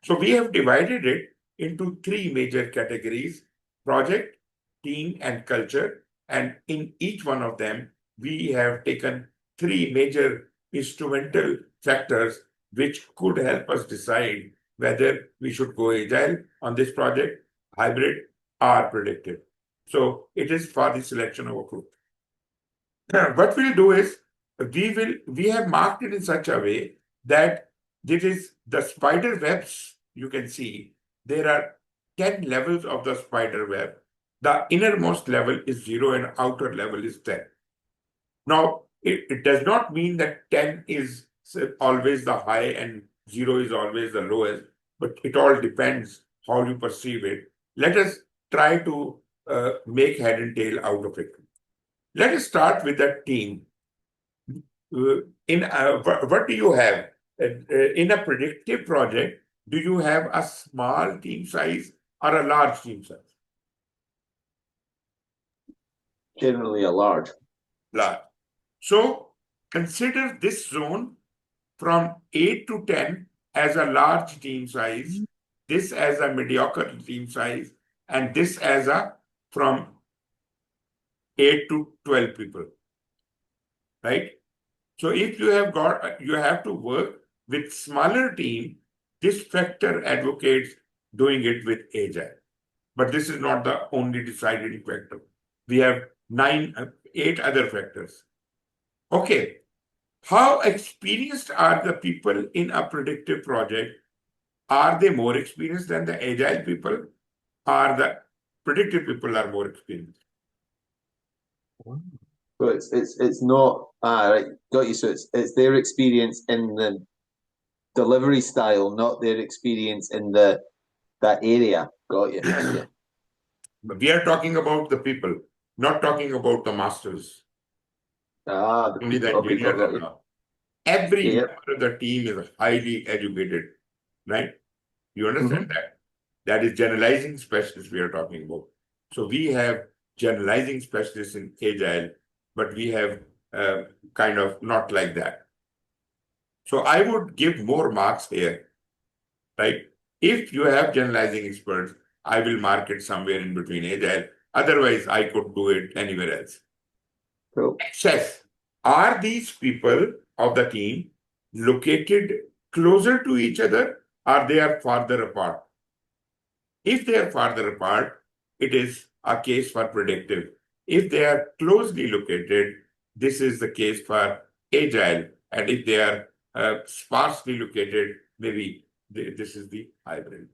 So we have divided it into three major categories: project, team, and culture. And in each one of them, we have taken three major instrumental factors which could help us decide whether we should go agile on this project, hybrid, or predictive. So it is for the selection of a group. What we'll do is we have marked it in such a way that this is the spider webs. You can see there are 10 levels of the spider web. The innermost level is 0 and outer level is 10. Now, it does not mean that 10 is always the high and 0 is always the lowest, but it all depends how you perceive it. Let us try to make head and tail out of it. Let us start with the team. What do you have? In a predictive project, do you have a small team size or a large team size? Generally a large. Large. So consider this zone from 8 to 10 as a large team size, this as a mediocre team size, and this as a from 8 to 12 people, right? So if you have to work with smaller team, this factor advocates doing it with agile. But this is not the only deciding factor. We have 8 other factors. Okay, how experienced are the people in a predictive project? Are they more experienced than the agile people? Or the predictive people are more experienced? So it's not right, got you. So it's their experience in the delivery style, not their experience in that area. Got you. Yeah. We are talking about the people, not talking about the masters. Only the Okay, engineers got and you. all. Every Yeah. member of the team is highly educated, right? You understand that? That is generalizing specialists we are talking about. So we have generalizing specialists in agile, but we have kind of not like that. So I would give more marks here, right? If you have generalizing experts, I will mark it somewhere in between agile. Otherwise, I could do it anywhere else. Cool. Access. Are these people of the team located closer to each other or they are farther apart? If they are farther apart, it is a case for predictive. If they are closely located, this is the case for agile. And if they are sparsely located, maybe this is the hybrid.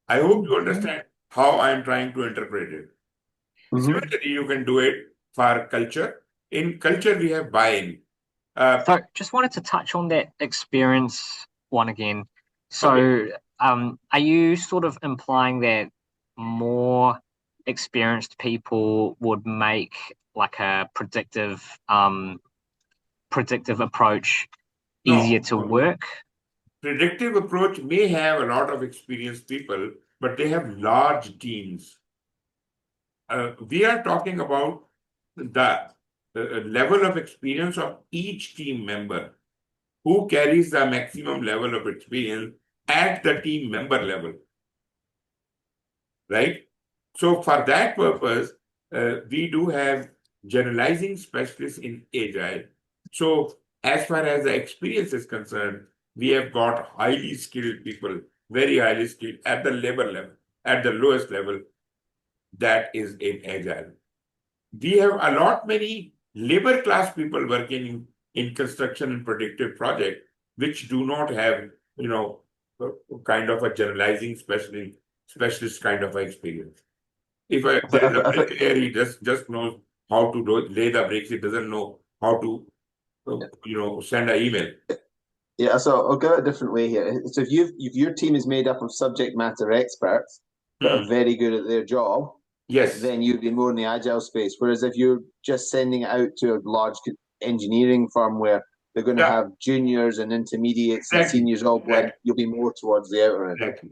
I hope you understand how I am trying to interpret it. Similarly, you can do it for culture. In culture, we have buy-in. So just wanted to touch on that experience one again. So Okay. Are you sort of implying that more experienced people would make like a predictive approach easier No. to work? Predictive approach may have a lot of experienced people, but they have large teams. We are talking about the level of experience of each team member, who carries the maximum level of experience at the team member level, right? So for that purpose, we do have generalizing specialists in agile. So as far as the experience is concerned, we have got highly skilled people, very highly skilled at the labor level, at the lowest level, that is in agile. We have a lot many labor class people working in construction and predictive project, which do not have, kind of a generalizing specialist kind of experience. If there is a I think bricklayer, he just knows how to lay the bricks. He doesn't know how to, send an email. yeah, so I'll go a different way here. So if your team is made up of subject matter experts that are very good at their job, Yes, then you'd be more in the agile space. Whereas if you're just sending it out to a large engineering firm where they're going to yeah, have juniors and intermediates and exactly, seniors all blend, exactly, you'll be more towards the outer end. exactly.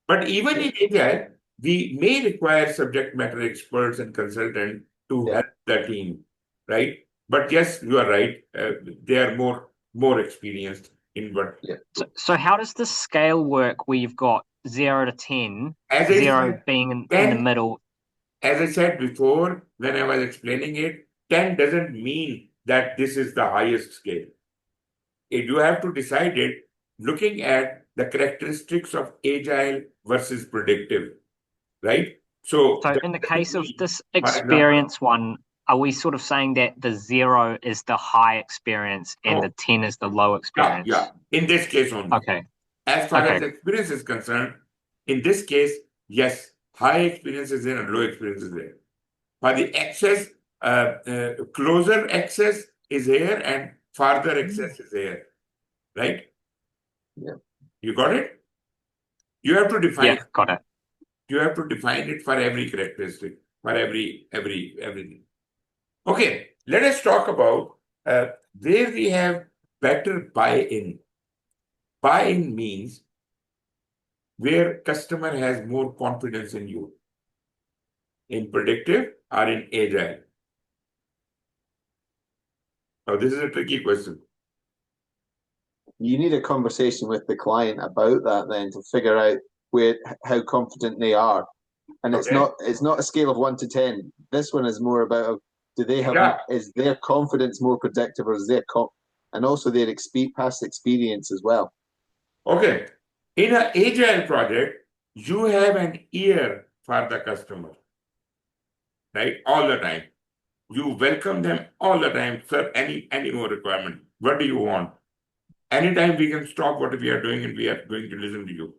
But even in Agile, we may require subject matter experts and consultants to Yeah. help the team, right? But yes, you are right. They are more experienced in what. Yeah. So how does the scale work where you've got 0 to 10, As I 0 said, being in the 10, middle? as I said before, when I was explaining it, 10 doesn't mean that this is the highest scale. You have to decide it looking at the characteristics of agile versus predictive, right? So So that in the doesn't case of mean, this for example, experience one, are we sort of saying that the 0 is the high experience and the no, 10 is the low experience? yeah, in this case only. Okay. As far as Okay. experience is concerned, in this case, yes, high experience is there and low experience is there. For the access, closer access is here and farther access is here, right? Yeah. You got it? You have to define. Yeah, got it. You have to define it for every characteristic, for everything. Okay, let us talk about where we have better buy-in. Buy-in means where customer has more confidence in you, in predictive or in agile. Now, this is a tricky question. You need a conversation with the client about that then to figure out how confident they are. And Okay. it's not a scale of 1 to 10. This one is more about do they have Yeah. is their confidence more predictive or is and also their past experience as well. Okay. In an agile project, you have an ear for the customer, right? All the time. You welcome them all the time. Sir, any more requirement? What do you want? Anytime we can stop what we are doing and we are going to listen to you.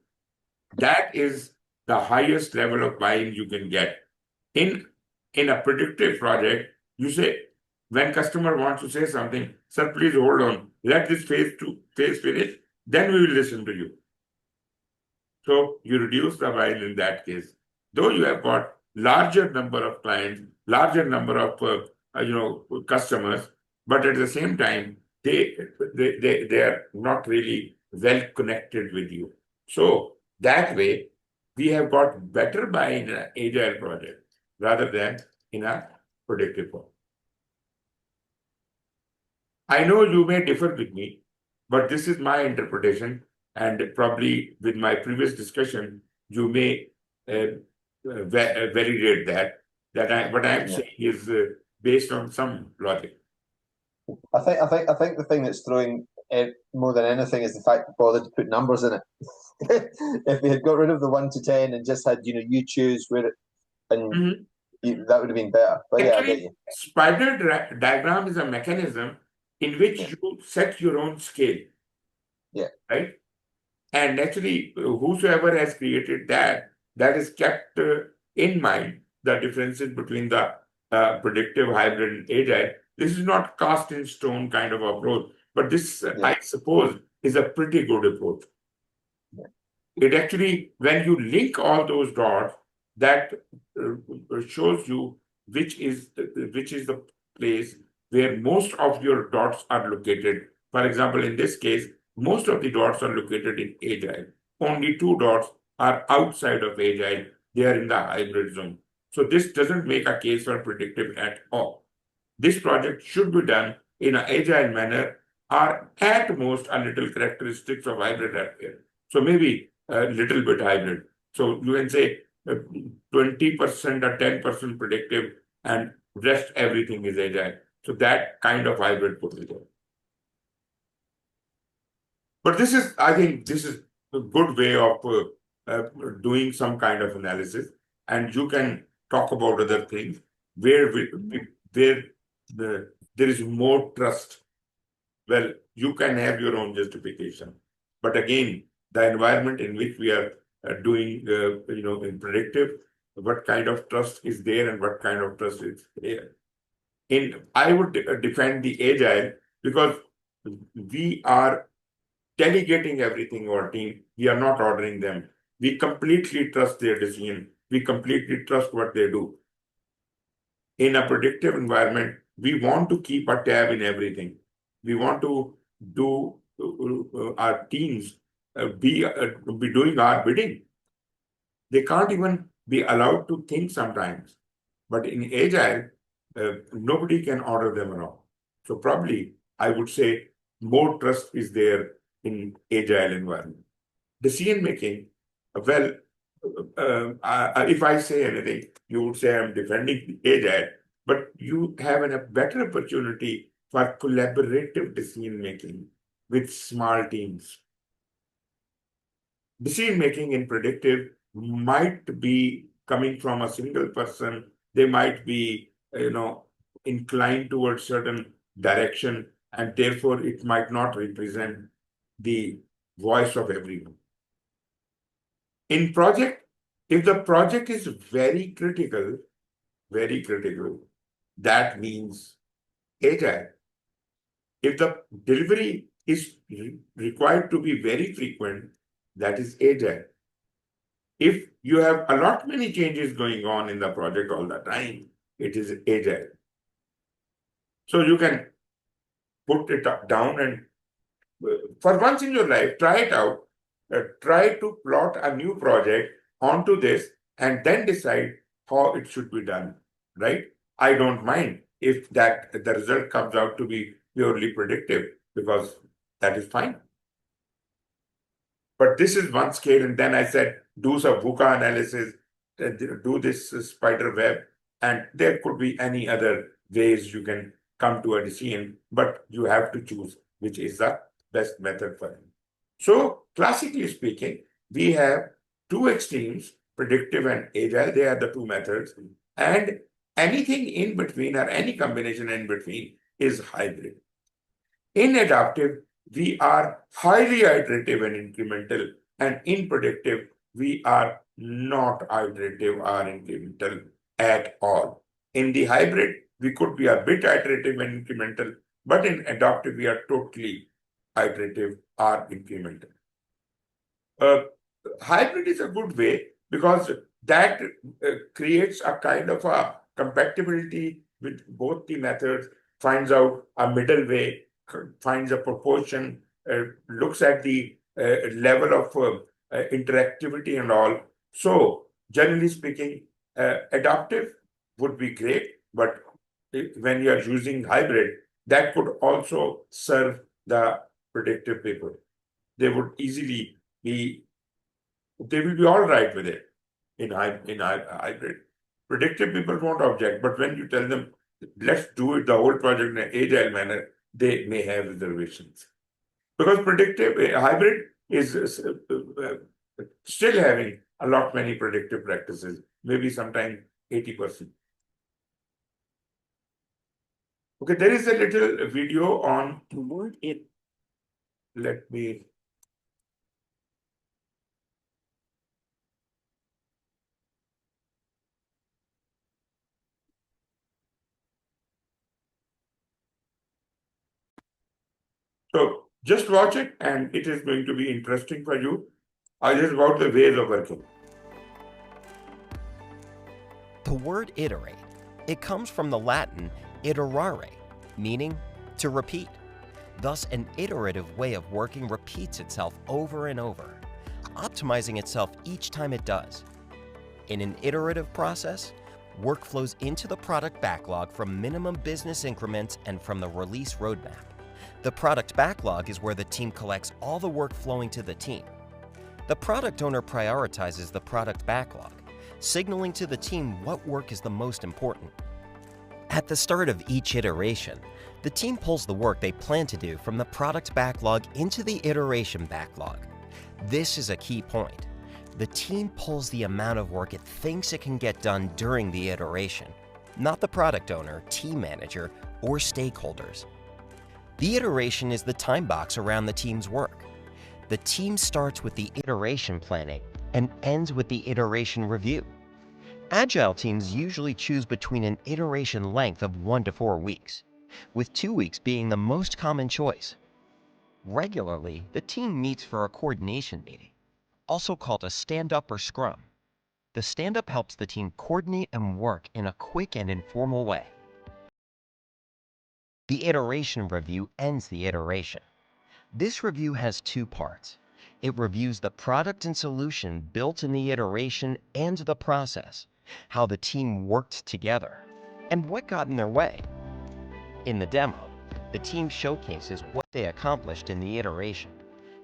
That is the highest level of buy-in you can get. In a predictive project, you say, when customer wants to say something, sir, please hold on. Let this phase finish. Then we will listen to you. So you reduce the buy-in in that case. Though you have got larger number of clients, larger number of customers, but at the same time, they are not really well connected with you. So that way, we have got better buy-in in an agile project rather than in a predictive one. I know you may differ with me, but this is my interpretation, and probably with my previous discussion, you may validate that. What I am saying is based on some logic. I think the thing that's throwing it more than anything is the fact that bothered to put numbers in it. If we had got rid of the 1 to 10 and just had you choose where and that would have been better. But yeah, I get Actually, you. spider diagram is a mechanism in which you set your own scale. Yeah. Right? And naturally, whosoever has created that is kept in mind the differences between the predictive, hybrid, and agile. This is not cast in stone kind of approach, but this, I suppose, is a pretty good approach. Yeah. It actually, when you link all those dots, that shows you which is the place where most of your dots are located. For example, in this case, most of the dots are located in agile. Only 2 dots are outside of agile. They are in the hybrid zone. So this doesn't make a case for predictive at all. This project should be done in an agile manner or at most a little characteristics of hybrid are there. So maybe a little bit hybrid. So you can say 20% or 10% predictive and rest everything is agile. So that kind of hybrid put together. But I think this is a good way of doing some kind of analysis, and you can talk about other things where there is more trust. Well, you can have your own justification, but again, the environment in which we are doing, in predictive, what kind of trust is there and what kind of trust is there. I would defend the agile because we are delegating everything to our team. We are not ordering them. We completely trust their decision. We completely trust what they do. In a predictive environment, we want to keep a tab in everything. We want to do our teams be doing our bidding. They can't even be allowed to think sometimes. But in agile, nobody can order them around. So probably I would say more trust is there in agile environment. Decision making, well, if I say anything, you would say I'm defending agile, but you have a better opportunity for collaborative decision making with small teams. Decision making in predictive might be coming from a single person. They might be, inclined towards certain direction, and therefore it might not represent the voice of everyone. In project, if the project is very critical, that means agile. If the delivery is required to be very frequent, that is agile. If you have a lot many changes going on in the project all the time, it is agile. So you can put it down and for once in your life, try it out. Try to plot a new project onto this and then decide how it should be done, right? I don't mind if the result comes out to be purely predictive, because that is fine. But this is one scale, and then I said, do some VUCA analysis, do this spider web, and there could be any other ways you can come to a decision, but you have to choose which is the best method for you. So, classically speaking, we have two extremes, predictive and agile. They are the two methods. And anything in between or any combination in between is hybrid. In adaptive, we are highly iterative and incremental. And in predictive, we are not iterative or incremental at all. In the hybrid, we could be a bit iterative and incremental, but in adaptive, we are totally iterative or incremental. Hybrid is a good way because that creates a kind of a compatibility with both the methods, finds out a middle way, finds a proportion, looks at the level of interactivity and all. So, generally speaking, adaptive would be great, but when you are using hybrid, that could also serve the predictive people. They would easily be, they will be all right with it in hybrid. Predictive people won't object, but when you tell them, let's do it, the whole project in an agile manner, they may have reservations. Because predictive, hybrid is still having a lot many predictive practices, maybe sometimes 80%. Okay, there is a little video on it. Let me. So just watch it and it is going to be interesting for you. It is about the ways of working. The word iterate, it comes from the Latin iterare, meaning to repeat. Thus, an iterative way of working repeats itself over and over, optimizing itself each time it does. In an iterative process, work flows into the product backlog from minimum business increments and from the release roadmap. The product backlog is where the team collects all the work flowing to the team. The product owner prioritizes the product backlog, signaling to the team what work is the most important. At the start of each iteration, the team pulls the work they plan to do from the product backlog into the iteration backlog. This is a key point. The team pulls the amount of work it thinks it can get done during the iteration, not the product owner, team manager, or stakeholders. The iteration is the time box around the team's work. The team starts with the iteration planning and ends with the iteration review. Agile teams usually choose between an iteration length of 1 to 4 weeks, with 2 weeks being the most common choice. Regularly, the team meets for a coordination meeting, also called a stand-up or scrum. The stand-up helps the team coordinate and work in a quick and informal way. The iteration review ends the iteration. This review has 2 parts. It reviews the product and solution built in the iteration and the process, how the team worked together, and what got in their way. In the demo, the team showcases what they accomplished in the iteration.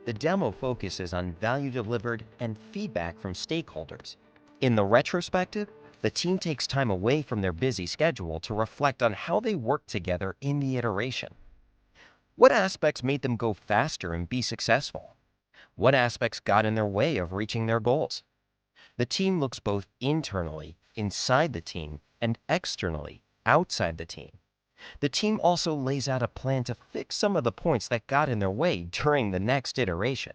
The demo focuses on value delivered and feedback from stakeholders. In the retrospective, the team takes time away from their busy schedule to reflect on how they worked together in the iteration. What aspects made them go faster and be successful? What aspects got in their way of reaching their goals? The team looks both internally, inside the team, and externally, outside the team. The team also lays out a plan to fix some of the points that got in their way during the next iteration.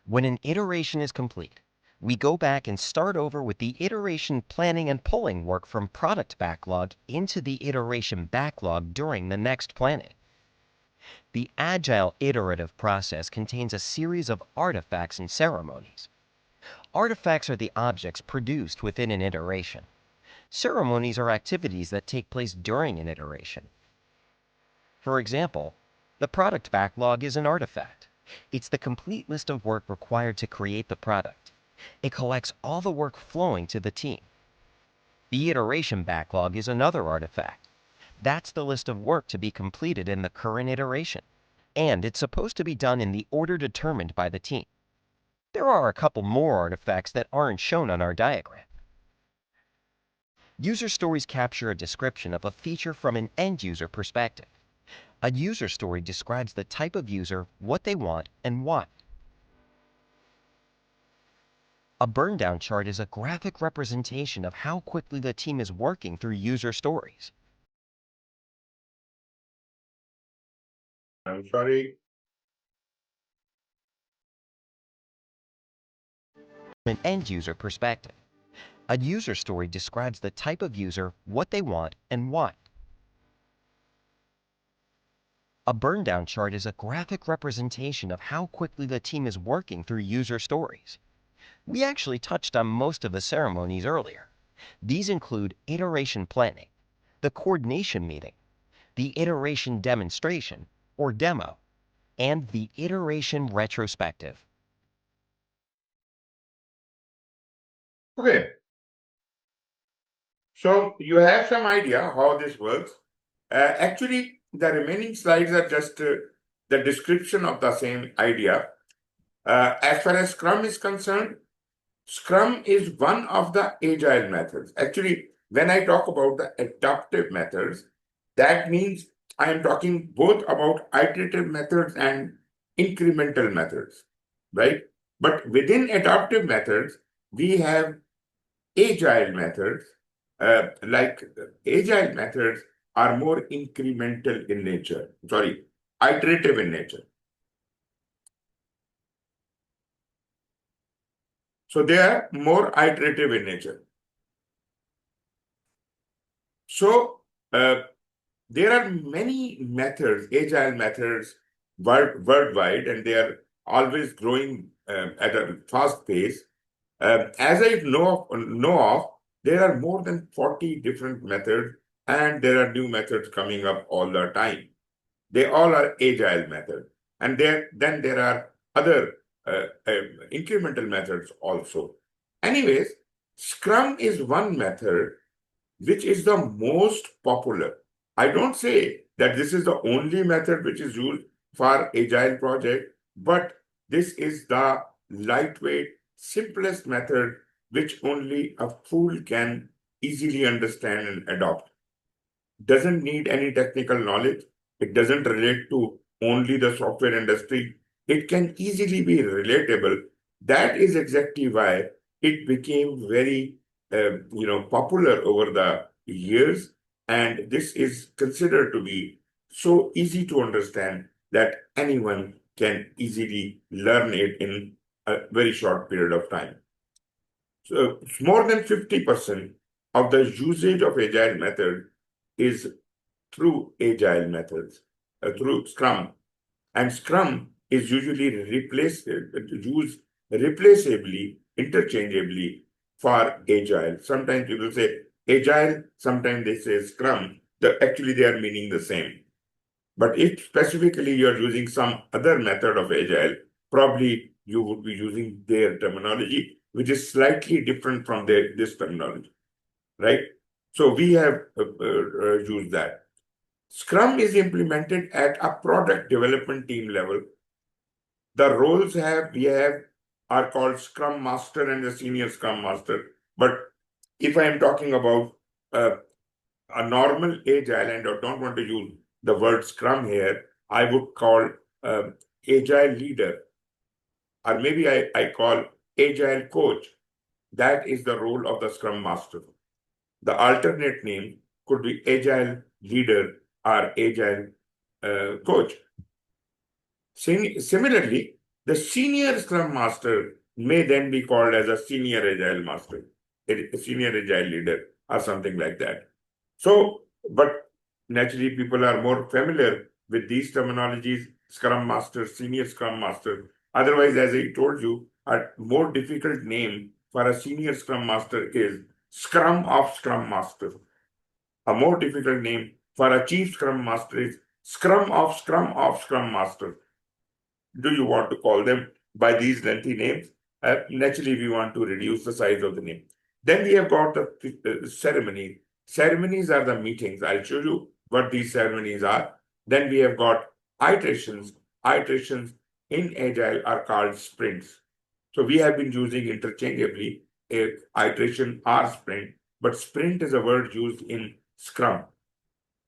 When an iteration is complete, we go back and start over with the iteration planning and pulling work from product backlog into the iteration backlog during the next planning. The agile iterative process contains a series of artifacts and ceremonies. Artifacts are the objects produced within an iteration. Ceremonies are activities that take place during an iteration. For example, the product backlog is an artifact. It's the complete list of work required to create the product. It collects all the work flowing to the team. The iteration backlog is another artifact. That's the list of work to be completed in the current iteration, and it's supposed to be done in the order determined by the team. There are a couple more artifacts that aren't shown on our diagram. User stories capture a description of a feature from an end-user perspective. A user story describes the type of user, what they want, and why. A burn-down chart is a graphic representation of how quickly the team is working through user stories. I'm sorry. From an end-user perspective, a user story describes the type of user, what they want, and why. A burn-down chart is a graphic representation of how quickly the team is working through user stories. We actually touched on most of the ceremonies earlier. These include iteration planning, the coordination meeting, the iteration demonstration, or demo, and the iteration retrospective. Okay. So you have some idea how this works. Actually, the remaining slides are just the description of the same idea. As far as Scrum is concerned, Scrum is one of the agile methods. Actually, when I talk about the adaptive methods, that means I am talking both about iterative methods and incremental methods, right? But within adaptive methods, we have agile methods. Like agile methods are more incremental in nature, sorry, iterative in nature. So they are more iterative in nature. So there are many methods, agile methods worldwide, and they are always growing at a fast pace. As I know of, there are more than 40 different methods, and there are new methods coming up all the time. They all are agile methods. And then there are other incremental methods also. Anyways, Scrum is one method which is the most popular. I don't say that this is the only method which is used for agile project, but this is the lightweight, simplest method which only a fool can easily understand and adopt. Doesn't need any technical knowledge. It doesn't relate to only the software industry. It can easily be relatable. That is exactly why it became very popular over the years, and this is considered to be so easy to understand that anyone can easily learn it in a very short period of time. So more than 50% of the usage of agile method is through agile methods, through Scrum. And Scrum is usually used replaceably, interchangeably for agile. Sometimes people say agile, sometimes they say Scrum. Actually, they are meaning the same. But if specifically you're using some other method of agile, probably you would be using their terminology, which is slightly different from this terminology, right? So we have used that. Scrum is implemented at a product development team level. The roles are called Scrum Master and the Senior Scrum Master. But if I am talking about a normal agile, and I don't want to use the word Scrum here, I would call agile leader, or maybe I call agile coach. That is the role of the Scrum Master. The alternate name could be agile leader or agile coach. Similarly, the senior Scrum Master may then be called as a senior agile master, a senior agile leader, or something like that. So, but naturally, people are more familiar with these terminologies: Scrum Master, Senior Scrum Master. Otherwise, as I told you, a more difficult name for a Senior Scrum Master is Scrum of Scrum Master. A more difficult name for a Chief Scrum Master is Scrum of Scrum Master. Do you want to call them by these lengthy names? Naturally, we want to reduce the size of the name. Then we have got the ceremony. Ceremonies are the meetings. I'll show you what these ceremonies are. Then we have got iterations. Iterations in Agile are called sprints. So we have been using interchangeably iteration or sprint, but sprint is a word used in Scrum.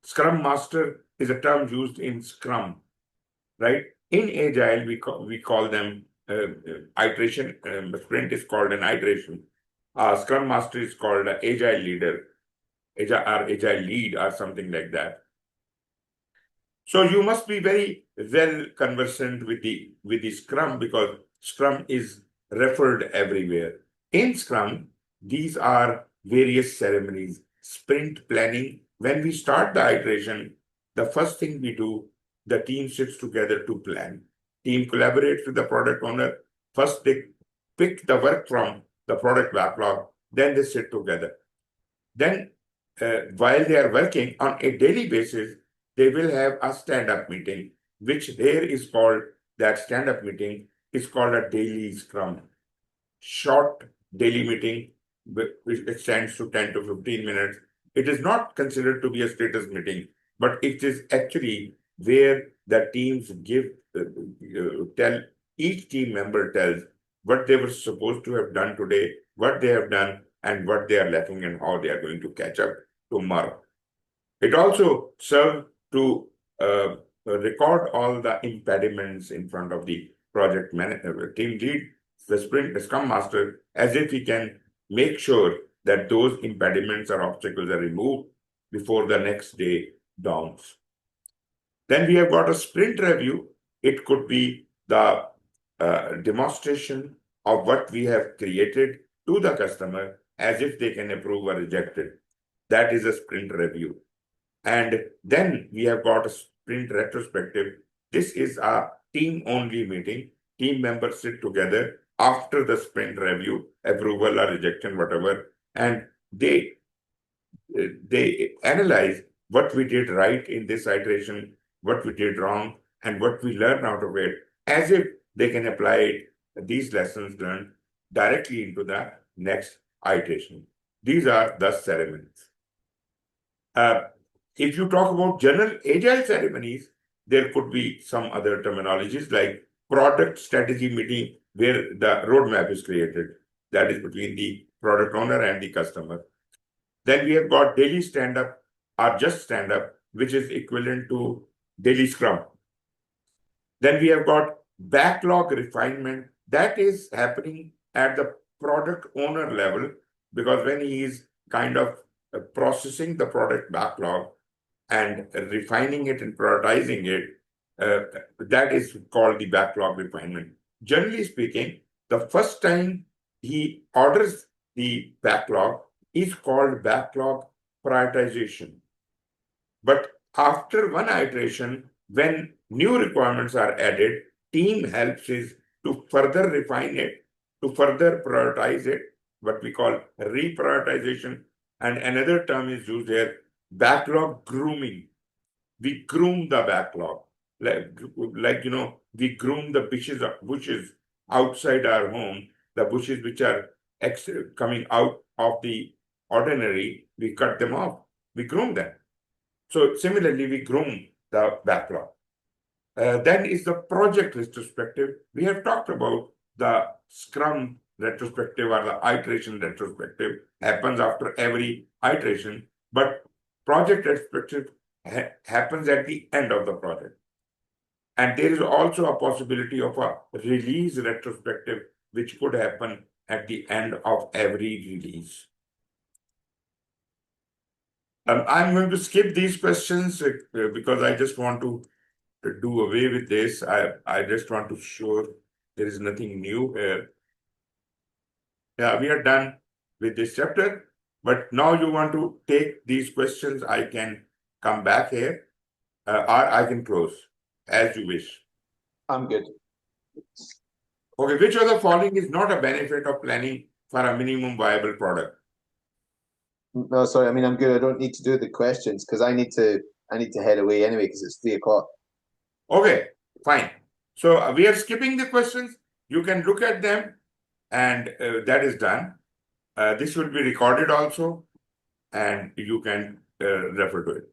Scrum Master is a term used in Scrum, right? In Agile, we call them iteration. Sprint is called an iteration. Scrum Master is called an Agile leader, Agile lead, or something like that. So you must be very well conversant with the Scrum, because Scrum is referred everywhere. In Scrum, these are various ceremonies. Sprint planning. When we start the iteration, the first thing we do, the team sits together to plan. Team collaborates with the product owner. First, they pick the work from the product backlog. Then they sit together. Then, while they are working on a daily basis, they will have a stand-up meeting, which here is called, that stand-up meeting is called a daily Scrum. Short daily meeting, which extends to 10 to 15 minutes. It is not considered to be a status meeting, but it is actually where the teams tell, each team member tells what they were supposed to have done today, what they have done, and what they are lacking, and how they are going to catch up tomorrow. It also serves to record all the impediments in front of the project team lead, the sprint Scrum Master, as if he can make sure that those impediments or obstacles are removed before the next day dawns. Then we have got a sprint review. It could be the demonstration of what we have created to the customer, as if they can approve or reject it. That is a sprint review. And then we have got a sprint retrospective. This is a team-only meeting. Team members sit together after the sprint review, approval or rejection, whatever, and they analyze what we did right in this iteration, what we did wrong, and what we learned out of it, as if they can apply these lessons learned directly into the next iteration. These are the ceremonies. If you talk about general agile ceremonies, there could be some other terminologies like product strategy meeting, where the roadmap is created. That is between the product owner and the customer. Then we have got daily stand-up or just stand-up, which is equivalent to daily Scrum. Then we have got backlog refinement. That is happening at the product owner level, because when he is kind of processing the product backlog and refining it and prioritizing it, That is called the backlog refinement. Generally speaking, the first time he orders the backlog is called backlog prioritization. But after one iteration, when new requirements are added, team helps is to further refine it, to further prioritize it, what we call reprioritization. And another term is used here, backlog grooming. We groom the backlog. Like we groom the bushes outside our home, the bushes which are coming out of the ordinary, we cut them off. We groom them. So similarly, we groom the backlog. Then is the project retrospective. We have talked about the Scrum retrospective or the iteration retrospective happens after every iteration, but project retrospective happens at the end of the project. And there is also a possibility of a release retrospective, which could happen at the end of every release. I'm going to skip these questions because I just want to do away with this. I just want to show there is nothing new here. Yeah, we are done with this chapter. But now you want to take these questions, I can come back here or I can close as you wish. I'm good. Okay, which of the following is not a benefit of planning for a minimum viable product? No, sorry. I mean, I'm good. I don't need to do the questions because I need to head away anyway because it's 3 o'clock. Okay, fine. So we are skipping the questions. You can look at them, and that is done. This will be recorded also, and you can refer to it.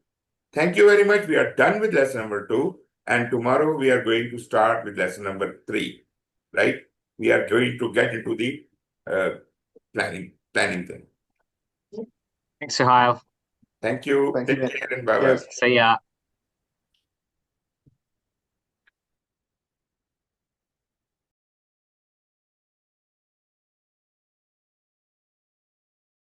Thank you very much. We are done with lesson number 2, and tomorrow we are going to start with lesson number 3. Right? We are going to get into the planning thing. Thanks, Suhail. Thank you. Thank you, Take mate. care and bye-bye. Cheers. See ya.